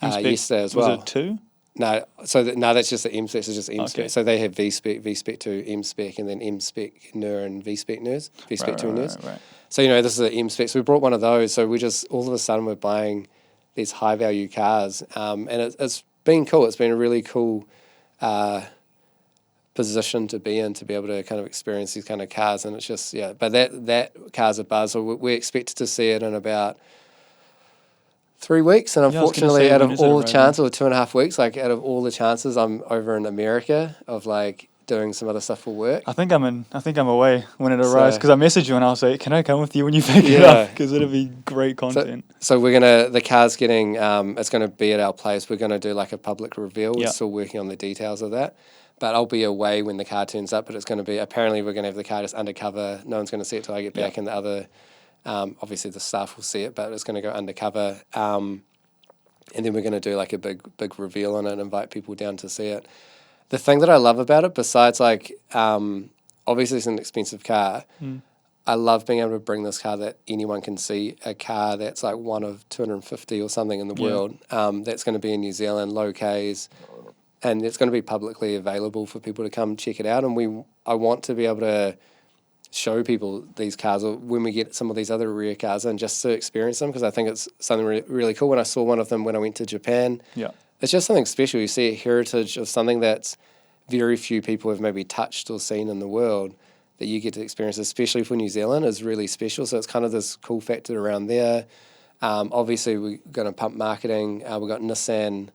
as well. Was it 2? No, that's just the M-Spec. It's just M-Spec. Okay. So they have V-Spec, V-Spec 2, M-Spec, and then M-Spec NER and V-Spec NERs, V-Spec 2 NERs. Right. So, this is an M-Spec. So we brought one of those. So we just, all of a sudden, we're buying these high-value cars. And it's been cool. It's been a really cool position to be in, to be able to kind of experience these kind of cars. And it's just, yeah, but that car's a buzz. So we expected to see it in about 3 weeks, and unfortunately, out of all the chances, or 2.5 weeks, like out of all the chances, I'm over in America of like doing some other stuff for work. I think I'm away when it arrives, because I messaged you and I'll say, can I come with you when you pick it up? Because it'll be great content. So the car's getting, it's gonna be at our place. We're gonna do like a public reveal. We're still working on the details of that. But I'll be away when the car turns up, but it's going to be, apparently we're going to have the car just undercover. No one's going to see it till I get back, and the other, obviously the staff will see it, but it's going to go undercover. And then we're going to do like a big reveal on it and invite people down to see it. The thing that I love about it, besides like, obviously it's an expensive car, I love being able to bring this car that anyone can see, a car that's like one of 250 or something in the world, that's going to be in New Zealand, low Ks, and it's going to be publicly available for people to come check it out. And I want to be able to show people these cars, or when we get some of these other rare cars in, just to experience them, because I think it's something really cool. When I saw one of them when I went to Japan, it's just something special. You see a heritage of something that's very few people have maybe touched or seen in the world, that you get to experience, especially for New Zealand, is really special. So it's kind of this cool factor around there. Obviously, we're going to pump marketing. We've got Nissan.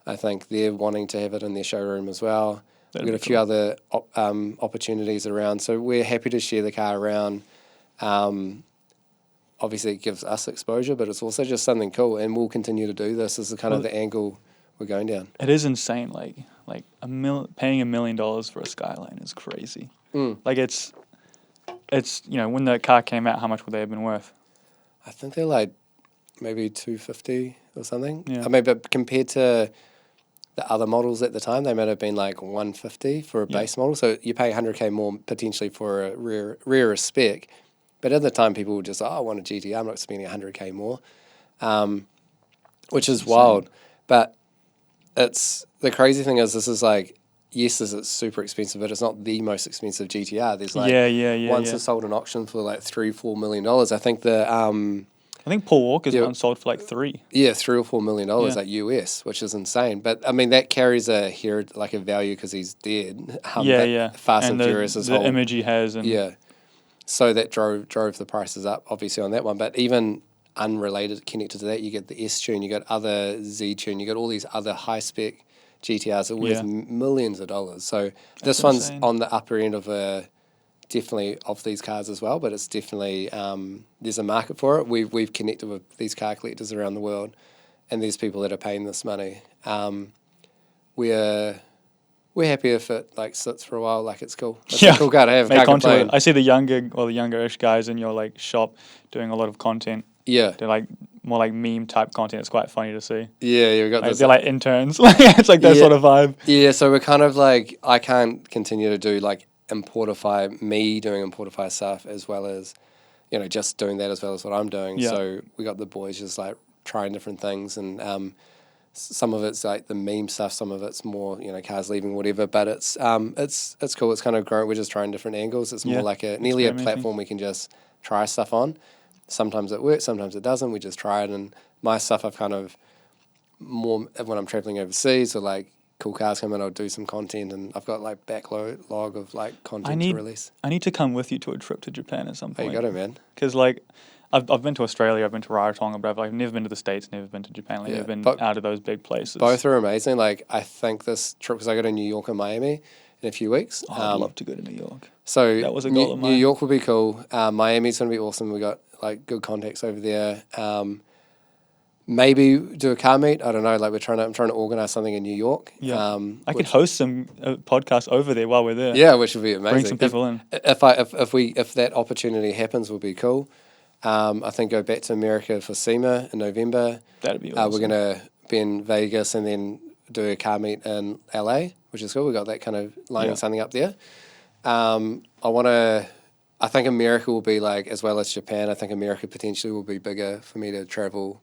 I think they're wanting to have it in their showroom as well. We've got a few other opportunities around. So we're happy to share the car around. Obviously, it gives us exposure, but it's also just something cool. And we'll continue to do this. This is kind of the angle we're going down. It is insane. Like paying $1 million for a Skyline is crazy. Like it's when the car came out, how much would they have been worth? I think they're like maybe 250 or something. Yeah. I mean, but compared to the other models at the time, they might have been like 150 for a base model. So you pay 100K more potentially for a rarer spec. But at the time, people were just, I want a GTR, I'm not spending 100K more, which is wild. But the crazy thing is, this is like, yes, this is super expensive, but it's not the most expensive GTR. There's like, once it's sold an auction for like $3-4 million. I think the I think Paul Walker's one sold for like $3. Yeah, $3 or $4 million, like US, which is insane. But I mean, that carries a value because he's dead. Fast and Furious is the image he has, and so that drove the prices up, obviously, on that one. But even unrelated, connected to that, you get the S-Tune, you got other Z-Tune, you got all these other high-spec GTRs that are worth millions of dollars. So this one's on the upper end of definitely of these cars as well, but it's definitely there's a market for it. We've connected with these car collectors around the world, and there's people that are paying this money. We're happy if it like sits for a while. Like, it's cool. It's a cool car to have. Make content. I see the younger-ish guys in your like shop doing a lot of content. Yeah, they're like more like meme type content. It's quite funny to see. Yeah, we got like, this. They're like interns. It's like that sort of vibe. Yeah, so we're kind of like, I can't continue to do like doing Importify stuff as well as, just doing that as well as what I'm doing. Yeah. So we got the boys just like trying different things, and some of it's like the meme stuff, some of it's more, cars leaving, whatever. But it's cool. It's kind of growing. We're just trying different angles. It's more like nearly a platform we can just try stuff on. Sometimes it works, sometimes it doesn't. We just try it. And my stuff, I've kind of more when I'm traveling overseas or like cool cars come in, I'll do some content, and I've got like backlog of like content to release. I need to come with you to a trip to Japan at some point. Oh, you got it, man. Because like I've been to Australia, I've been to Rarotonga, but I've never been to the States, never been to Japan, never been out of those big places. Both are amazing. Like, I think this trip, because I go to New York and Miami in a few weeks. I'd love to go to New York. So that was a goal of mine. New York will be cool. Miami's going to be awesome. We got like good contacts over there. Maybe do a car meet. I don't know. Like, I'm trying to organize something in New York. Yeah. I could host some podcasts over there while we're there. Yeah, which would be amazing. Bring some people in. If that opportunity happens, will be cool. I think go back to America for SEMA in November. That'd be awesome. We're going to be in Vegas and then do a car meet in LA, which is cool. We got that kind of lining something up there. I think America will be like, as well as Japan, I think America potentially will be bigger for me to travel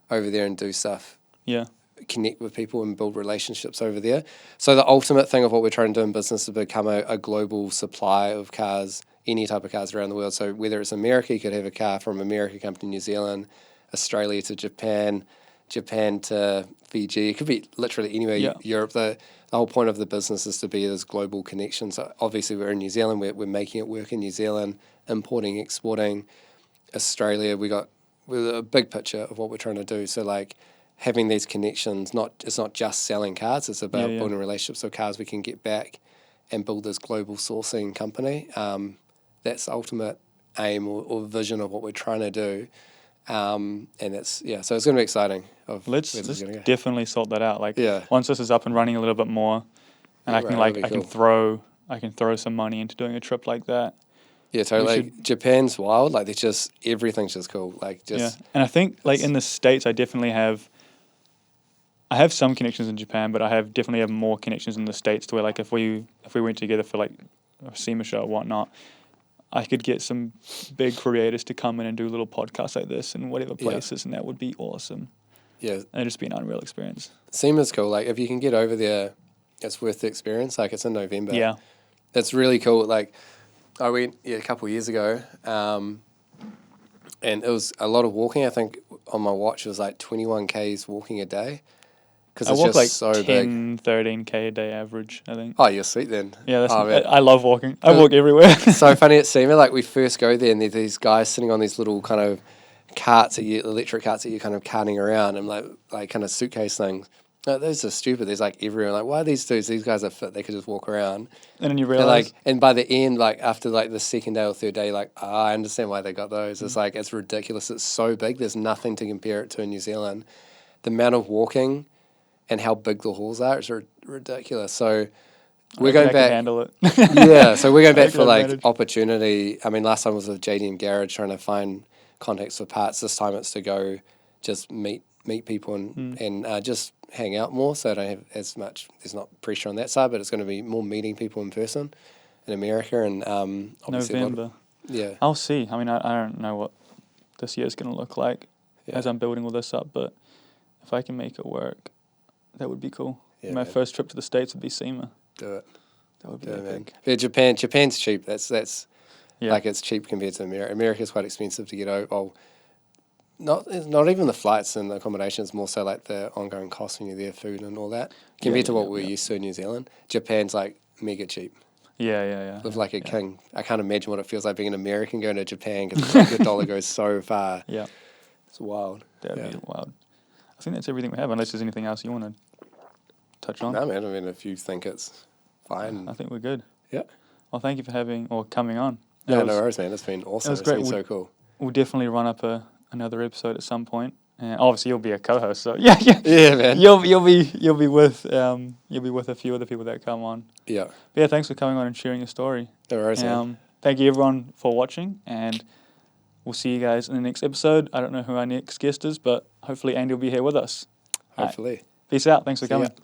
over there and do stuff. Yeah. Connect with people and build relationships over there. So the ultimate thing of what we're trying to do in business is become a global supply of cars, any type of cars around the world. So whether it's America, you could have a car from America come to New Zealand, Australia to Japan, Japan to Fiji. It could be literally anywhere, Europe. The whole point of the business is to be this global connection. So obviously we're in New Zealand, we're making it work in New Zealand, importing, exporting. Australia, with a big picture of what we're trying to do. So like having these connections, it's not just selling cars, it's about building relationships with cars we can get back and build this global sourcing company. That's the ultimate aim or vision of what we're trying to do. And that's, so it's going to be exciting. Let's definitely sort that out. Like, once this is up and running a little bit more, and I can throw some money into doing a trip like that. Yeah, totally. Like, Japan's wild. Like, everything's just cool. Like, and I think like in the States, I have some connections in Japan, but I definitely have more connections in the States to where like if we went together for like a SEMA show or whatnot, I could get some big creators to come in and do little podcasts like this in whatever places, and that would be awesome. Yeah. And it'd just be an unreal experience. SEMA's cool. Like, if you can get over there, it's worth the experience. Like, it's in November. Yeah. It's really cool. Like, I went a couple of years ago, and it was a lot of walking. I think on my watch it was like 21 Ks walking a day. Because I walk like so 10, 13K a day average, I think. Oh, you're sweet then. Yeah, I love walking. I walk everywhere. So funny at SEMA, like we first go there and there's these guys sitting on these little kind of electric carts that you're kind of carting around, and like kind of suitcase things. No, those are stupid. There's like everyone. Like, why are these dudes? These guys are fit. They could just walk around. And then you realize. And by the end, like after like the second day or third day, like, I understand why they got those. It's like, it's ridiculous. It's so big. There's nothing to compare it to in New Zealand. The amount of walking and how big the halls are, it's ridiculous. So we're going back. Handle it. Yeah, so we're going back for like opportunity. I mean, last time was with JDM Garage trying to find contacts for parts. This time it's to go just meet people and just hang out more. So I don't have as much. There's not pressure on that side, but it's going to be more meeting people in person in America and obviously November. I'll see. I mean, I don't know what this year's going to look like as I'm building all this up, but if I can make it work, that would be cool. Yeah, my first trip to the States would be SEMA. Do it. That would be epic. Yeah, Japan's cheap. That's like, it's cheap compared to America. America's quite expensive to get over. Well, It's not even the flights and the accommodation. It's more so like the ongoing costs when you're there, food and all that. Compared to what we're used to in New Zealand, Japan's like mega cheap. Yeah. Live like a king. I can't imagine what it feels like being an American going to Japan because like the dollar goes so far. Yeah. It's wild. That'd be wild. I think that's everything we have, unless there's anything else you want to touch on. No, man. I mean, if you think it's fine. I think we're good. Yeah. Well, thank you for coming on. No worries, man. It's been awesome. It's been so cool. We'll definitely run up another episode at some point. And obviously you'll be a co-host, so yeah, man. You'll be with a few other people that come on. Yeah. But yeah, thanks for coming on and sharing your story. No worries, man. Thank you everyone for watching, and we'll see you guys in the next episode. I don't know who our next guest is, but hopefully Andy will be here with us. Hopefully. Right. Peace out. Thanks for coming. Ya.